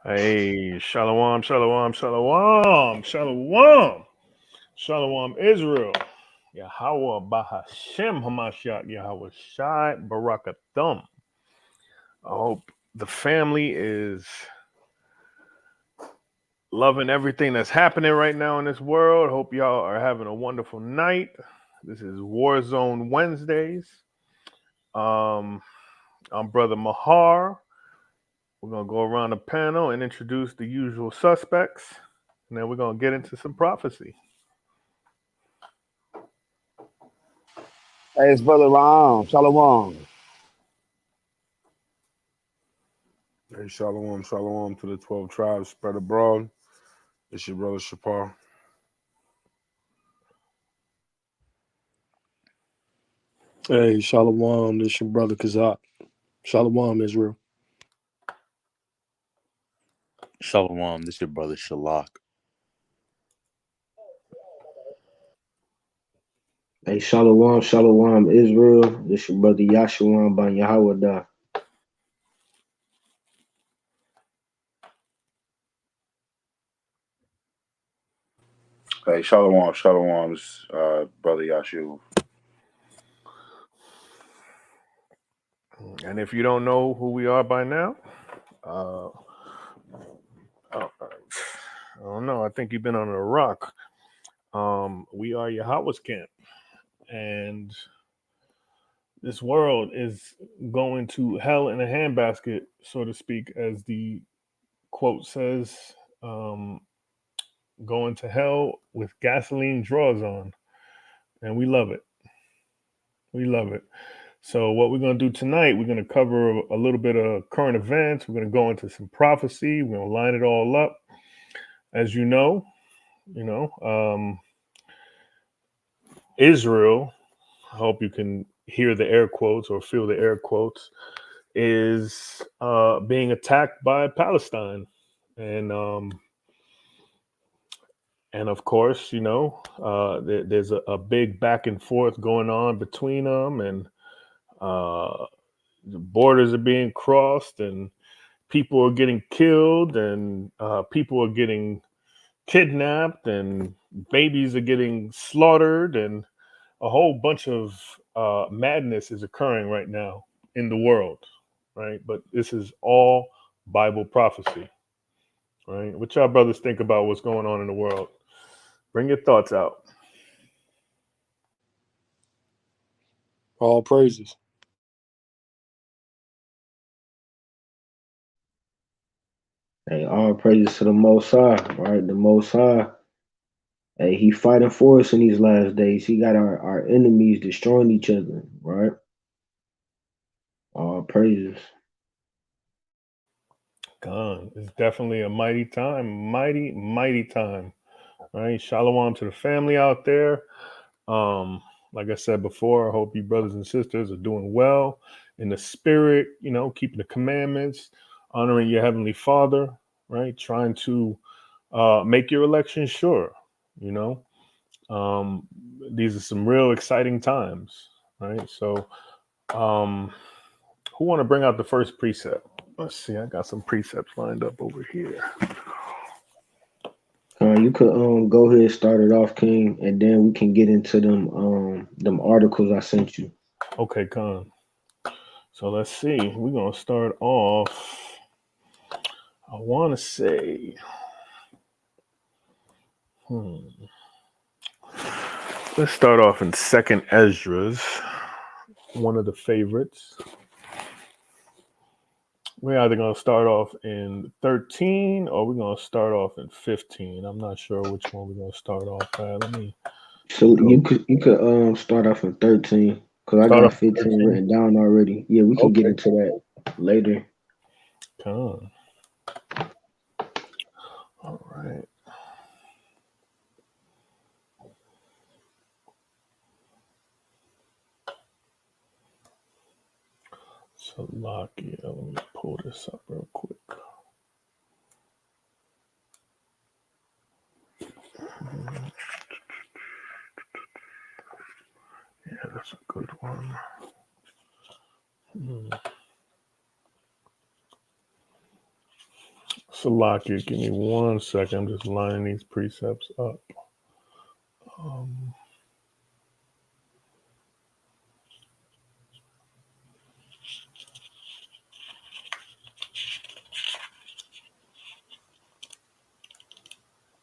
Hey, shalom, shalom, shalom, shalom, shalom, Israel. Yahweh Bahashem Hamashiach Yahweh Shai Barakathum. I hope the family is loving everything that's happening right now in this world. Hope y'all are having a wonderful night. This is Warzone Wednesdays. I'm Brother Mahar. We're going to go around the panel and introduce the usual suspects. And then we're going to get into some prophecy. Hey, it's Brother Ram. Shalom. Hey, shalom, shalom to the 12 tribes spread abroad. It's your brother Shapar. Hey, Shalom, this your brother Kazak. Shalom, Israel. Shalom, this your brother Shalak. Hey, Shalom, Shalom, Israel. This your brother Yahshua by YAHAWAH'S. Hey, shalom, shalom, brother Yashu. And if you don't know who we are by now, I don't know. I think you've been on a rock. We are Yahawah's camp, and this world is going to hell in a handbasket, so to speak, as the quote says. Going to hell with gasoline drawers on, and we love it. We love it. So what we're going to do tonight, we're going to cover a little bit of current events. We're going to go into some prophecy. We're going to line it all up. As you know, Israel, I hope you can hear the air quotes or feel the air quotes, is being attacked by Palestine. And of course, there's a big back and forth going on between them, and the borders are being crossed, and people are getting killed, and people are getting kidnapped, and babies are getting slaughtered, and a whole bunch of madness is occurring right now in the world, right? But this is all Bible prophecy, right? What y'all brothers think about what's going on in the world? Bring your thoughts out. All praises. Hey, all praises to the Most High, right? The Most High, hey, he fighting for us in these last days. He got our enemies destroying each other, right? All praises. God, it's definitely a mighty time, mighty time. Right? Shalom to the family out there. Like I said before, I hope you brothers and sisters are doing well in the spirit, keeping the commandments, honoring your heavenly Father, right? Trying to make your election sure, you know. These are some real exciting times, right? So who want to bring out the first precept? Let's see, I got some precepts lined up over here. You could go ahead and start it off, King, and then we can get into them articles I sent you. Okay, Khan. So let's see. We're gonna start off. I want to say, let's start off in Second Esdras, one of the favorites. We're either gonna start off in 13 or we're gonna start off in 15. I'm not sure which one we're gonna start off at. Let me. So you could start off in 13 because I Start got off 15 written down already. Yeah, we can get Okay. into that later. Khan. All right. So Locky, let me pull this up real quick. Yeah, that's a good one. Salakia, give me 1 second. I'm just lining these precepts up.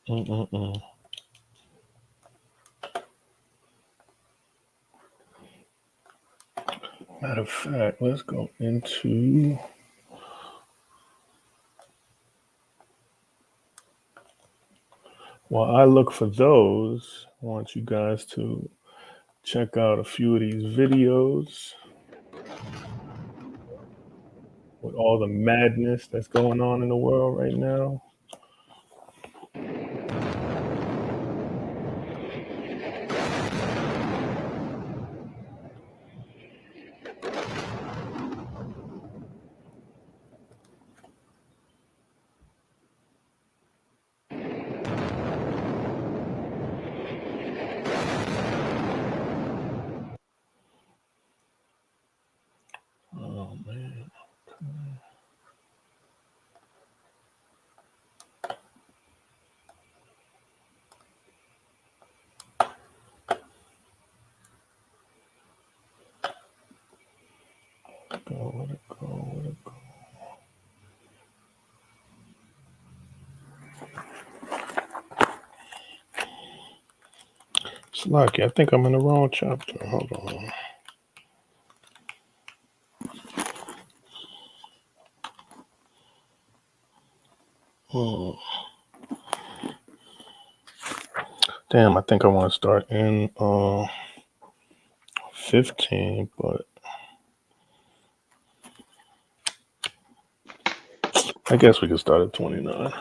Mm-mm-mm. Matter of fact, let's go into. While I look for those, I want you guys to check out a few of these videos with all the madness that's going on in the world right now. Oh man. Where'd it go? It's lucky. I think I'm in the wrong chapter. Hold on. Hmm. Damn, I think I want to start in 15, but I guess we can start at 29.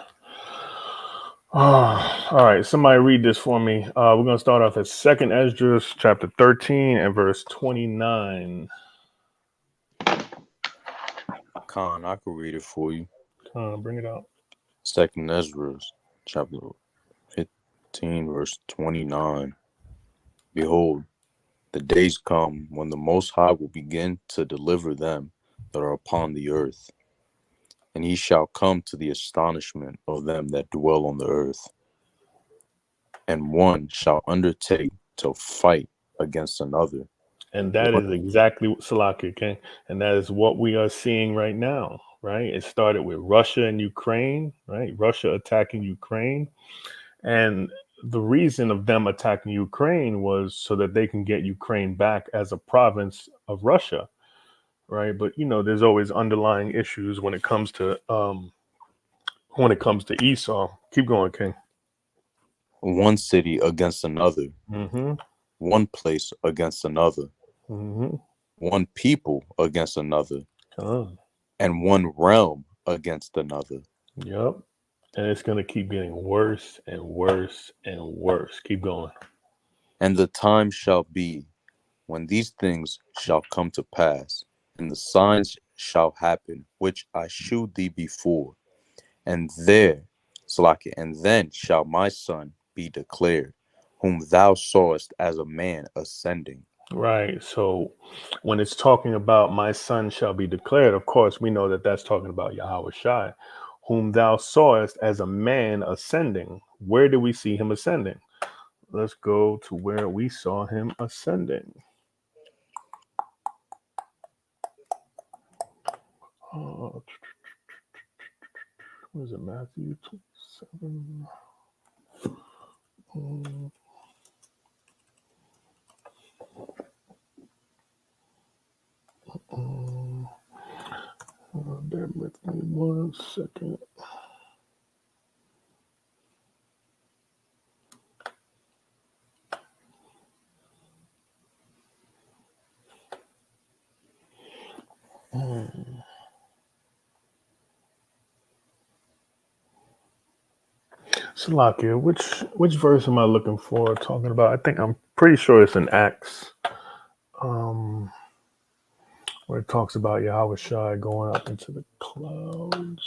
All right, somebody read this for me. We're going to start off at 2nd Esdras chapter 13 and verse 29. Khan, I could read it for you. Bring it out. 2nd Ezra, chapter 15, verse 29. Behold, the days come when the Most High will begin to deliver them that are upon the earth. And he shall come to the astonishment of them that dwell on the earth. And one shall undertake to fight against another. And that is exactly what Salaki, okay? And that is what we are seeing right now, right? It started with Russia and Ukraine, right? Russia attacking Ukraine. And the reason of them attacking Ukraine was so that they can get Ukraine back as a province of Russia, right? But there's always underlying issues when it comes to Esau. Keep going, King. One city against another. Mm-hmm. One place against another. Mm-hmm. One people against another. Oh. And one realm against another. Yep. And it's going to keep getting worse and worse and worse. Keep going. And the time shall be when these things shall come to pass, and the signs shall happen, which I shewed thee before. And and then shall my son be declared, whom thou sawest as a man ascending. Right. So when it's talking about my son shall be declared, of course, we know that that's talking about YAHAWAH'S, whom thou sawest as a man ascending. Where do we see him ascending? Let's go to where we saw him ascending. What is it, Matthew 27? Bear with me 1 second. Salakia, which verse am I looking for? Talking about? I'm pretty sure it's in Acts, where it talks about Yahweh going up into the clouds.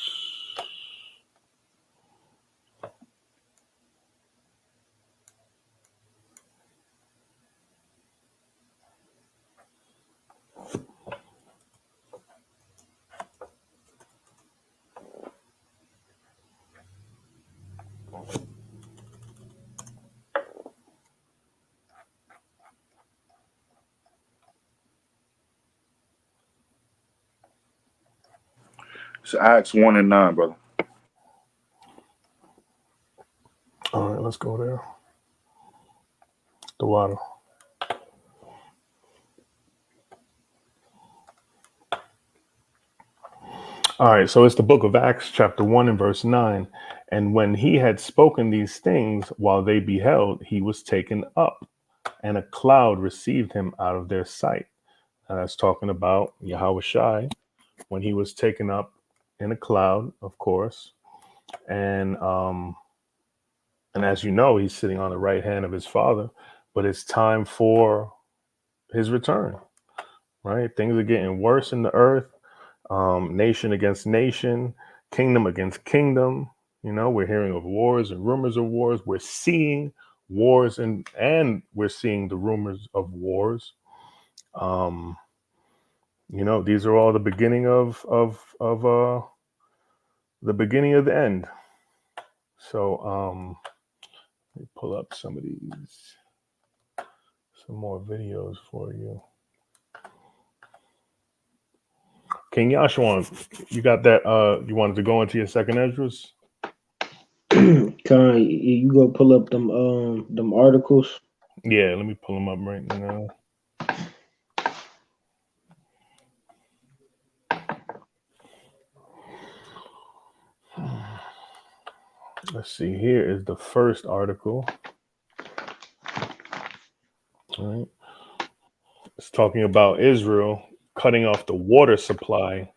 It's Acts 1 and 9, brother. All right, let's go there. The water. All right, so it's the book of Acts, chapter 1 and verse 9. And when he had spoken these things while they beheld, he was taken up, and a cloud received him out of their sight. And that's talking about YAHAWAH'S when he was taken up in a cloud, of course. And as you know, he's sitting on the right hand of his Father, but it's time for his return, right? Things are getting worse in the earth. Nation against nation, kingdom against kingdom. You know, we're hearing of wars and rumors of wars. We're seeing wars and we're seeing the rumors of wars. You know, these are all the beginning of the beginning of the end. So let me pull up some more videos for you. King Yashawan, you got that? You wanted to go into your second Esdras? Con, you go pull up them articles. Yeah, let me pull them up right now. Let's see. Here is the first article. All right. It's talking about Israel cutting off the water supply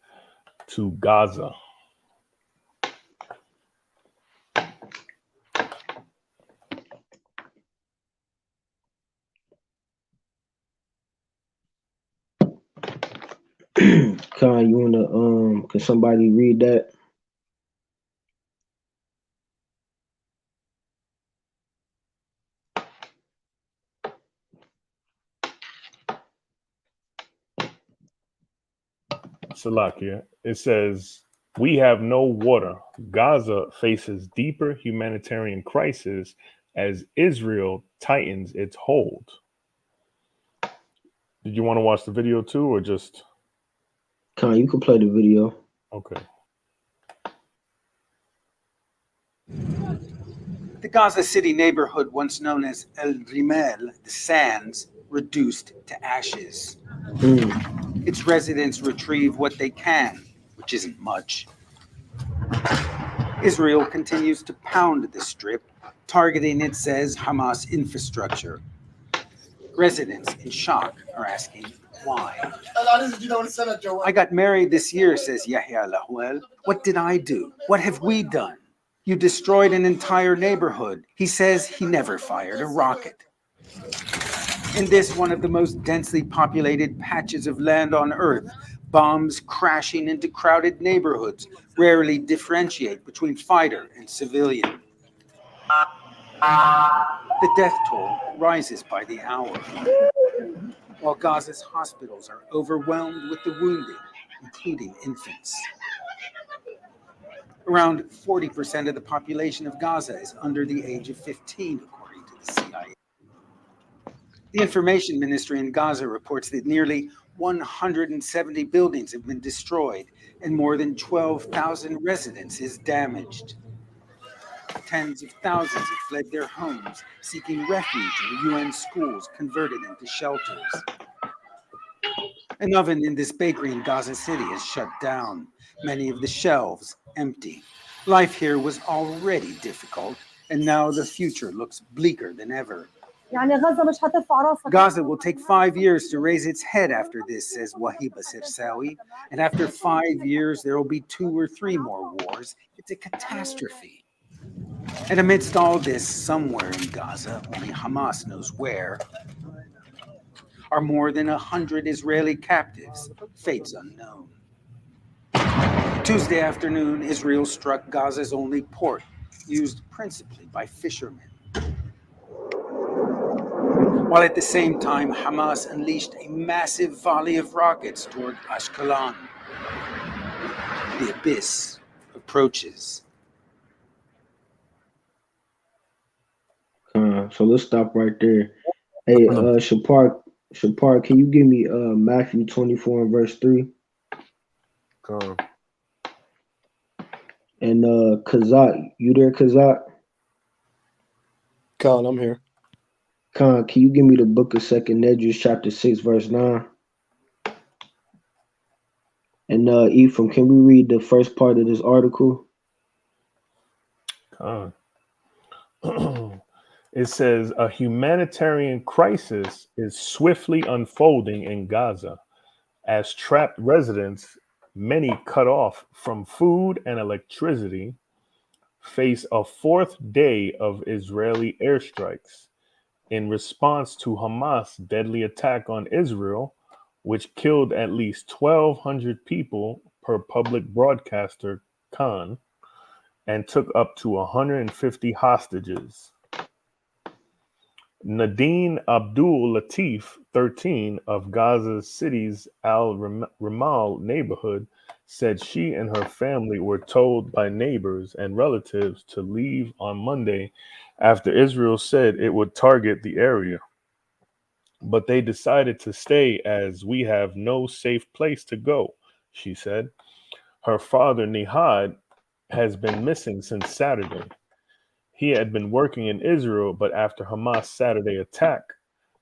to Gaza. Con, you wanna can somebody read that? Salakia. It says, we have no water. Gaza faces deeper humanitarian crisis as Israel tightens its hold. Did you want to watch the video too, or just? Con, you can play the video. Okay. The Gaza City neighborhood, once known as El Rimel, the Sands, reduced to ashes. Its residents retrieve what they can, which isn't much. Israel continues to pound the strip, targeting, it says, Hamas infrastructure. Residents in shock are asking why. I got married this year, says YAHAWAH'S. What did I do? What have we done? You destroyed an entire neighborhood. He says he never fired a rocket. In this, one of the most densely populated patches of land on Earth, bombs crashing into crowded neighborhoods rarely differentiate between fighter and civilian. The death toll rises by the hour, while Gaza's hospitals are overwhelmed with the wounded, including infants. Around 40% of the population of Gaza is under the age of 15, according to the CIA. The Information Ministry in Gaza reports that nearly 170 buildings have been destroyed and more than 12,000 residences damaged. Tens of thousands have fled their homes, seeking refuge in UN schools converted into shelters. An oven in this bakery in Gaza City is shut down, many of the shelves empty. Life here was already difficult, and now the future looks bleaker than ever. Gaza will take 5 years to raise its head after this, says Wahiba Sirsawi. And after 5 years, there will be 2 or 3 more wars. It's a catastrophe. And amidst all this, somewhere in Gaza, only Hamas knows where, are more than 100 Israeli captives, fates unknown. Tuesday afternoon, Israel struck Gaza's only port, used principally by fishermen. While at the same time, Hamas unleashed a massive volley of rockets toward Ashkelon. The abyss approaches. So let's stop right there. Hey, Shapar, can you give me Matthew 24 and verse 3? And Kazak, you there, Kazak? Khan, I'm here. Khan, can you give me the book of 2nd Esdras, chapter 6, verse 9? And Ephraim, can we read the first part of this article? It says a humanitarian crisis is swiftly unfolding in Gaza as trapped residents, many cut off from food and electricity, face a fourth day of Israeli airstrikes in response to Hamas' deadly attack on Israel, which killed at least 1,200 people per public broadcaster Khan and took up to 150 hostages. Nadine Abdul Latif, 13, of Gaza's city's Al Ramal neighborhood, said she and her family were told by neighbors and relatives to leave on Monday after Israel said it would target the area. But they decided to stay as we have no safe place to go, she said. Her father, Nihad, has been missing since Saturday. He had been working in Israel, but after Hamas' Saturday attack,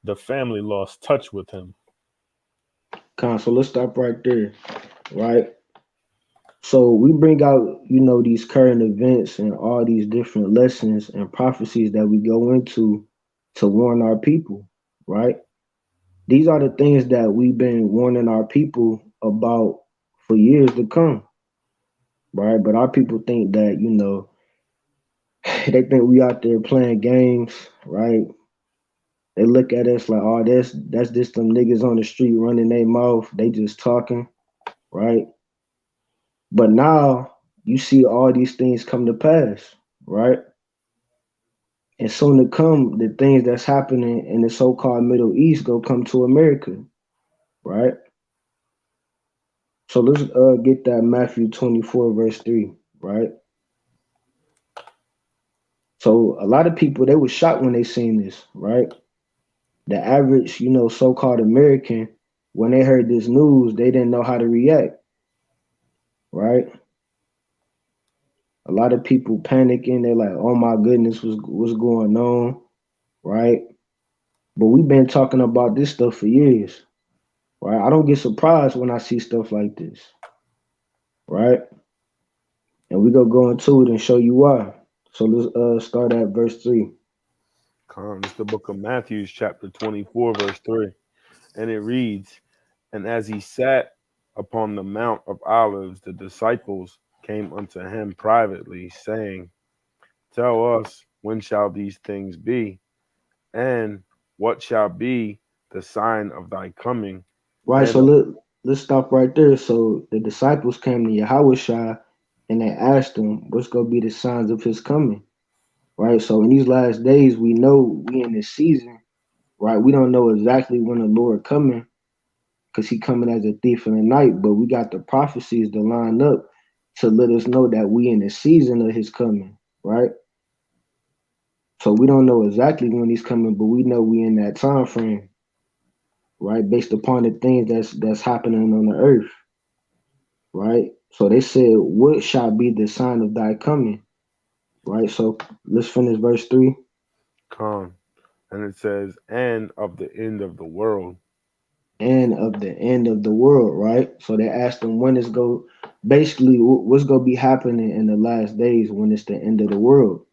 the family lost touch with him. Khan, so let's stop right there, right? So we bring out, these current events and all these different lessons and prophecies that we go into to warn our people, right? These are the things that we've been warning our people about for years to come, right? But our people think that, they think we out there playing games, right? They look at us like, oh, that's just them niggas on the street running their mouth. They just talking, right? But now you see all these things come to pass, right? And soon to come, the things that's happening in the so-called Middle East go come to America, right? So let's get that Matthew 24, verse 3, right? So a lot of people, they were shocked when they seen this, right? The average, so-called American, when they heard this news, they didn't know how to react, right? A lot of people panicking. They're like, oh my goodness, what's going on, right? But we've been talking about this stuff for years, right? I don't get surprised when I see stuff like this, right? And we go into it and show you why. So let's start at verse 3. It's the book of Matthew, chapter 24, verse 3. And it reads, and as he sat upon the Mount of Olives, the disciples came unto him privately, saying, tell us, when shall these things be? And what shall be the sign of thy coming? Right, so And let's stop right there. So the disciples came to YAHAWAH'S and they asked him, what's going to be the signs of his coming? Right, so in these last days, we know we in this season, right? We don't know exactly when the Lord coming because he coming as a thief in the night, but we got the prophecies to line up to let us know that we in the season of his coming, right? So we don't know exactly when he's coming, but we know we in that time frame, right? Based upon the things that's happening on the earth, right? So they said, what shall be the sign of thy coming? Right? So let's finish verse 3. and it says, and of the end of the world. And of the end of the world, right? So they asked them when it's basically what's going to be happening in the last days when it's the end of the world,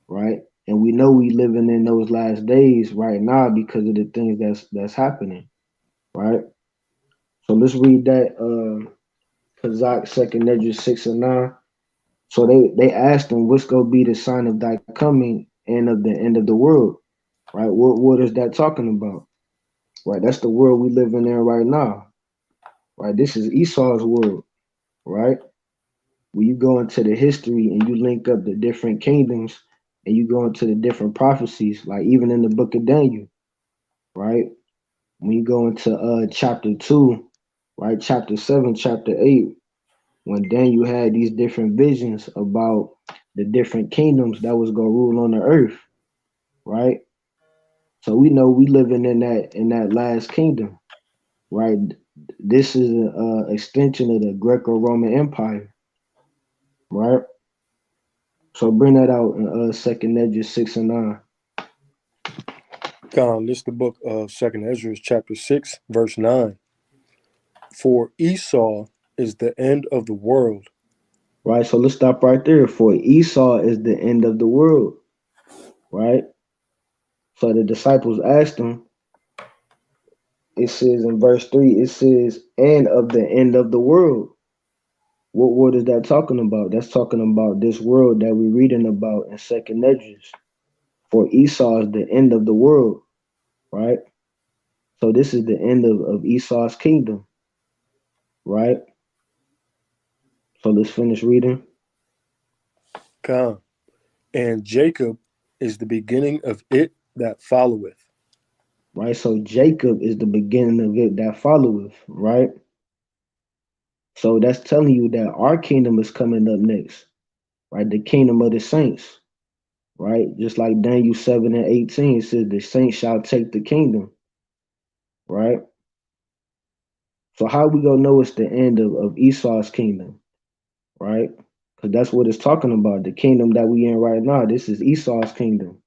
right? And we know we living in those last days right now because of the things that's happening, right? So let's read that Kazakh 2nd Esdras 6 and 9. So they asked him, what's going to be the sign of thy coming and of the end of the world, right? What is that talking about? Right, that's the world we living in right now, right? This is Esau's world, right? When you go into the history and you link up the different kingdoms and you go into the different prophecies, like even in the book of Daniel, right? When you go into chapter 2, right, chapter 7, chapter 8, when Daniel had these different visions about the different kingdoms that was gonna rule on the earth, right? So we know we living in that last kingdom, right? This is an extension of the Greco-Roman Empire, right? So bring that out in Second Ezra 6 and 9. Con, this is the book of Second Ezra, chapter 6, verse 9. For Esau is the end of the world. Right, so let's stop right there. For Esau is the end of the world. Right? So the disciples asked him, it says in verse 3, it says, and of the end of the world. What world is that talking about? That's talking about this world that we're reading about in Second Esdras. For Esau is the end of the world, right? So this is the end of Esau's kingdom, right? So let's finish reading. Con. And Jacob is the beginning of it that followeth. Right, so Jacob is the beginning of it that followeth, right? So that's telling you that our kingdom is coming up next, right? The kingdom of the saints, right? Just like Daniel 7 and 18 says, the saints shall take the kingdom, right? So how we gonna know it's the end of Esau's kingdom, right? Because that's what it's talking about. The kingdom that we in right now, this is Esau's kingdom,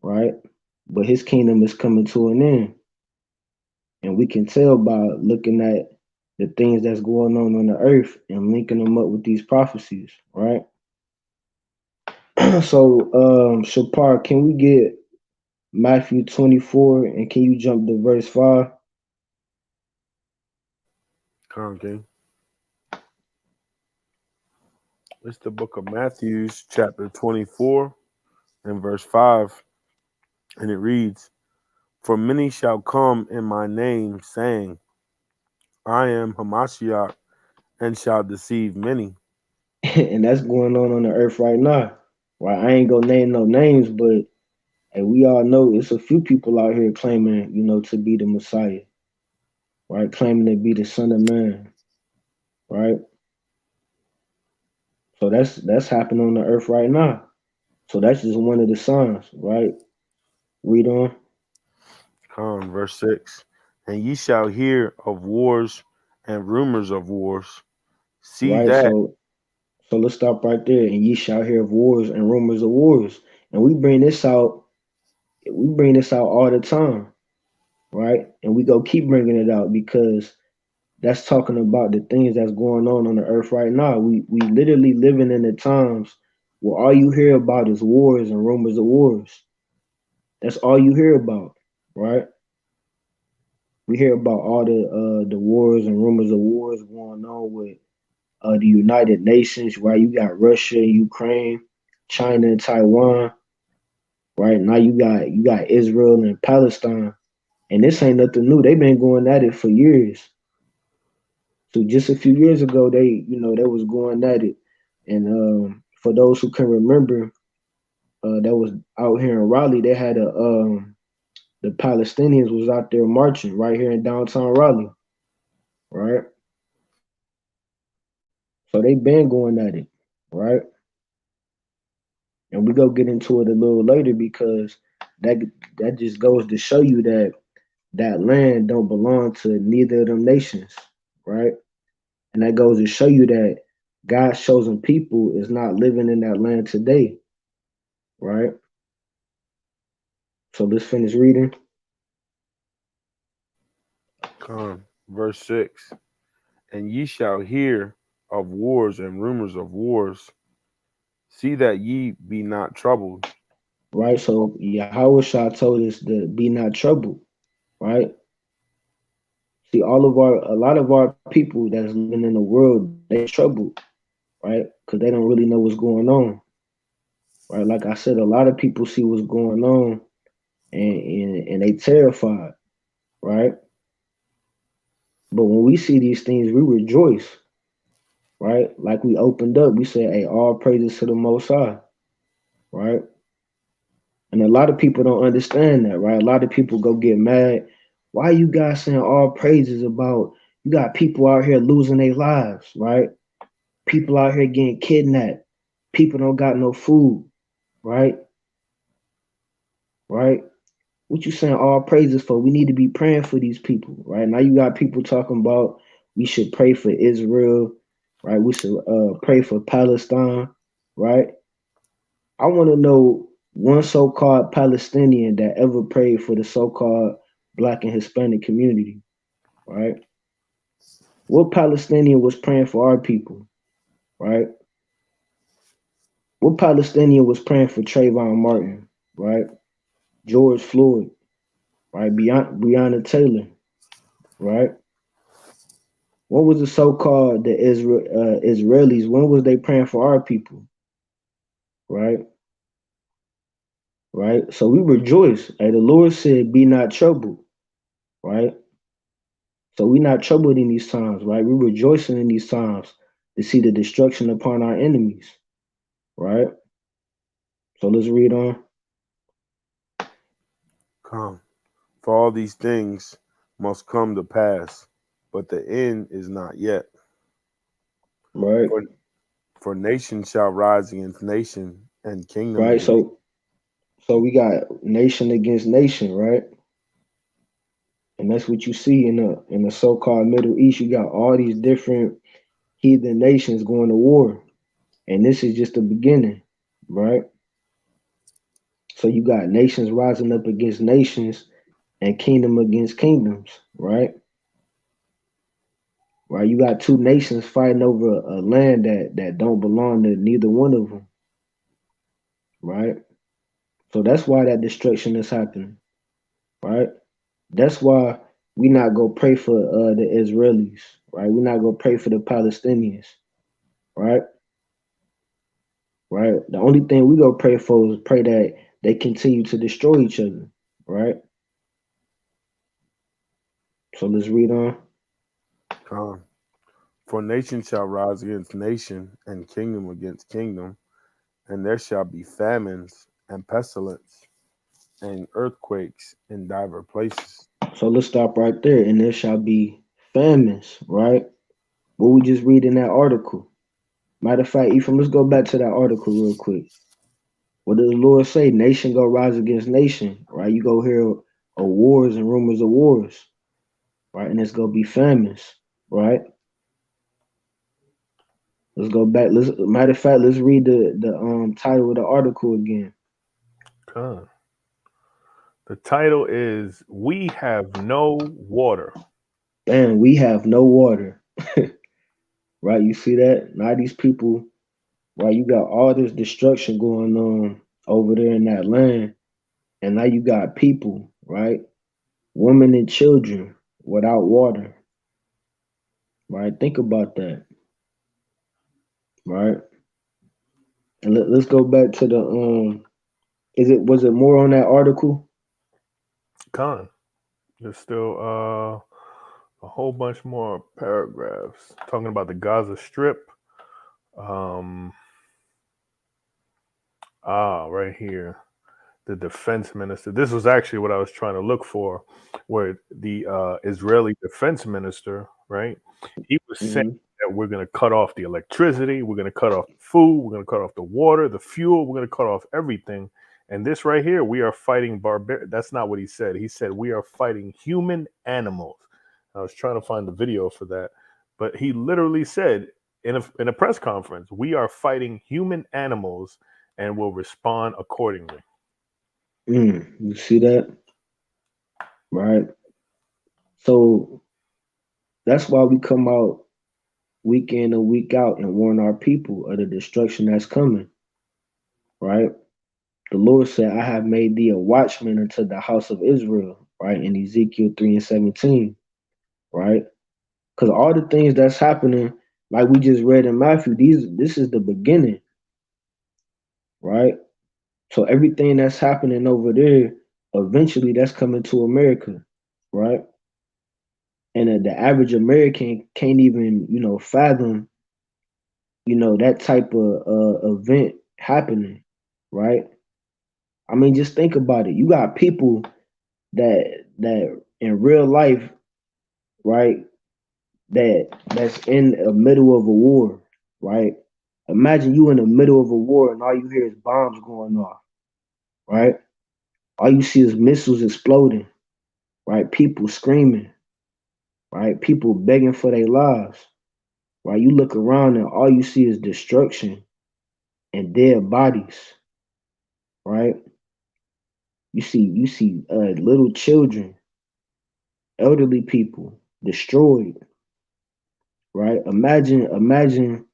right? But his kingdom is coming to an end. And we can tell by looking at the things that's going on the earth and linking them up with these prophecies, right? So, Shapar, can we get Matthew 24 and can you jump to verse 5? King. It's the book of Matthew, chapter 24 and verse 5. And it reads, for many shall come in my name, saying, I am Hamashiach, and shall deceive many. And that's going on the earth right now. Right? I ain't gonna name no names, but hey, we all know it's a few people out here claiming, to be the Messiah, right? Claiming to be the Son of Man, right? So that's happening on the earth right now. So that's just one of the signs, right? Read on. Verse 6. And ye shall hear of wars and rumors of wars. See Right. that. So let's stop right there. And ye shall hear of wars and rumors of wars. And we bring this out all the time, right? And we go keep bringing it out because that's talking about the things that's going on the earth right now. We literally living in the times where all you hear about is wars and rumors of wars. That's all you hear about, right? We hear about all the wars and rumors of wars going on with the United Nations, right? You got Russia, Ukraine, China, and Taiwan, right? Now you got Israel and Palestine, and this ain't nothing new. They've been going at it for years. So just a few years ago, they was going at it, and for those who can remember, that was out here in Raleigh. They had the Palestinians was out there marching right here in downtown Raleigh, right? So they been going at it, right? And we go get into it a little later because that just goes to show you that that land don't belong to neither of them nations, right? And that goes to show you that God's chosen people is not living in that land today, right? So let's finish reading. Verse 6. And ye shall hear of wars and rumors of wars. See that ye be not troubled. Right. So YAHAWAH'S told us to be not troubled, right? See, a lot of our people that's living in the world, they troubled, right? Because they don't really know what's going on. Right. Like I said, a lot of people see what's going on and they terrified, right? But when we see these things, we rejoice, right? Like we opened up, we say, hey, all praises to the Most High, right? And a lot of people don't understand that, right? A lot of people go get mad. Why you guys saying all praises about, you got people out here losing their lives, right? People out here getting kidnapped. People don't got no food, right? Right? What you saying all praises for? We need to be praying for these people, right? Now you got people talking about we should pray for Israel, right? We should pray for Palestine, right? I want to know one so-called Palestinian that ever prayed for the so-called Black and Hispanic community, right? What Palestinian was praying for our people, right? What Palestinian was praying for Trayvon Martin, right? George Floyd, right? Breonna Taylor, right? What was the so-called Israelis? When was they praying for our people, right? Right. So we rejoice. Hey, the Lord said, "Be not troubled," right? So we're not troubled in these times, right? We're rejoicing in these times to see the destruction upon our enemies, right? So let's read on. Come. For all these things must come to pass, but the end is not yet. Right. For nation shall rise against nation, and kingdom Right. against. So we got nation against nation, right? And that's what you see in the so-called Middle East. You got all these different heathen nations going to war. And this is just the beginning, right? So you got nations rising up against nations and kingdom against kingdoms, right? Right, you got two nations fighting over a land that don't belong to neither one of them, right? So that's why that destruction is happening, right? That's why we not go pray for the Israelis, right? We not go pray for the Palestinians, right? Right. The only thing we go pray for is pray that they continue to destroy each other, right? So let's read on. Come. For nation shall rise against nation, and kingdom against kingdom, and there shall be famines and pestilence and earthquakes in divers places. So let's stop right there. And there shall be famines, right? What we just read in that article. Matter of fact, Ephraim, let's go back to that article real quick. What does the Lord say? Nation go rise against nation, right? You go hear of wars and rumors of wars, right? And it's gonna be famines, right? Let's go back. Matter of fact, let's read the title of the article again. Con. The title is "We Have No Water." And we have no water, right? You see that? Now these people, right? You got all this destruction going on over there in that land, and now you got people, right? Women and children without water, right? Think about that, right? And let's go back to the was it more on that article? Con. There's still a whole bunch more paragraphs talking about the Gaza Strip. Right here. The defense minister. This was actually what I was trying to look for, where the Israeli defense minister, right? He was saying that we're going to cut off the electricity, we're going to cut off the food, we're going to cut off the water, the fuel, we're going to cut off everything. And this right here, we are fighting That's not what he said. He said we are fighting human animals. I was trying to find the video for that, but he literally said in a press conference, we are fighting human animals and will respond accordingly. You see that? Right. So that's why we come out week in and week out and warn our people of the destruction that's coming. Right? The Lord said, I have made thee a watchman unto the house of Israel, right? In Ezekiel 3:17, right? Because all the things that's happening, like we just read in Matthew, this is the beginning, right? So everything that's happening over there, eventually that's coming to America, right? And the average American can't even, fathom, that type of event happening, right? I mean, just think about it. You got people that in real life, right, that's in the middle of a war, right? Imagine you in the middle of a war and all you hear is bombs going off, right? All you see is missiles exploding, right? People screaming, right? People begging for their lives, right? You look around and all you see is destruction, and dead bodies, right? You see little children, elderly people destroyed, right? Imagine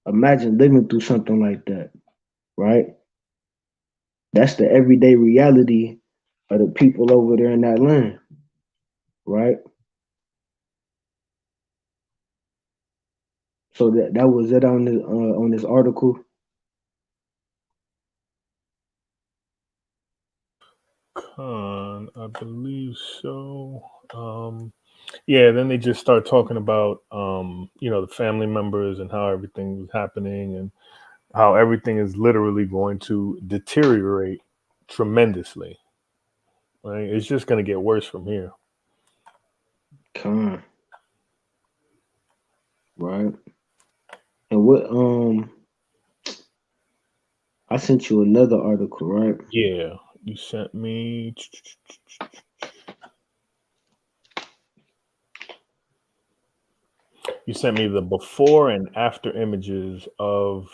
living through something like that, right? That's the everyday reality of the people over there in that land, right? So that was it on this article. I believe so. Yeah, then they just start talking about the family members and how everything was happening and how everything is literally going to deteriorate tremendously. Right? It's just going to get worse from here. Con, right? And what I sent you another article, right? Yeah, you sent me. You sent me the before and after images of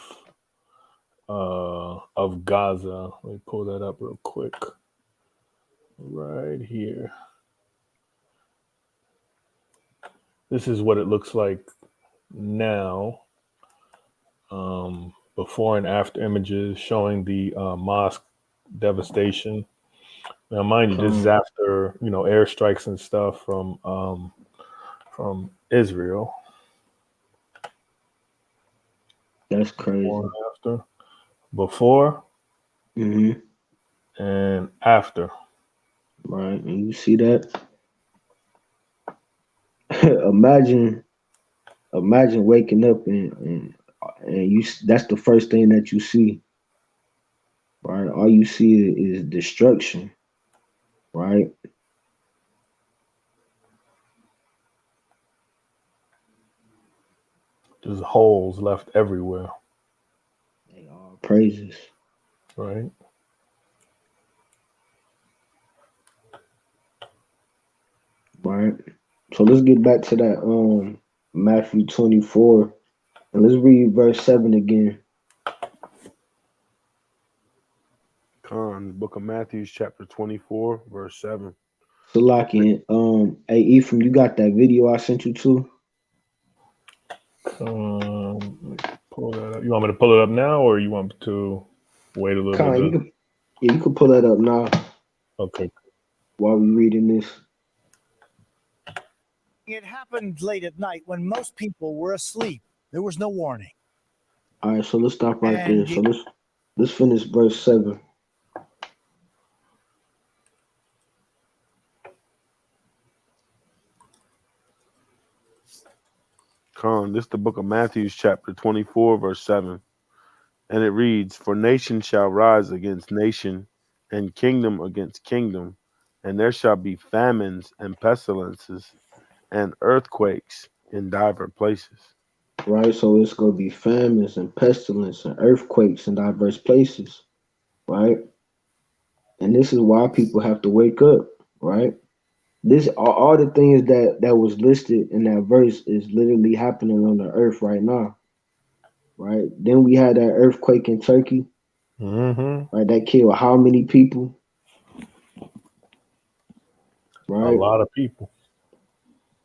Gaza. Let me pull that up real quick. Right here. This is what it looks like now. Before and after images showing the mosque devastation. Now, mind you, this is Con, after airstrikes and stuff from Israel. that's Before crazy. and after. Before Hmm. and after. Right, and you see that? imagine waking up and that's the first thing that you see, right? All you see is destruction, right? There's holes left everywhere. They all praises, Right. right? So let's get back to that Matthew 24 and let's read verse 7 again. Con, the book of Matthew, chapter 24, verse 7. Salaki, hey Ephraim, you got that video I sent you to? Let me pull that up. You want me to pull it up now, or you want me to wait a little bit? Con, you can pull that up now Okay. while we reading this. It happened late at night when most people were asleep. There was no warning. All right, so let's stop right And there. So let's finish verse 7. Con, this is the book of Matthew, chapter 24, verse 7. And it reads, For nation shall rise against nation, and kingdom against kingdom, and there shall be famines and pestilences and earthquakes in divers places. Right, so it's gonna be famines and pestilence and earthquakes in diverse places, right? And this is why people have to wake up, right? This all the things that was listed in that verse is literally happening on the earth right now, right? Then we had that earthquake in Turkey, Mm-hmm. right? That killed how many people, A right? lot of people.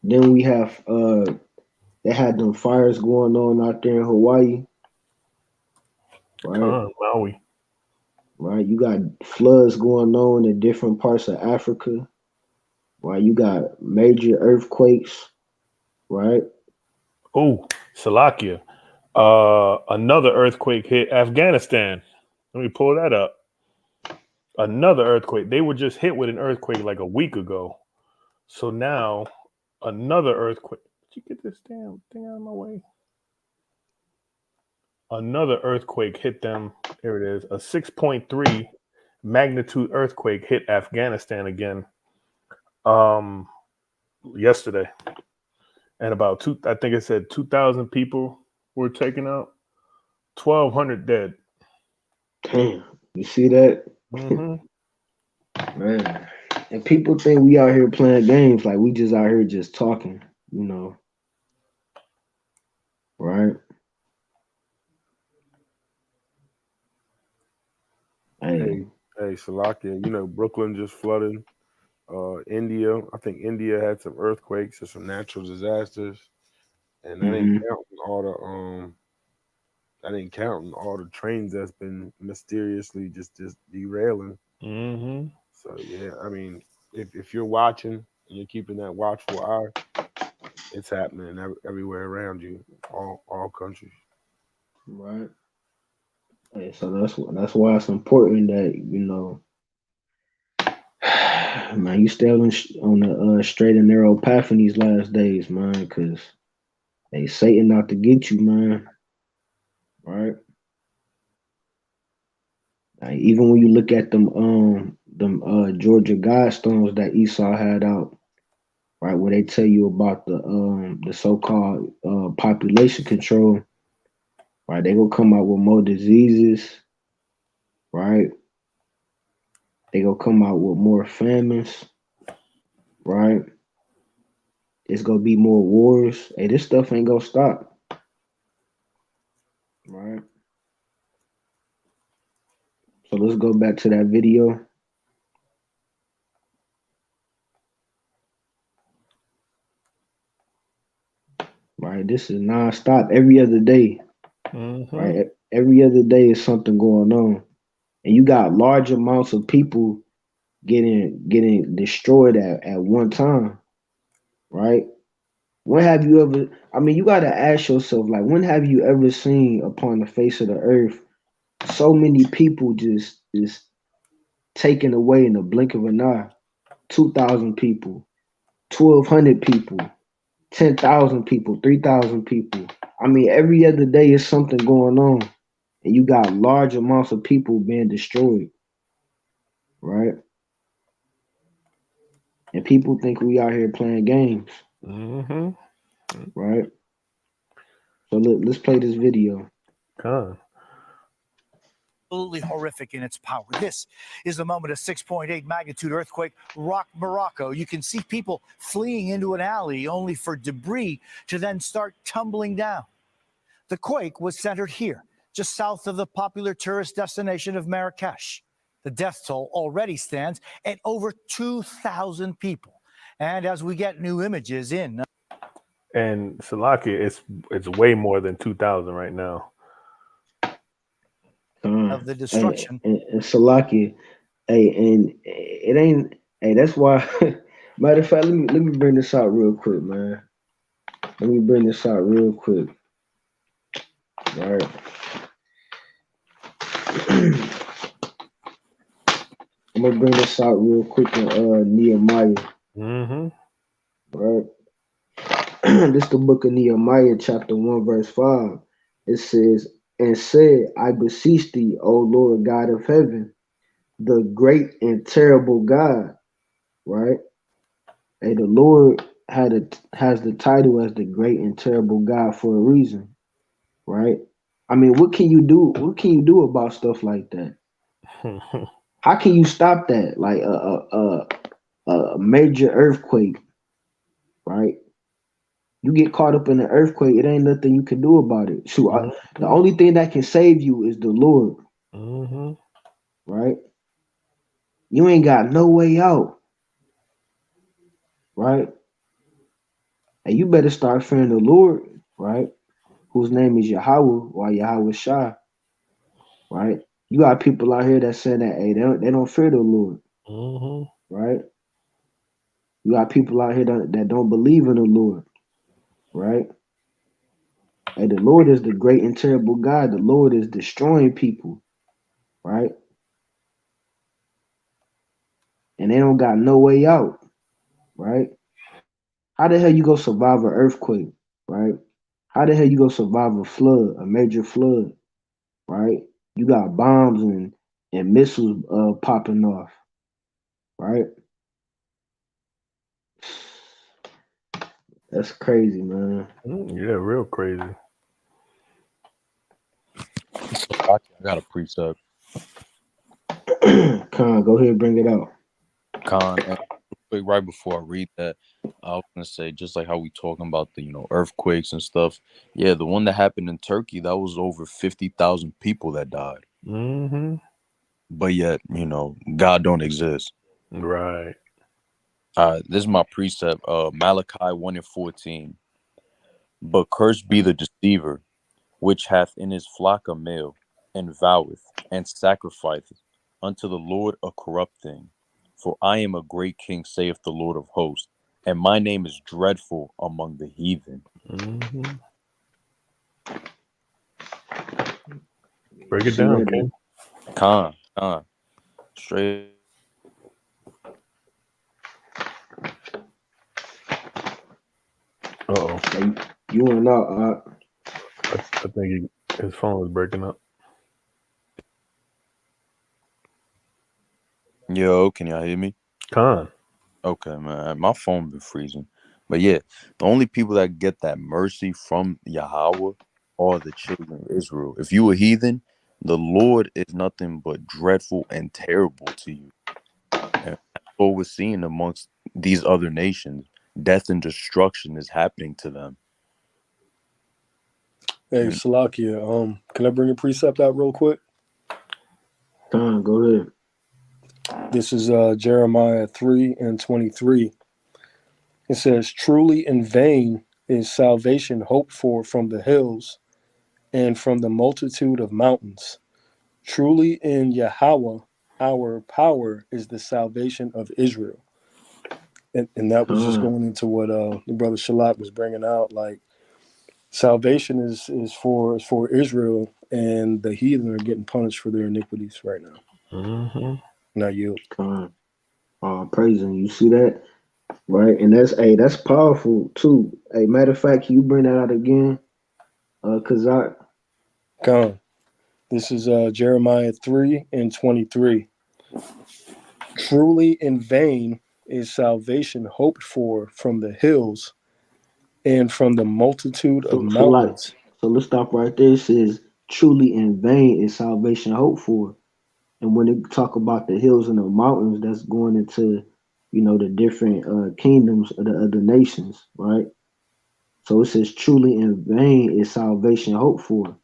Then we have they had them fires going on out there in Hawaii, right? Maui. Right, you got floods going on in different parts of Africa, right? You got major earthquakes, right? Oh, Salakia. Another earthquake hit Afghanistan. Let me pull that up. Another earthquake. They were just hit with an earthquake like a week ago. So now another earthquake. Did you get this damn thing out of my way? Another earthquake hit them. Here it is. A 6.3 magnitude earthquake hit Afghanistan again yesterday. And about I think it said 2,000 people were taken out. 1,200 dead. Damn, you see that? Mm-hmm. Man. And people think we out here playing games like we just out here just talking, you know, right? Hey, Hey, Salakia, you know, Brooklyn just flooded. India, I think India had some earthquakes and some natural disasters, and mm-hmm. that ain't counting all the trains that's been mysteriously just derailing. Mm-hmm. So yeah, I mean, if you're watching and you're keeping that watchful eye, it's happening everywhere around you, all countries. Right. Hey, so that's why it's important that man, you stay on the straight and narrow path in these last days, man, because hey, Satan out to get you, man. Right. Like, even when you look at them Georgia Guidestones that Esau had out, right, where they tell you about the so-called population control, right? They gonna come out with more diseases, right? They gonna come out with more famines, right? It's gonna be more wars. Hey, this stuff ain't gonna stop, right? So let's go back to that video. Right, this is nonstop every other day. Mm-hmm. Right, every other day is something going on, and you got large amounts of people getting destroyed at one time. Right, when have you ever? I mean, you got to ask yourself, like, when have you ever seen upon the face of the earth so many people just taken away in the blink of an eye? 2,000 people, 1,200 people, 10,000 people, 3,000 people. I mean, every other day is something going on, and you got large amounts of people being destroyed, right? And people think we out here playing games, Mm-hmm. right? So let's play this video. Con. Absolutely horrific in its power. This is the moment a 6.8 magnitude earthquake rocked Morocco. You can see people fleeing into an alley only for debris to then start tumbling down. The quake was centered here, just south of the popular tourist destination of Marrakesh. The death toll already stands at over 2,000 people. And as we get new images in, And Salakia, it's way more than 2,000 right now. of the destruction. And Salaki, hey, and it ain't. Hey, that's why. Matter of fact, let me bring this out real quick, man. Let me bring this out real quick. All right. I'm gonna bring this out real quick in Nehemiah. Mm-hmm. Right. This is the book of Nehemiah, chapter 1, verse 5. It says, "And said, I beseech thee, O Lord God of heaven, the great and terrible God." Right? Hey, the Lord has the title as the great and terrible God for a reason, right? I mean, what can you do? What can you do about stuff like that? How can you stop that? Like a major earthquake, right? You get caught up in an earthquake, it ain't nothing you can do about it. Shoot, the only thing that can save you is the Lord, Mm-hmm. right? You ain't got no way out, right? And you better start fearing the Lord, right? Whose name is Yahawah or YAHAWAH'S, right? You got people out here that say that, hey, they don't fear the Lord, Mm-hmm. right? You got people out here that don't believe in the Lord, right? Hey, the Lord is the great and terrible God. The Lord is destroying people, right? And they don't got no way out, right? How the hell you go survive an earthquake, right? How the hell you go survive a flood, a major flood, right? You got bombs and missiles popping off, right? That's crazy, man. Yeah, real crazy. I got a precept. Khan, go ahead, bring it out. Con, and quick, right before I read that, I was gonna say, just like how we talking about the earthquakes and stuff. Yeah, the one that happened in Turkey, that was over 50,000 people that died. Mm-hmm. but yet, God don't exist. Right. This is my precept, Malachi 1:14. But cursed be the deceiver, which hath in his flock a male, and voweth, and sacrificeth unto the Lord a corrupt thing. For I am a great king, saith the Lord of hosts, and my name is dreadful among the heathen. Mm-hmm. Break it See down, that? King. Con, straight. Uh-oh. Hey, you went out. I think his phone was breaking up. Yo, can y'all hear me? Con. Okay, man. My phone been freezing. But yeah, the only people that get that mercy from Yahweh are the children of Israel. If you a heathen, the Lord is nothing but dreadful and terrible to you. And that's what we're seeing amongst these other nations. Death and destruction is happening to them. Hey, And Salakia, can I bring a precept out real quick? Go ahead. This is Jeremiah 3:23. It says, truly in vain is salvation hoped for from the hills and from the multitude of mountains. Truly in Yahweh, our power is the salvation of Israel. And that was just going into what the brother Shalak was bringing out. Like, salvation is for Israel, and the heathen are getting punished for their iniquities right now. Mm-hmm. Now you. Praising. You see that? Right? And that's powerful too. Hey, matter of fact, can you bring that out again? Kazak. Come. This is Jeremiah 3:23. Truly in vain is salvation hoped for from the hills and from the multitude of mountains. So let's stop right there. It says, truly in vain is salvation hoped for. And when they talk about the hills and the mountains, that's going into, the different kingdoms of the other nations, right? So it says, truly in vain is salvation hoped for.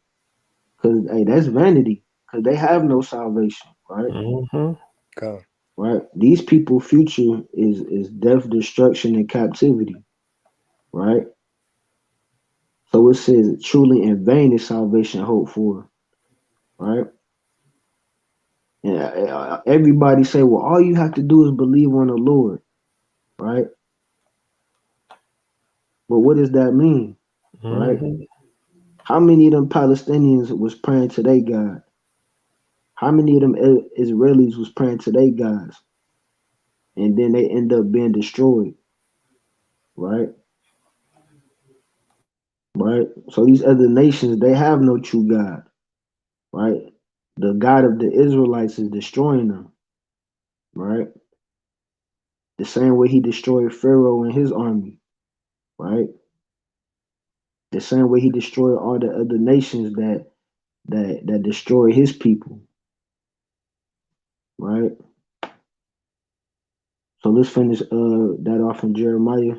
Because, hey, that's vanity. Because they have no salvation, right? Mm-hmm. Come. Right? These people' future is death, destruction, and captivity, right? So it says, truly in vain is salvation hoped for, right? And everybody say, well, all you have to do is believe on the Lord, right? But what does that mean, right? Mm-hmm. How many of them Palestinians was praying to their God? How many of them Israelis was praying to their gods? And then they end up being destroyed, right? Right? So these other nations, they have no true God, right? The God of the Israelites is destroying them, right? The same way he destroyed Pharaoh and his army, right? The same way he destroyed all the other nations that destroyed his people, right? So let's finish that off in Jeremiah.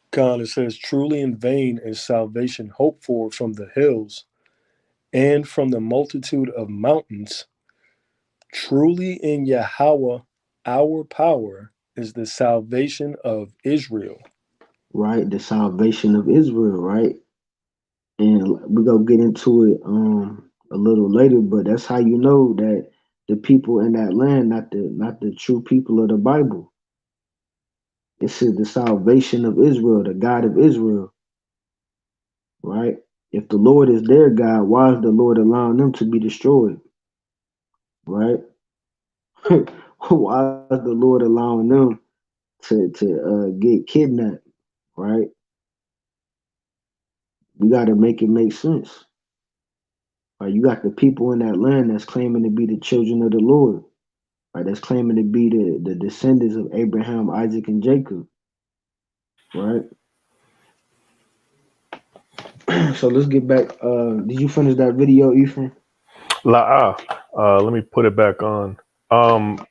God, it says, truly in vain is salvation hoped for from the hills and from the multitude of mountains. Truly in Yahweh, our power is the salvation of Israel. Right, the salvation of Israel, right? And we're gonna get into it a little later, but that's how you know that the people in that land, not the true people of the Bible. It says the salvation of Israel, the God of Israel, right? If the Lord is their God, why is the Lord allowing them to be destroyed? Right? Why is the Lord allowing them to get kidnapped? Right? We got to make it make sense. Right? You got the people in that land that's claiming to be the children of the Lord. Right? That's claiming to be the descendants of Abraham, Isaac, and Jacob. Right? So let's get back. Did you finish that video, Ethan? Let me put it back on.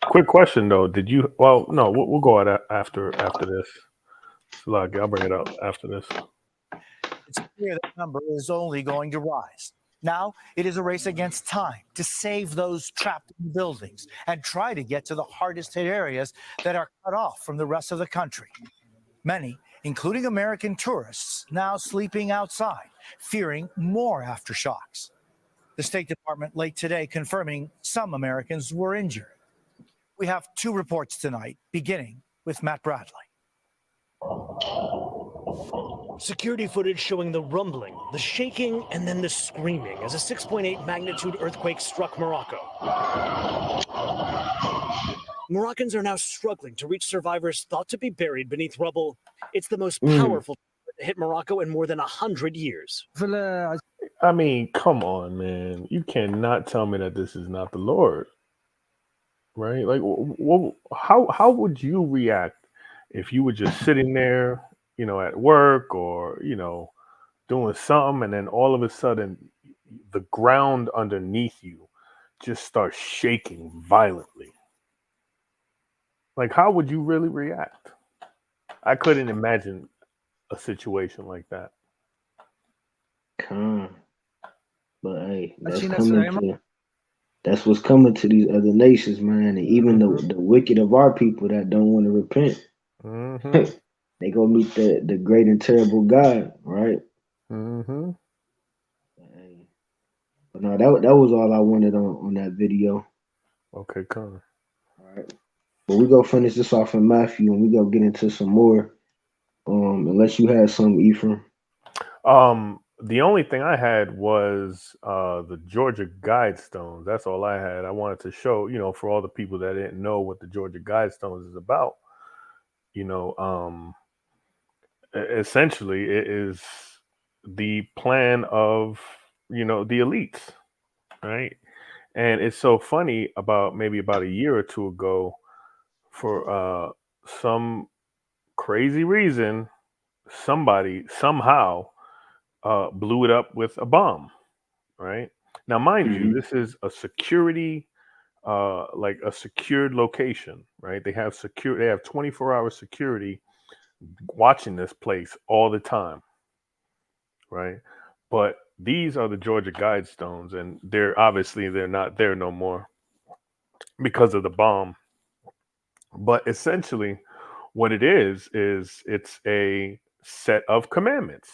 Quick question though. Did you? Well, no. We'll go at after this. I'll bring it up after this. It's clear that number is only going to rise. Now it is a race against time to save those trapped in buildings and try to get to the hardest hit areas that are cut off from the rest of the country. Many, including American tourists, now sleeping outside, fearing more aftershocks. The State Department late today confirming some Americans were injured. We have two reports tonight, beginning with Matt Bradley. Security footage showing the rumbling, the shaking, and then the screaming as a 6.8 magnitude earthquake struck Morocco. Moroccans are now struggling to reach survivors thought to be buried beneath rubble. It's the most powerful to hit Morocco in more than 100 years. I mean, come on, man. You cannot tell me that this is not the Lord, right? Like, how would you react if you were just sitting there, at work or, doing something, and then all of a sudden the ground underneath you just starts shaking violently? Like, how would you really react? I couldn't imagine a situation like that. But hey, that's what's coming to these other nations, man. And even the wicked of our people that don't want to repent, they go meet the great and terrible God, right? But no, that was all I wanted on that video. Okay, come. All right. But we go finish this off in Matthew, and we go get into some more. Unless you had some, Ephraim. The only thing I had was the Georgia Guidestones. That's all I had. I wanted to show, for all the people that didn't know what the Georgia Guidestones is about. Essentially, it is the plan of, the elites, right? And it's so funny, maybe about a year or two ago, for some crazy reason, somebody somehow blew it up with a bomb, right? Now, mind you, this is a security, like a secured location, right? They have 24-hour security watching this place all the time, right? But these are the Georgia Guidestones, and they're not there no more because of the bomb. But essentially, what it is it's a set of commandments.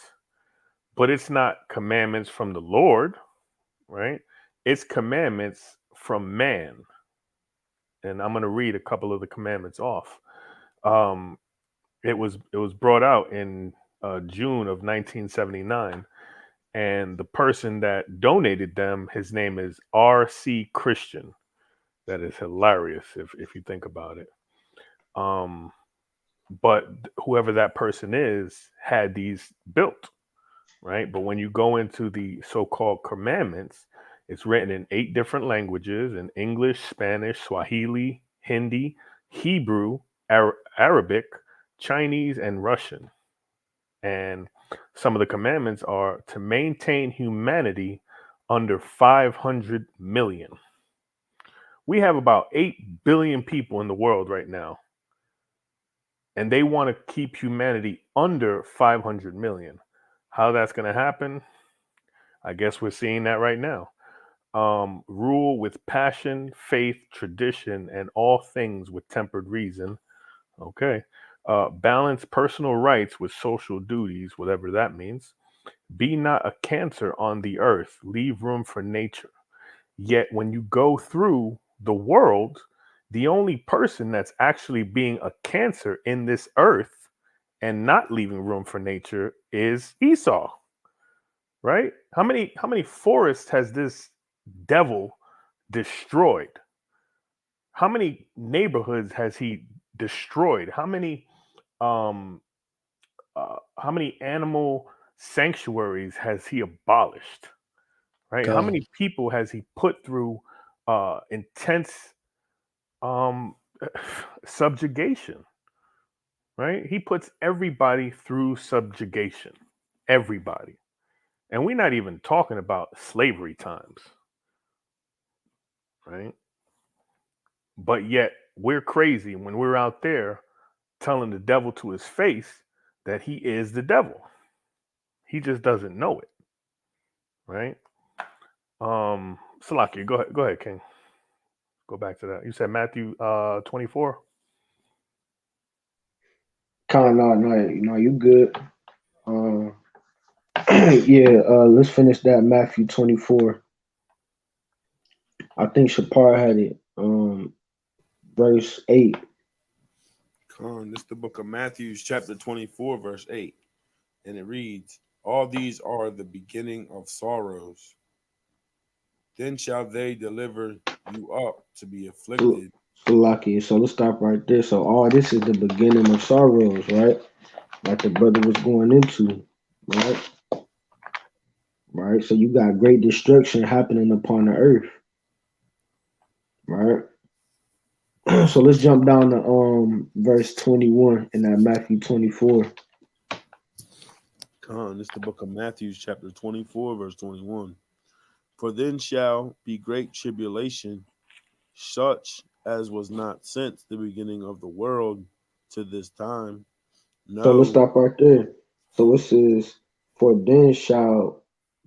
But it's not commandments from the Lord, right? It's commandments from man. And I'm going to read a couple of the commandments off. It was brought out in June of 1979. And the person that donated them, his name is R.C. Christian. That is hilarious if you think about it. But whoever that person is had these built, right? But when you go into the so-called commandments, it's written in 8 different languages: in English, Spanish, Swahili, Hindi, Hebrew, Arabic, Chinese, and Russian. And some of the commandments are to maintain humanity under 500 million. We have about 8 billion people in the world right now. And they want to keep humanity under 500 million. How that's going to happen? I guess we're seeing that right now. Rule with passion, faith, tradition, and all things with tempered reason. Okay. Balance personal rights with social duties, whatever that means. Be not a cancer on the earth. Leave room for nature. Yet when you go through the world, the only person that's actually being a cancer in this earth and not leaving room for nature is Esau, right? How many forests has this devil destroyed? How many neighborhoods has he destroyed? How many animal sanctuaries has he abolished? Right? How many people has he put through intense subjugation? Right? He puts everybody through subjugation. Everybody. And we're not even talking about slavery times. Right? But yet we're crazy when we're out there telling the devil to his face that he is the devil. He just doesn't know it. Right? Salaki, go ahead, King. Go back to that. You said Matthew 24. No, you good. Um, yeah, let's finish that Matthew 24. I think Shapar had it. Verse 8. This is the book of Matthew, chapter 24, verse 8. And it reads, all these are the beginning of sorrows. Then shall they deliver you up to be afflicted. So lucky. So let's stop right there. So all this is the beginning of sorrows, right? Like the brother was going into, right? Right. So you got great destruction happening upon the earth, right? So let's jump down to verse 21 in that Matthew 24. This is the book of Matthew, chapter 24, verse 21. For then shall be great tribulation, such as was not since the beginning of the world to this time. So let's No, stop right there. So it says, for then shall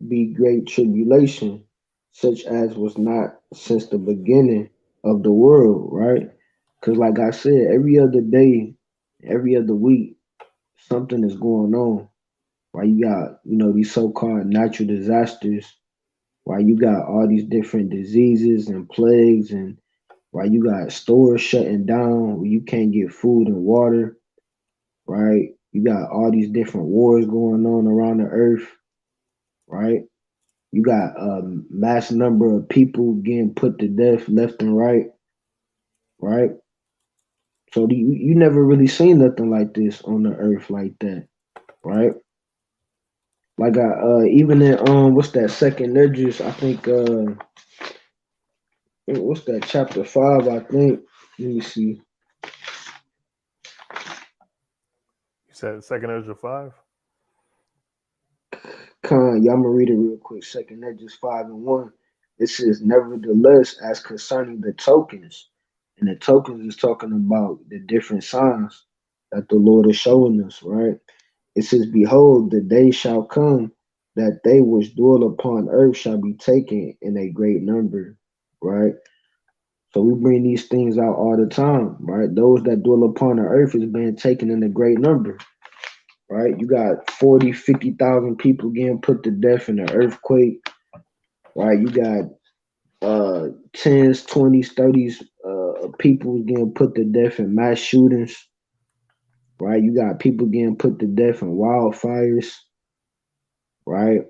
be great tribulation, such as was not since the beginning of the world, right? Because like I said, every other day, every other week, something is going on. Right? You got, these so-called natural disasters, right? You got all these different diseases and plagues, and right, you got stores shutting down where you can't get food and water, right? You got all these different wars going on around the earth, right? You got a mass number of people getting put to death left and right, right? So you never really seen nothing like this on the earth like that, right? Like I even in what's that second Ledgers? I think what's that chapter 5? I think. Let me see. You said second Ezra 5. Y'all gonna read it real quick. Second Ledgers 5:1. It says, nevertheless, as concerning the tokens, and the tokens is talking about the different signs that the Lord is showing us, right? It says, behold, the day shall come that they which dwell upon earth shall be taken in a great number, right? So we bring these things out all the time, right? Those that dwell upon the earth is being taken in a great number, right? You got 40, 50,000 people getting put to death in an earthquake, right? You got tens, 20s, 30s people getting put to death in mass shootings, right? You got people getting put to death in wildfires, right?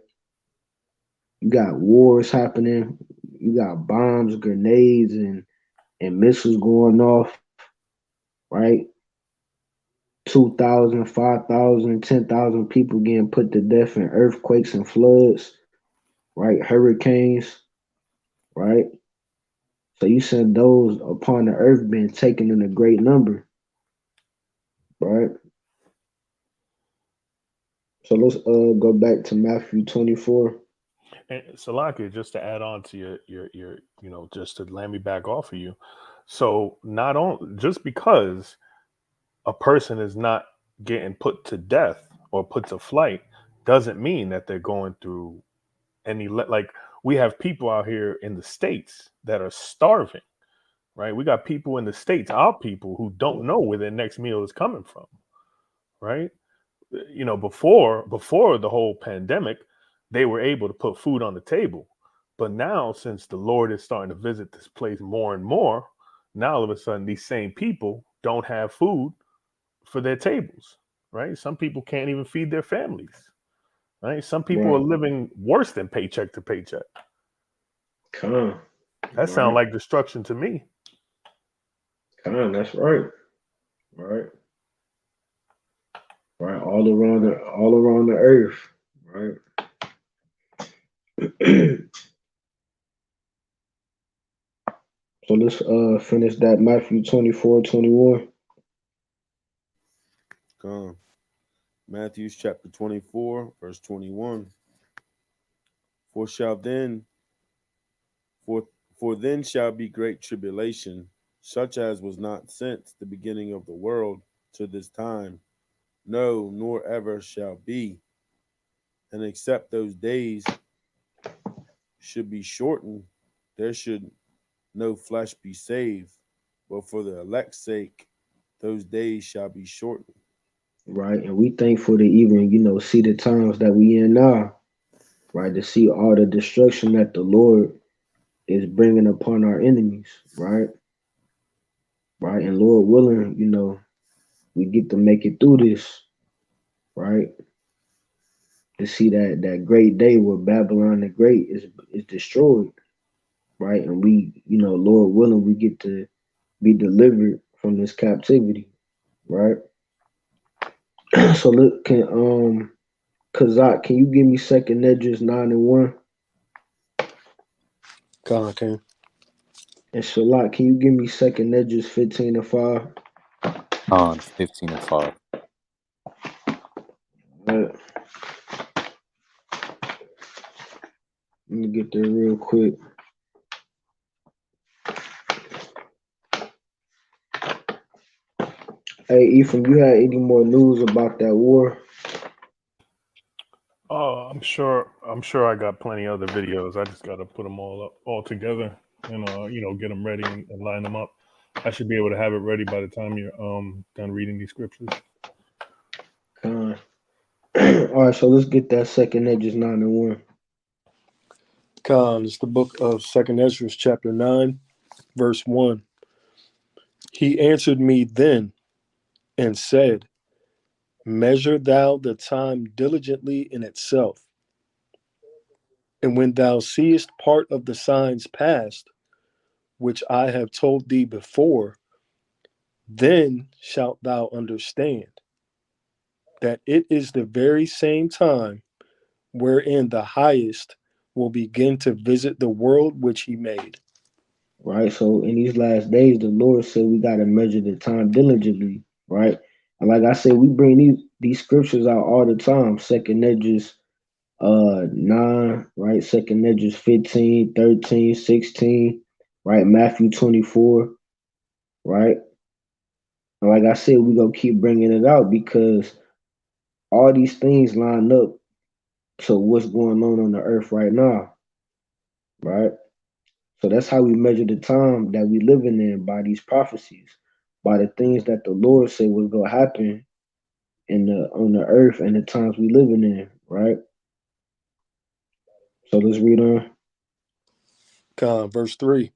You got wars happening. You got bombs, grenades, and missiles going off, right? 2,000, 5,000, 10,000 people getting put to death in earthquakes and floods, right? Hurricanes, right? So you said those upon the earth being taken in a great number, right? So let's go back to Matthew 24. And Salaki, just to add on to your just to land me back off of you. So not on just because a person is not getting put to death or put to flight doesn't mean that they're going through any like we have people out here in the States that are starving, right? We got people in the States, our people who don't know where their next meal is coming from, right? Before the whole pandemic, they were able to put food on the table. But now, since the Lord is starting to visit this place more and more, now all of a sudden these same people don't have food for their tables, right? Some people can't even feed their families, right? Some people are Right. living worse than paycheck to paycheck. Con. That sounds Right. like destruction to me. Con, that's right. Right. Right. All around the earth. Right. So let's finish that Matthew 24:21. come. Matthew chapter 24, verse 21. For shall then for for then shall be great tribulation, such as was not since the beginning of the world to this time, no, nor ever shall be. And except those days should be shortened, there should no flesh be saved, but for the elect's sake, those days shall be shortened. right? And we thankful to even, see the times that we in now, right? To see all the destruction that the Lord is bringing upon our enemies, right? Right. And Lord willing, we get to make it through this, right? To see that great day where Babylon the Great is destroyed, right? And we, Lord willing, we get to be delivered from this captivity, right? So look, Kazak, can you give me second Edges 9:1? God, okay. And Shalak, can you give me second Edges 15:5? On 15:5. Let me get there real quick. Hey, Ephraim, you had any more news about that war? Oh, I'm sure. I got plenty of other videos. I just got to put them all together, and get them ready and line them up. I should be able to have it ready by the time you're done reading these scriptures. All right, so let's get that second Edges 9:1. It's the book of Second Ezra, chapter 9, verse 1. He answered me then and said, measure thou the time diligently in itself. And when thou seest part of the signs past, which I have told thee before, then shalt thou understand that it is the very same time wherein the highest will begin to visit the world which he made. Right, so in these last days, the Lord said we got to measure the time diligently, right? And like I said, we bring these scriptures out all the time. Second Edges 9, right? Second Edges 15, 13, 16, right? Matthew 24, right? And like I said, we gonna keep bringing it out because all these things line up to what's going on the earth right now, right? So that's how we measure the time that we living in, by these prophecies, by the things that the Lord said was gonna happen on the earth and the times we living in, right? So let's read on. Verse 3.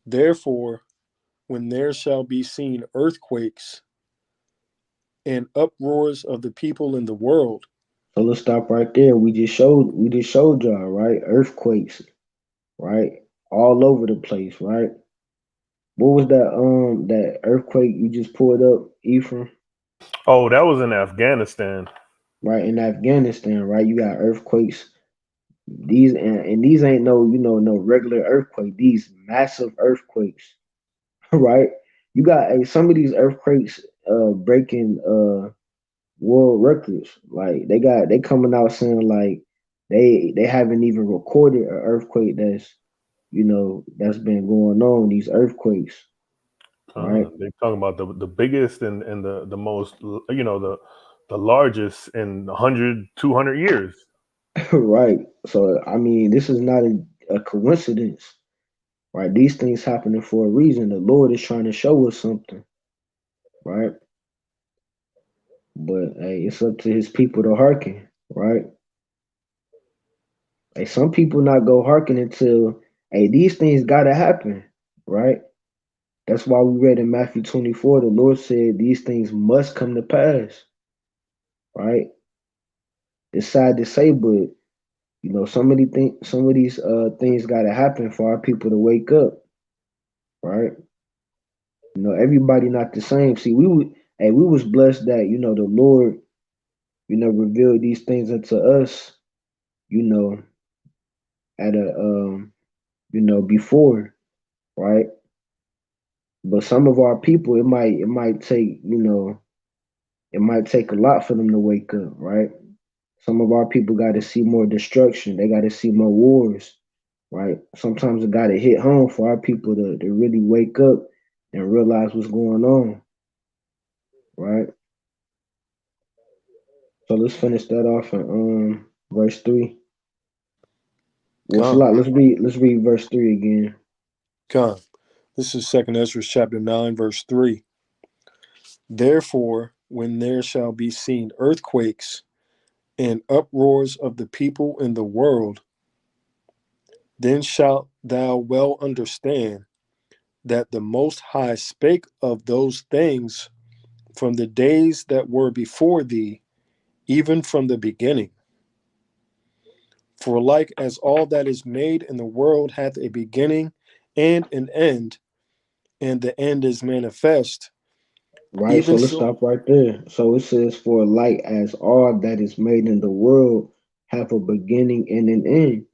Therefore, when there shall be seen earthquakes and uproars of the people in the world. So let's stop right there. We just showed y'all, right? Earthquakes, right? All over the place, right? What was that earthquake you just pulled up, Ephraim? Oh, that was in Afghanistan. Right, in Afghanistan, right? You got earthquakes. These and these ain't no regular earthquake. These massive earthquakes, right? You got some of these earthquakes breaking world records. Like they coming out saying like they haven't even recorded an earthquake that's been going on, these earthquakes, right? They talking about the biggest and the most, the largest in 100, 200 years. Right. So I mean, this is not a coincidence, right? These things happening for a reason. The Lord is trying to show us something, right? But hey, it's up to his people to hearken, right? Hey, some people not go hearken until these things gotta happen, right? That's why we read in Matthew 24, the Lord said these things must come to pass, right? It's sad to say, but some of these things gotta happen for our people to wake up, right? Everybody not the same. See, we was blessed that the Lord revealed these things unto us, you know, at a before, right? But some of our people, it might take it might take a lot for them to wake up, right? Some of our people got to see more destruction. They got to see more wars, right? Sometimes it got to hit home for our people to really wake up and realize what's going on, right? So let's finish that off in verse 3. Well, Con, Salat, let's read verse 3 again. con. This is 2nd Ezra chapter 9, verse 3. Therefore, when there shall be seen earthquakes and uproars of the people in the world, then shalt thou well understand that the Most High spake of those things from the days that were before thee, even from the beginning. For like as all that is made in the world hath a beginning and an end, and the end is manifest, Right, so even let's so. stop right there. So it says, for like as all that is made in the world have a beginning and an end.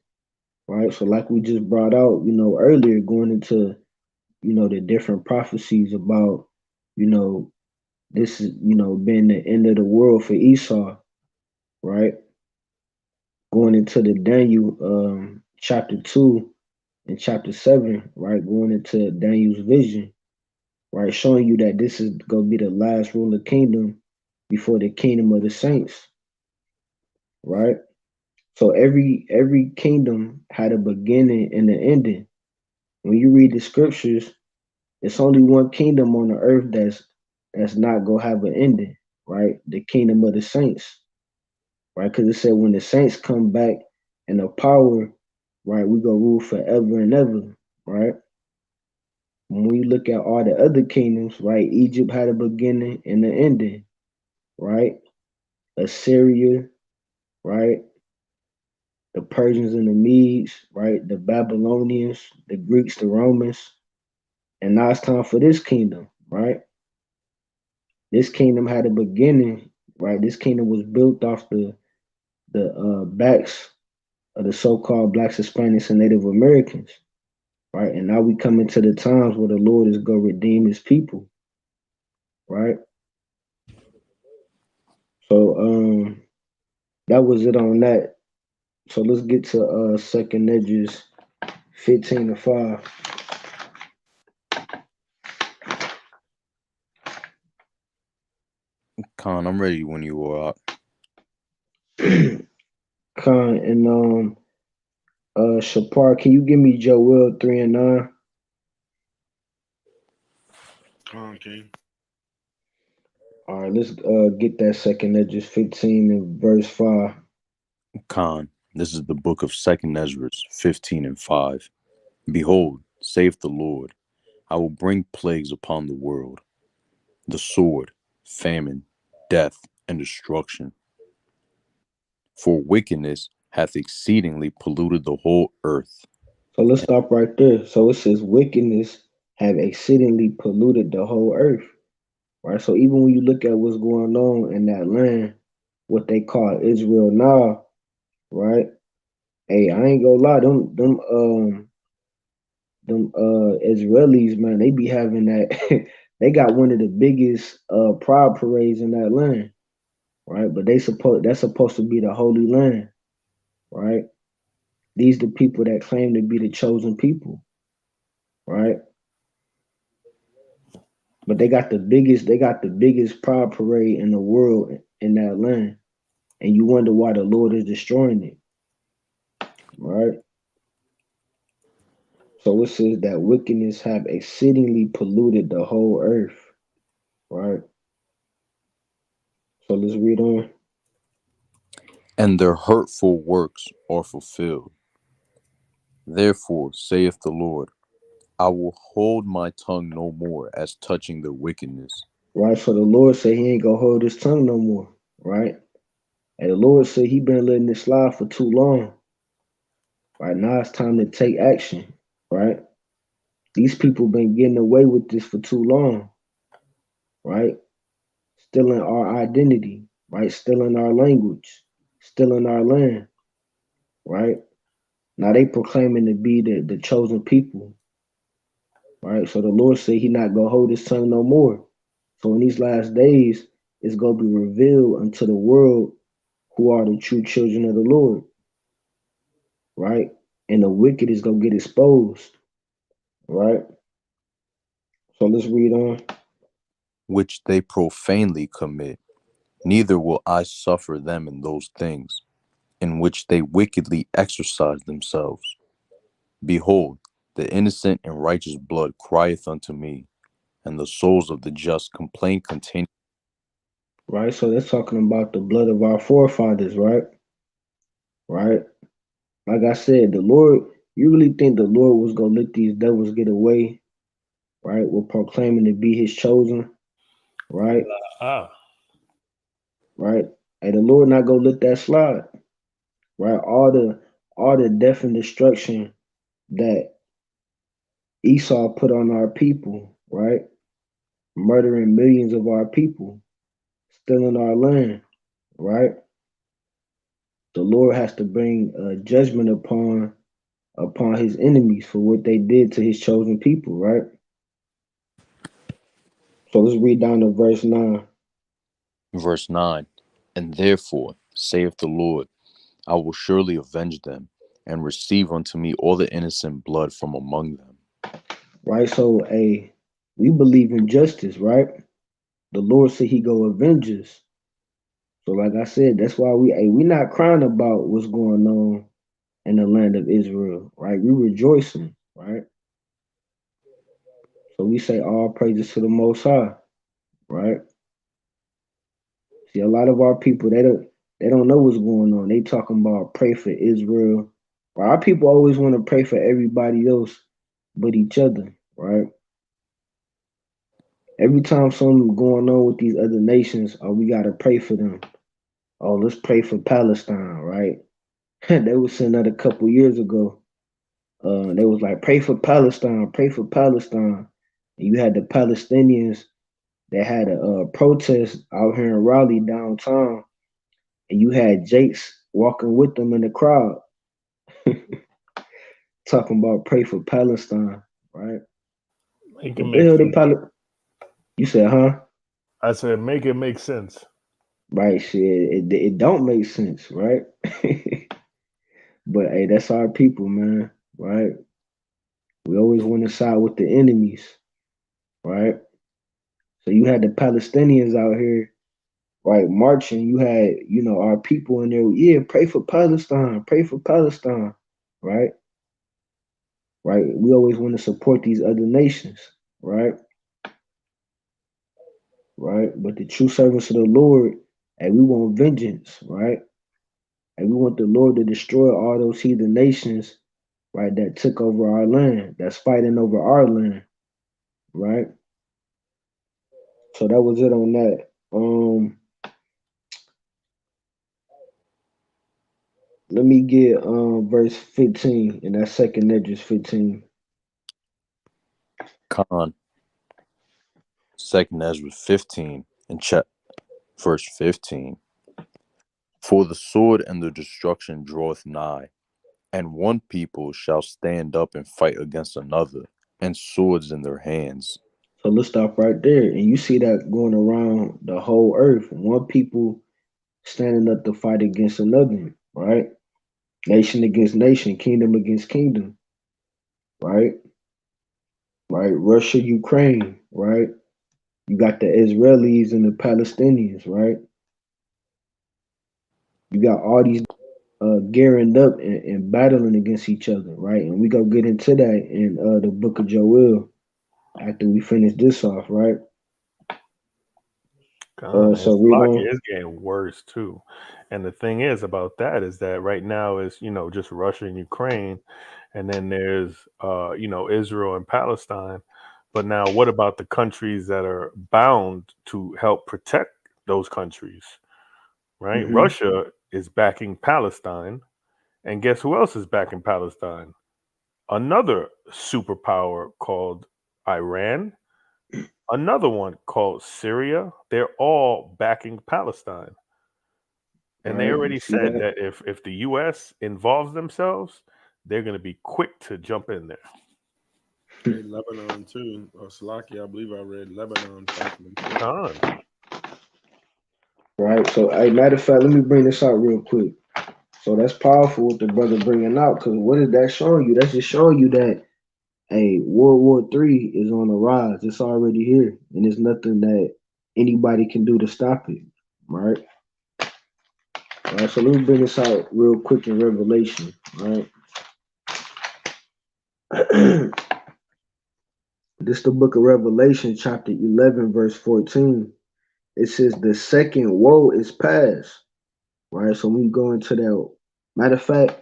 Right. So like we just brought out, earlier, going into, the different prophecies about, you know, this is, being the end of the world for Esau, right? Going into the Daniel chapter 2 and chapter 7, right? Going into Daniel's vision, right? Showing you that this is gonna be the last ruler kingdom before the kingdom of the saints, right? So every kingdom had a beginning and an ending. When you read the scriptures, it's only one kingdom on the earth that's not gonna have an ending, right? The kingdom of the saints, right? Because it said when the saints come back in the power, right, we go rule forever and ever, right? When we look at all the other kingdoms, right, Egypt had a beginning and an ending, right? Assyria, right? The Persians and the Medes, right? The Babylonians, the Greeks, the Romans, and now it's time for this kingdom, right? This kingdom had a beginning, right? This kingdom was built off the backs of the so-called Blacks, Hispanics, and Native Americans, right? And now we come into the times where the Lord is going to redeem His people, right? So that was it on that. So let's get to Second Edges 15:5. Khan, I'm ready when you are out. Khan and Shapar, can you give me Joel 3 and 9? King. All right, let's get that Second Edges 15 and verse 5. Khan, this is the book of 2nd Ezra 15 and 5. Behold, saith the Lord, I will bring plagues upon the world, the sword, famine, death, and destruction. For wickedness hath exceedingly polluted the whole earth. So let's stop right there. So it says wickedness have exceedingly polluted the whole earth, right? So even when you look at what's going on in that land, what they call Israel now, right? Hey, I ain't gonna lie, them Israelis, man, they be having that. They got one of the biggest pride parades in that land, right? But that's supposed to be the holy land, right? These the people that claim to be the chosen people, right? But they got the biggest pride parade in the world in that land, and you wonder why the Lord is destroying it, right? So it says that wickedness have exceedingly polluted the whole earth, right? So let's read on. And their hurtful works are fulfilled. Therefore, saith the Lord, I will hold my tongue no more as touching their wickedness. Right, so the Lord said He ain't gonna hold His tongue no more, right? And the Lord said He been letting this slide for too long. Right now, it's time to take action, right? These people been getting away with this for too long, right? Stealing our identity, right? Stealing our language, stealing our land, right? Now they proclaiming to be the chosen people, right? So the Lord said He not gonna hold His tongue no more. So in these last days, it's gonna be revealed unto the world who are the true children of the Lord, right? And the wicked is gonna get exposed, right? So let's read on. Which they profanely commit, neither will I suffer them in those things. in which they wickedly exercise themselves. Behold, the innocent and righteous blood crieth unto me, and the souls of the just complain continually. Right? So that's talking about the blood of our forefathers, right? Right? Like I said, the Lord, you really think the Lord was gonna let these devils get away, right? With proclaiming to be his chosen, right? Ah, Right? And the Lord not gonna let that slide, right? All the death and destruction that Esau put on our people, right? Murdering millions of our people, stealing our land, right? The Lord has to bring judgment upon his enemies for what they did to his chosen people, right? So let's read down to verse 9. Verse 9, and therefore, saith the Lord, I will surely avenge them, and receive unto me all the innocent blood from among them. Right? So we believe in justice, right? The Lord said he go avenge us. So like I said, that's why we not crying about what's going on in the land of Israel, right? We rejoicing, right? So we say all praises to the Most High, right? See, a lot of our people they don't know what's going on. They talking about pray for Israel. Well, our people always want to pray for everybody else but each other, right? Every time something going on with these other nations, oh, we gotta pray for them. Oh, let's pray for Palestine, right? They was saying that a couple years ago. They was like, pray for Palestine, pray for Palestine. And you had the Palestinians that had a protest out here in Raleigh downtown, and you had Jakes walking with them in the crowd, talking about pray for Palestine, right? make it What the make hell sense. You said, huh? I said, make it make sense. Right, shit. It don't make sense, right? But hey, that's our people, man, right? We always want to side with the enemies, right? So you had the Palestinians out here, right, marching. You had, our people in there. Yeah, pray for Palestine. Pray for Palestine, right? Right. We always want to support these other nations, right? Right. But the true servants of the Lord, and we want vengeance, right? And we want the Lord to destroy all those heathen nations, right, that took over our land, that's fighting over our land, right? So that was it on that. Let me get verse 15 in that second Edges 15. Con, 2 Ezra 15, and verse 15. For the sword and the destruction draweth nigh, and one people shall stand up and fight against another, and swords in their hands. So let's stop right there. And you see that going around the whole earth. One people standing up to fight against another, right? Nation against nation, kingdom against kingdom, right? Right? Russia, Ukraine, right? You got the Israelis and the Palestinians, right? You got all these gearing up and battling against each other, right? And we go get into that in the book of Joel after we finish this off, right? God, So it's read lucky. on. It's getting worse too. And the thing is about that is that right now is, just Russia and Ukraine, and then there's Israel and Palestine. But now what about the countries that are bound to help protect those countries? Right? Hmm. Russia is backing Palestine, and guess who else is backing Palestine? Another superpower called Iran, another one called Syria. They're all backing Palestine. And they Right? You already see said that? that if the US involves themselves, they're going to be quick to jump in there. Hey, Lebanon too. Or Slovakia, I believe I read Lebanon fighting them too. Con. Right. So, matter of fact, let me bring this out real quick. So that's powerful what the brother bringing out, because what is that showing you? That's just showing you that World War III is on the rise. It's already here, and there's nothing that anybody can do to stop it. Right. All right, so let me bring this out real quick in Revelation, right? This is the book of Revelation, chapter 11, verse 14. It says, the second woe is past, right? So we go into that. Matter of fact,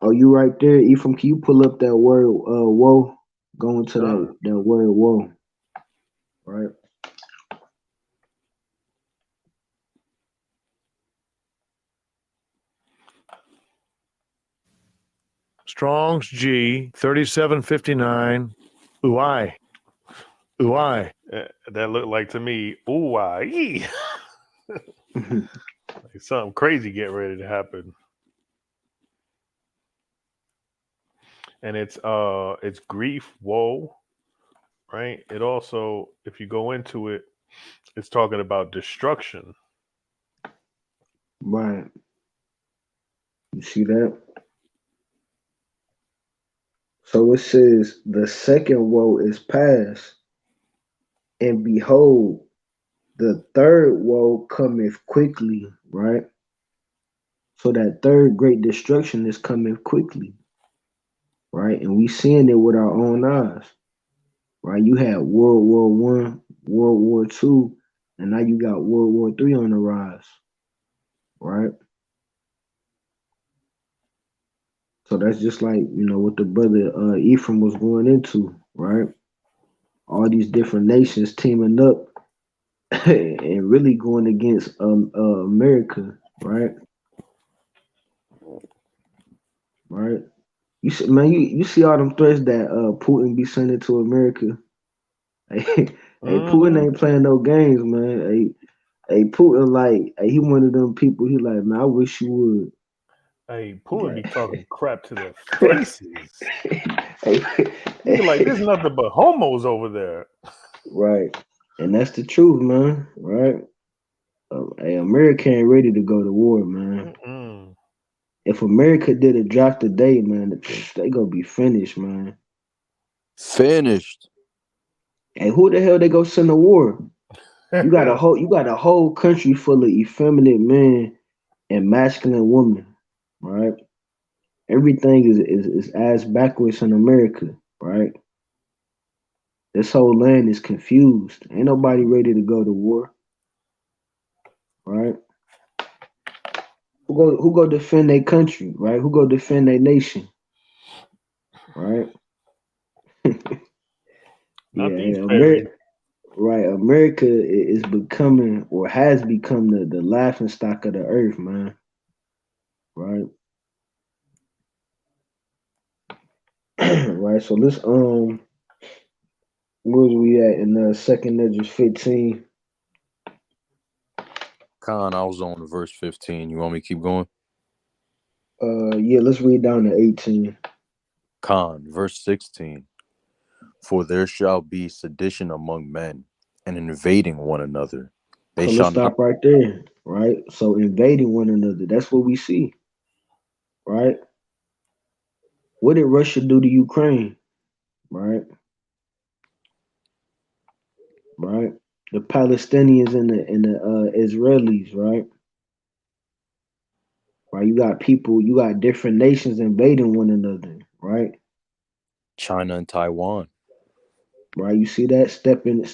are you right there, Ephraim? Can you pull up that word woe? Go into that word woe, right? Strong's G 3759. Uai. Uai. That looked like to me, ooh, like something crazy getting ready to happen. And it's grief, woe, right? It also, if you go into it, it's talking about destruction. Right. You see that? So it says, the second woe is past, and behold, the third woe cometh quickly, right? So that third great destruction is coming quickly, right? And we seeing it with our own eyes, right? You had World War One, World War Two, and now you got World War Three on the rise, right? So that's just like, what the brother Ephraim was going into, right? All these different nations teaming up and really going against America, right? Right? You see, man, you see all them threats that Putin be sending to America. Hey, Putin ain't playing no games, man. Hey, Putin, like, he one of them people. He like, man, I wish you would. Hey, Putin be talking crap to their Right. faces. Hey, He be like, there's nothing but homos over there. right, and that's the truth, man. Right? Hey, America ain't ready to go to war, man. Mm-mm. If America did a drop today, man, they gonna be finished, man. Finished. Hey, who the hell they go send to war? You got a whole country full of effeminate men and masculine women, right? Everything is ass backwards in America, right? This whole land is confused. Ain't nobody ready to go to war, right? Who go defend their country, right? Who go defend their nation, right? Not these Yeah, fairies. right. America is becoming or has become the laughing stock of the earth, man. Right. Right. So let's where was we at in the second Edges 15? Khan, I was on verse 15. You want me to keep going? Yeah, let's read down to 18. Khan, verse 16. For there shall be sedition among men, and invading one another. They So let's shall not. stop right there. Right. So invading one another. That's what we see. Right. What did Russia do to Ukraine? Right. Right. The Palestinians and the Israelis. Right. Right. You got people. You got different nations invading one another. Right. China and Taiwan. Right. You see that stepping,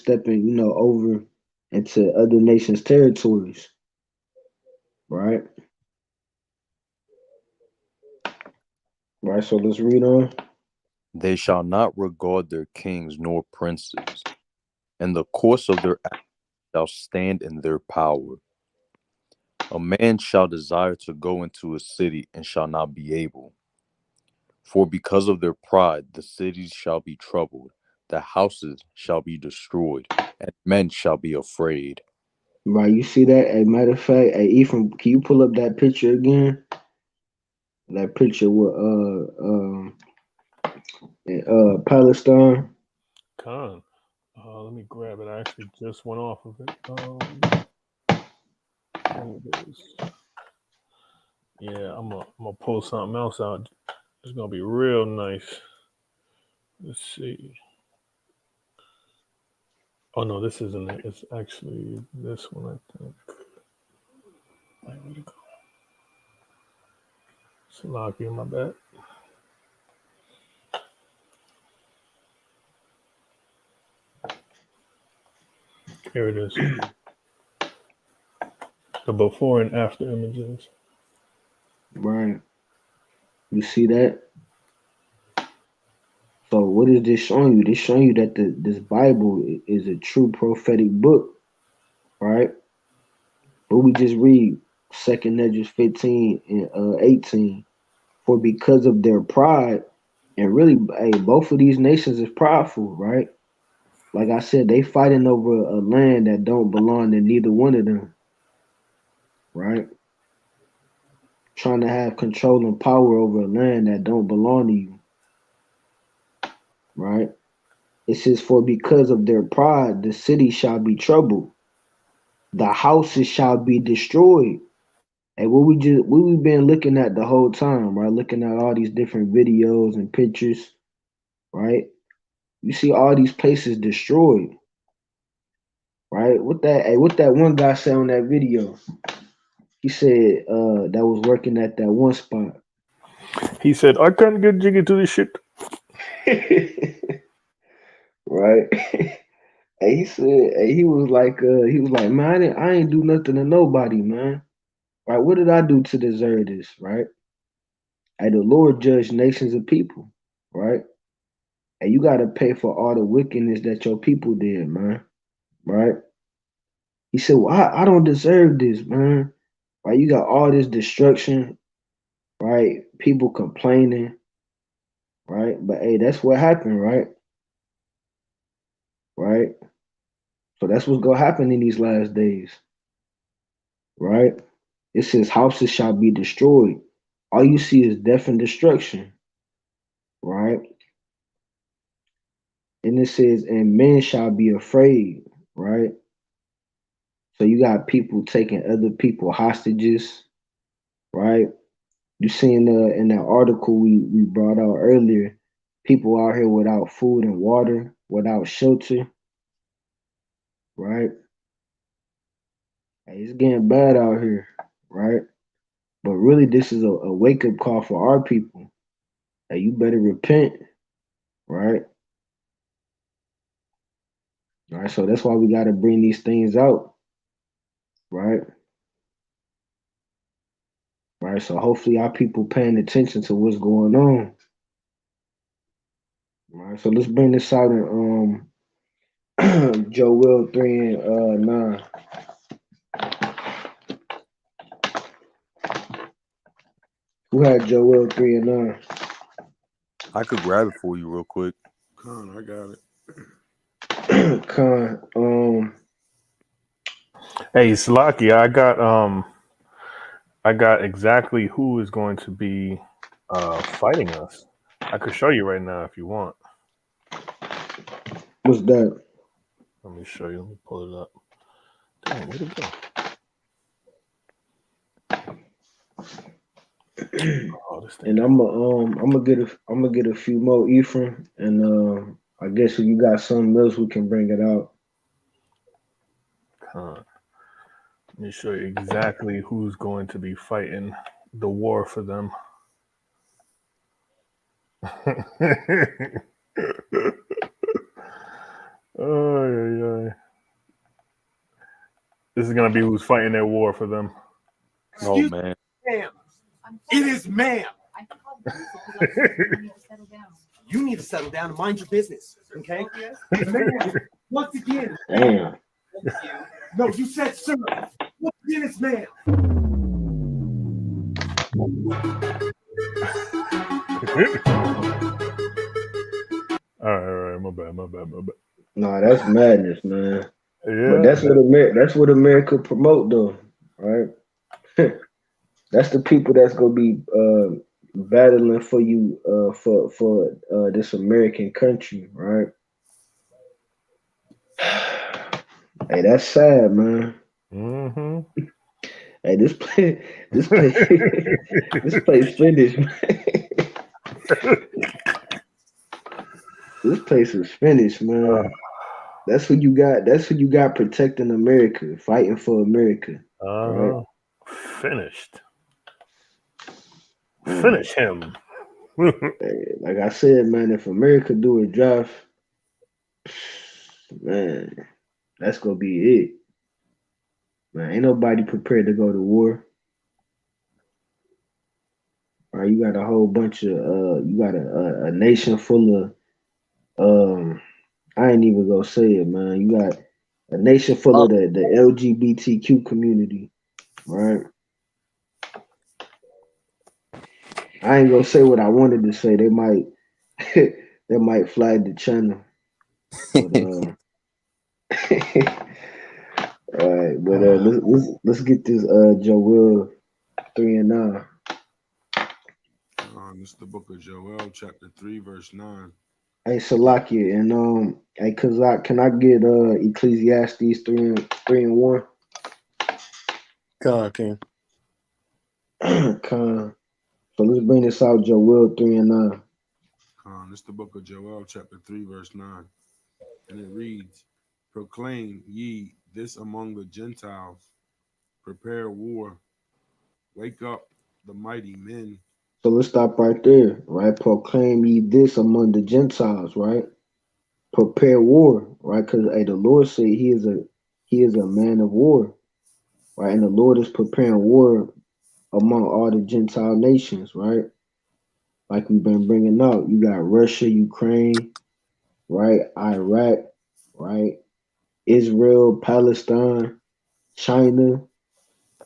over into other nations' territories. Right. Right. So let's read on. They shall not regard their kings nor princes, and the course of their acts shall stand in their power. A man shall desire to go into a city and shall not be able. For because of their pride, the cities shall be troubled, the houses shall be destroyed, and men shall be afraid. Right. You see that? As a matter of fact, hey, Ephraim, can you pull up that picture again? That picture with Palestine. Con. Let me grab it. I actually just went off of it. There it is. Yeah, I'm gonna pull something else out. It's gonna be real nice. Let's see. Oh no, this isn't it. It's actually this one, I think. Where'd it go? Slocky, my bad. Here it is. The before and after images. Right. You see that? So what is this showing you? This showing you that this Bible is a true prophetic book, right? But we just read 2nd Neges 15 and 18. For because of their pride, and really, hey, both of these nations is prideful, right? Like I said, they fighting over a land that don't belong to neither one of them, right? Trying to have control and power over a land that don't belong to you, right? It says, for because of their pride, the city shall be troubled, the houses shall be destroyed. And what we've been looking at the whole time, right? Looking at all these different videos and pictures, right? You see all these places destroyed, right? What that one guy said on that video? He said that was working at that one spot. He said, I can't get jiggy to this shit. Right? And he said, and he was like, man, I ain't do nothing to nobody, man. Right? What did I do to deserve this? Right? And the Lord judged nations of people, right? And you gotta pay for all the wickedness that your people did, man. Right? He said, well, I don't deserve this, man. Right? You got all this destruction, right? People complaining, right? But hey, that's what happened, right? Right? So that's what's gonna happen in these last days, right? It says houses shall be destroyed. All you see is death and destruction, right? And it says, and men shall be afraid, right? So you got people taking other people hostages, right? You see in that article we brought out earlier, people out here without food and water, without shelter, right? Hey, it's getting bad out here, right? But really, this is a wake up call for our people. Hey, you better repent, right? All right, so that's why we got to bring these things out, right? Right. So hopefully our people paying attention to what's going on. All right. So let's bring this out in Joel 3 and 9. Who had Joel 3 and 9? I could grab it for you real quick. Con, I got it. Con, Hey, Slocky, I got exactly who is going to be fighting us. I could show you right now if you want. what's that? Let me show you. Let me pull it up. Damn, where'd it go? Oh, this thing. And I'm gonna get a few more Ephraim, and I guess if you got something else, we can bring it out. Let me show you exactly who's going to be fighting the war for them. Oh. This is gonna be who's fighting their war for them. Oh man. Ma'am. It is ma'am. You need to settle down and mind your business, okay? Ma'am, once again. Damn. No, you said sir. Once again, it's ma'am. All right, my bad. Nah, that's madness, man. Yeah, But that's what America promote, though, right? That's the people that's gonna be battling for you for this American country, right? Hey, that's sad, man. Mm-hmm. Hey, this place finished, man. This place is finished, man. That's who you got. That's who you got protecting America, fighting for America. Right? Finished. Finish him. Hey, like I said, man, if America do a draft, man, that's gonna be it. Man, ain't nobody prepared to go to war. All right, you got a whole bunch of you got a nation full of I ain't even gonna say it, man. You got a nation full Oh, of the LGBTQ community, right? I ain't gonna say what I wanted to say. They might they might flag the channel, but all right, but let's get this Joel 3:9. This is the book of Joel, chapter 3, verse 9. Hey Salakia, and hey Kazak, can I get Ecclesiastes 3:1? God, King. Con. So let's bring this out, Joel 3:9. This is the book of Joel, chapter 3, verse 9. And it reads, Proclaim ye this among the Gentiles, prepare war, wake up the mighty men. So let's stop right there, right? Proclaim ye this among the Gentiles, right? Prepare war, right? Because hey, the Lord said he is a man of war, right? And the Lord is preparing war among all the Gentile nations, right? Like we've been bringing out, you got Russia, Ukraine, right? Iraq, right? Israel, Palestine, China,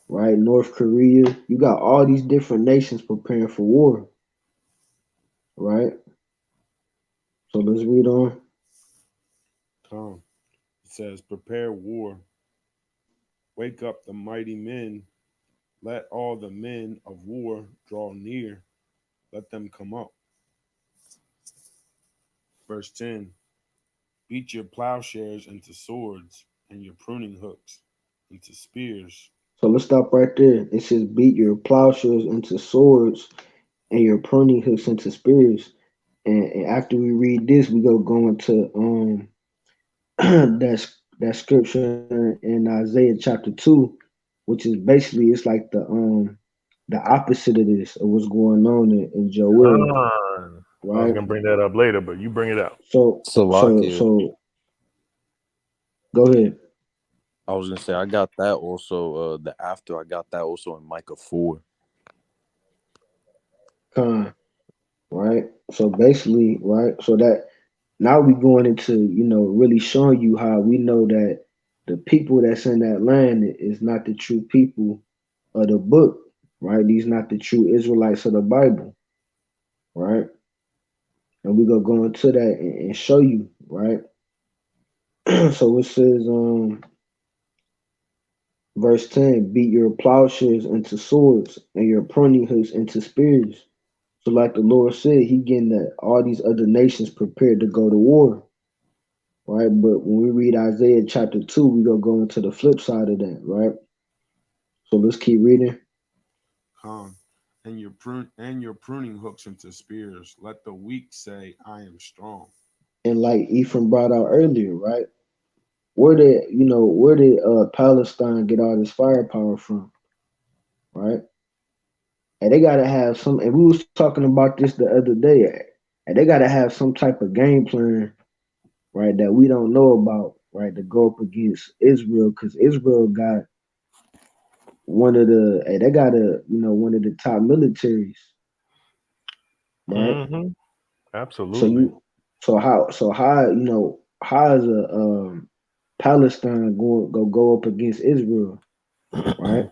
right? North Korea. You got all these different nations preparing for war, right? So let's read on. It says, prepare war, wake up the mighty men, let all the men of war draw near, let them come up. Verse 10, beat your plowshares into swords and your pruning hooks into spears. So let's stop right there. It says, beat your plowshares into swords and your pruning hooks into spears. And after we read this, we go into that scripture in Isaiah chapter 2, which is basically it's like the opposite of this of what's going on in Joel, I was right? gonna bring that up later, but you bring it out. So Salakia. go ahead. I was gonna say I got that also. I got that also in Micah 4. Right? So basically, right? So that now we going into, really showing you how we know that the people that's in that land is not the true people of the book, right? These not the true Israelites of the Bible, right? And we gonna go into that and show you, right? So it says, verse 10, beat your plowshares into swords and your pruning hooks into spears. So like the Lord said, he getting that all these other nations prepared to go to war, right? But when we read Isaiah chapter 2, we gonna go into the flip side of that, right? So let's keep reading. And your pruning hooks into spears. Let the weak say, I am strong. And like Ephraim brought out earlier, right? Where did Palestine get all this firepower from, right? And they gotta have some. And we was talking about this the other day. And they gotta have some type of game plan, right? That we don't know about, right? To go up against Israel, because Israel got one of the. Hey, they got one of the top militaries, right? Mm-hmm. Absolutely. So how is a Palestine go up against Israel, right?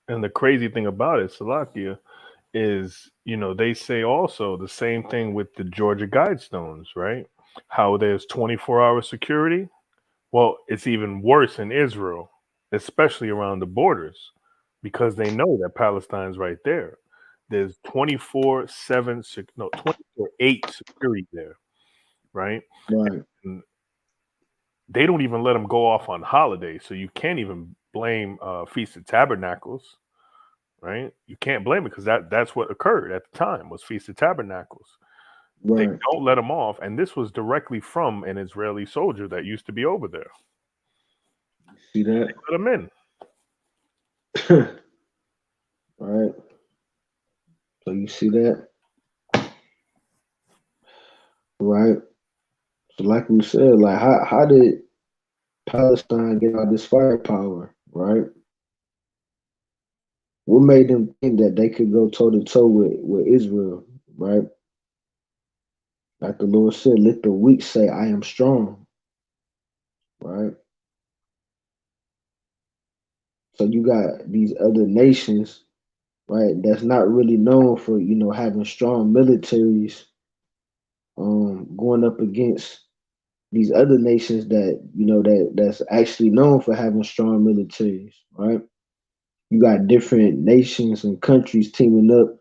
And the crazy thing about it, Salakia, is, they say also the same thing with the Georgia Guidestones, right? How there's 24-hour security. Well, it's even worse in Israel, especially around the borders, because they know that Palestine's right there. There's 24/7, 24/8 security there, right? Right. And they don't even let them go off on holidays, so you can't even blame Feast of Tabernacles, right? You can't blame it because that's what occurred at the time was Feast of Tabernacles. They Right. don't let them off, and this was directly from an Israeli soldier that used to be over there. See that? They let him in. Right. So you see that, right? So like we said, like how did Palestine get all this firepower, right? What made them think that they could go toe to toe with Israel, right? Like the Lord said, let the weak say, I am strong, right? So you got these other nations, right, that's not really known for, having strong militaries, going up against these other nations that, that's actually known for having strong militaries, right? You got different nations and countries teaming up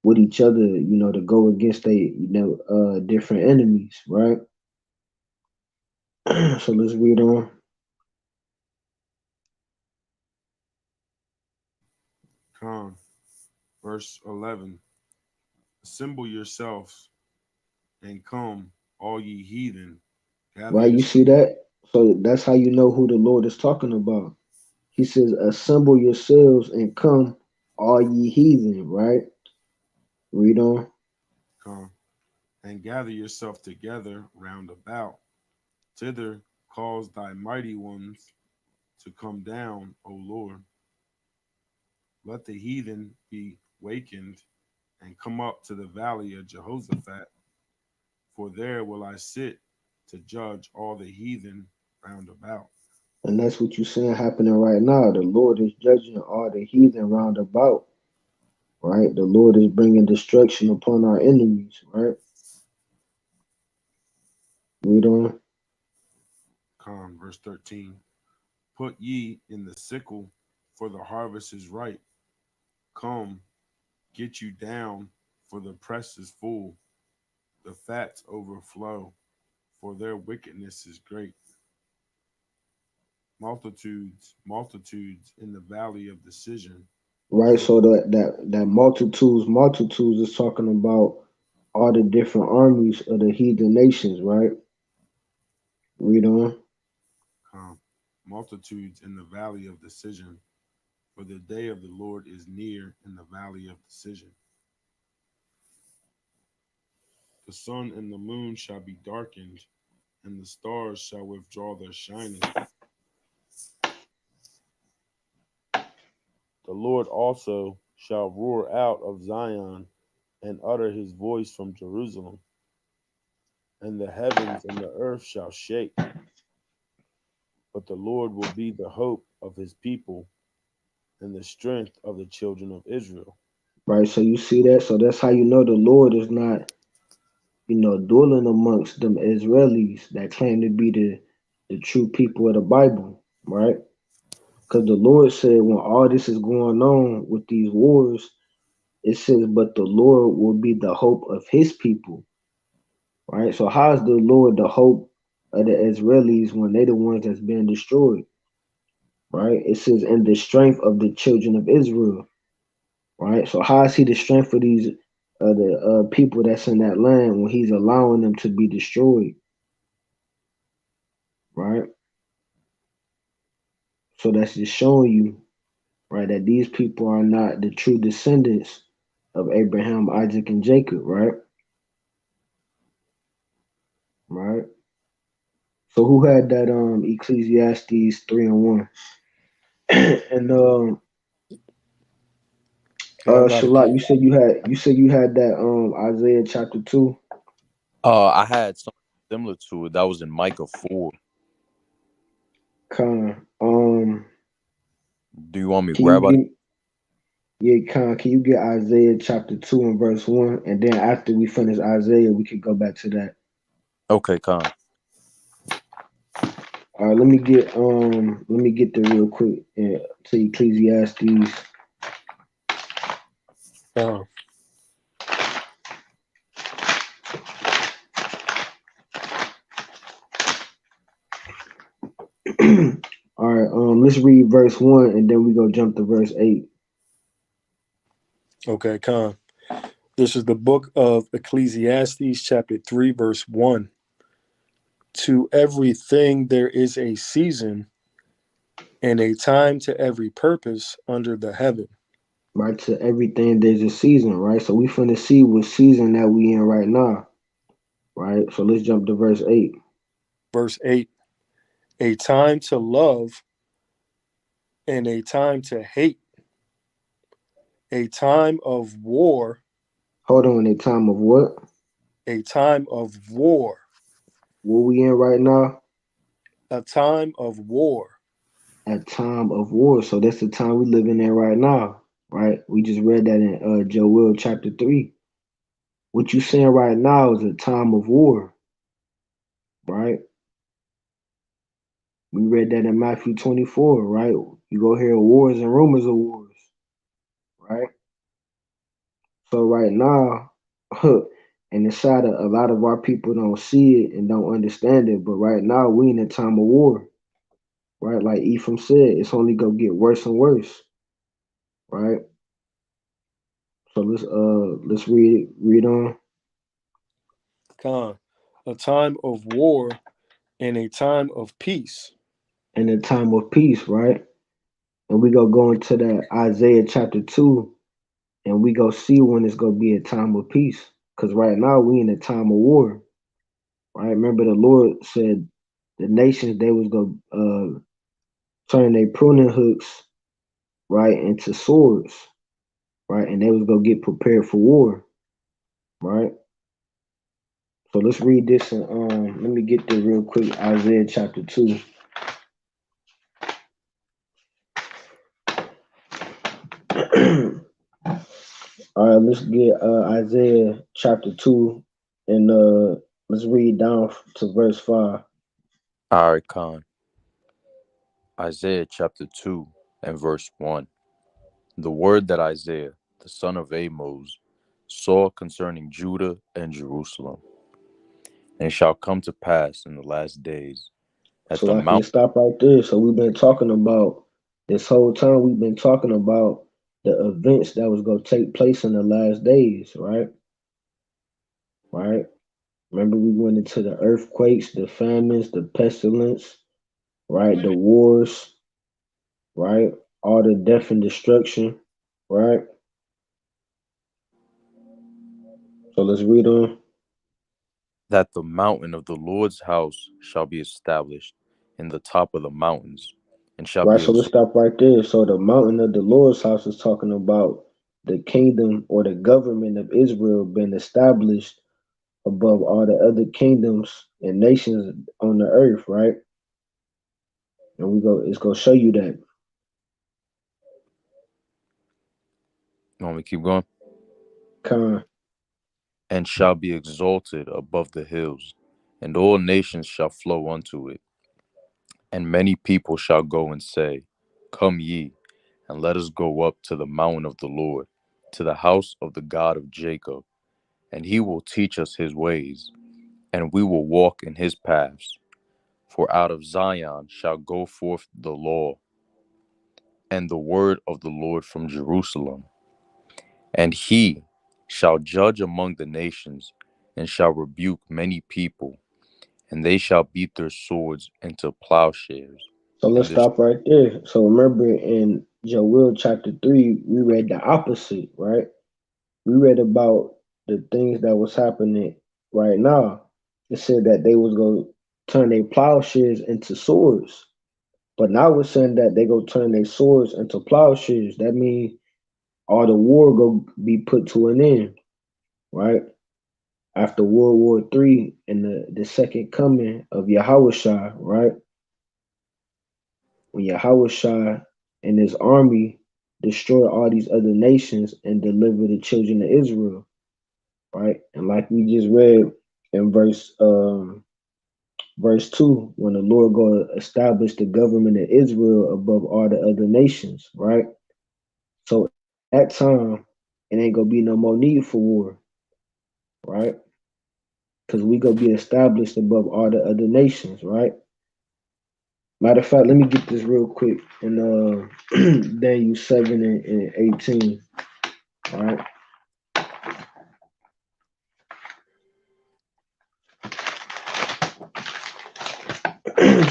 with each other, to go against different enemies, right? So let's read on. Verse 11. Assemble yourselves and come, all ye heathen. Gather Right, you yourselves. see that? So that's how you know who the Lord is talking about. He says, assemble yourselves and come, all ye heathen, right? Read on. Come, and gather yourself together round about. Thither cause thy mighty ones to come down, O Lord. Let the heathen be wakened and come up to the valley of Jehoshaphat, for there will I sit to judge all the heathen round about. And that's what you're saying happening right now. The Lord is judging all the heathen round about, right? The Lord is bringing destruction upon our enemies, right? Read on. Come, verse 13. Put ye in the sickle, for the harvest is ripe. Come, get you down, for the press is full. The fats overflow, for their wickedness is great. Multitudes, multitudes in the valley of decision. Right, For so that multitudes is talking about all the different armies of the heathen nations, right? Read on. multitudes in the valley of decision. For the day of the Lord is near in the valley of decision. The sun and the moon shall be darkened, and the stars shall withdraw their shining. The Lord also shall roar out of Zion and utter his voice from Jerusalem, and the heavens and the earth shall shake. But the Lord will be the hope of his people and the strength of the children of Israel. Right, so you see that? So that's how you know the Lord is not, dwelling amongst them Israelis that claim to be the true people of the Bible, right? Because the Lord said when all this is going on with these wars, it says, but the Lord will be the hope of his people, right? So how is the Lord the hope of the Israelis when they the ones that's being destroyed, right? It says, and the strength of the children of Israel, right? So how is he the strength for these the people that's in that land when he's allowing them to be destroyed, right? So that's just showing you, right, that these people are not the true descendants of Abraham, Isaac, and Jacob, right? Right. So who had that Ecclesiastes 3:1? And Yeah, I got it. Shalak, you said you had that Isaiah chapter 2. I had something similar to it. That was in Micah 4. Do you want me to Can you grab out? give can you get Isaiah chapter 2 and verse 1? And then after we finish Isaiah, we could go back to that. Okay, Con. All right, let me get there real quick to Ecclesiastes. All right, let's read verse 1 and then we go jump to verse 8. Okay, Con. This is the book of Ecclesiastes, chapter 3, verse 1. To everything there is a season and a time to every purpose under the heaven. Right, to everything there's a season, right? So we finna see what season that we in right now, right? So let's jump to verse 8. Verse 8, a time to love and a time to hate, a time of war, Hold on, a time of what? a time of war, What we in right now? a time of war. A time of war. So that's the time we living in right now, right? We just read that in Joel chapter 3. What you saying right now is a time of war, right? We read that in Matthew 24, right? You go hear wars and rumors of wars, right? So right now, and inside of a lot of our people don't see it and don't understand it, but right now we in a time of war, right? Like Ephraim said, it's only gonna get worse and worse, right? So let's read on. Con, a time of war and a time of peace. In a time of peace, right? And we go into that Isaiah chapter 2, and we go see when it's gonna be a time of peace. Because right now we in a time of war, right? Remember the Lord said the nations they was gonna turn their pruning hooks, right, into swords, right, and they was gonna get prepared for war, right? So let's read this and let me get this real quick. Isaiah chapter 2. All right, let's get Isaiah chapter 2 and let's read down to verse 5. All right, Khan. Isaiah chapter 2 and verse 1. The word that Isaiah, the son of Amos, saw concerning Judah and Jerusalem. And it shall come to pass in the last days that So the like you mount. stop right there. So we've been talking about this whole time we've been talking about the events that was gonna take place in the last days, right? Right? Remember we went into the earthquakes, the famines, the pestilence, right? The wars, right? All the death and destruction, right? So let's read on. That the mountain of the Lord's house shall be established in the top of the mountains, and shall Right, be so let's stop right there. So the mountain of the Lord's house is talking about the kingdom or the government of Israel being established above all the other kingdoms and nations on the earth, right? And it's gonna show you that. You want me to keep going? Con. And shall be exalted above the hills, and all nations shall flow unto it. And many people shall go and say, Come ye, and let us go up to the mountain of the Lord, to the house of the God of Jacob, and he will teach us his ways, and we will walk in his paths. For out of Zion shall go forth the law, and the word of the Lord from Jerusalem. And he shall judge among the nations, and shall rebuke many people, and they shall beat their swords into plowshares. So let's And this, stop right there. So remember in Joel chapter 3, we read the opposite, right? We read about the things that was happening right now. It said that they was gonna turn their plowshares into swords. But now we're saying that they go turn their swords into plowshares. That means all the war go be put to an end, right? After World War III and the second coming of YAHAWAH'S, right? When YAHAWAH'S and his army destroy all these other nations and deliver the children of Israel, right? And like we just read in verse 2, when the Lord go establish the government of Israel above all the other nations, right? So at that time, it ain't gonna be no more need for war, right? Because we gonna be established above all the other nations, right? Matter of fact, let me get this real quick in Daniel 7 and 18, right?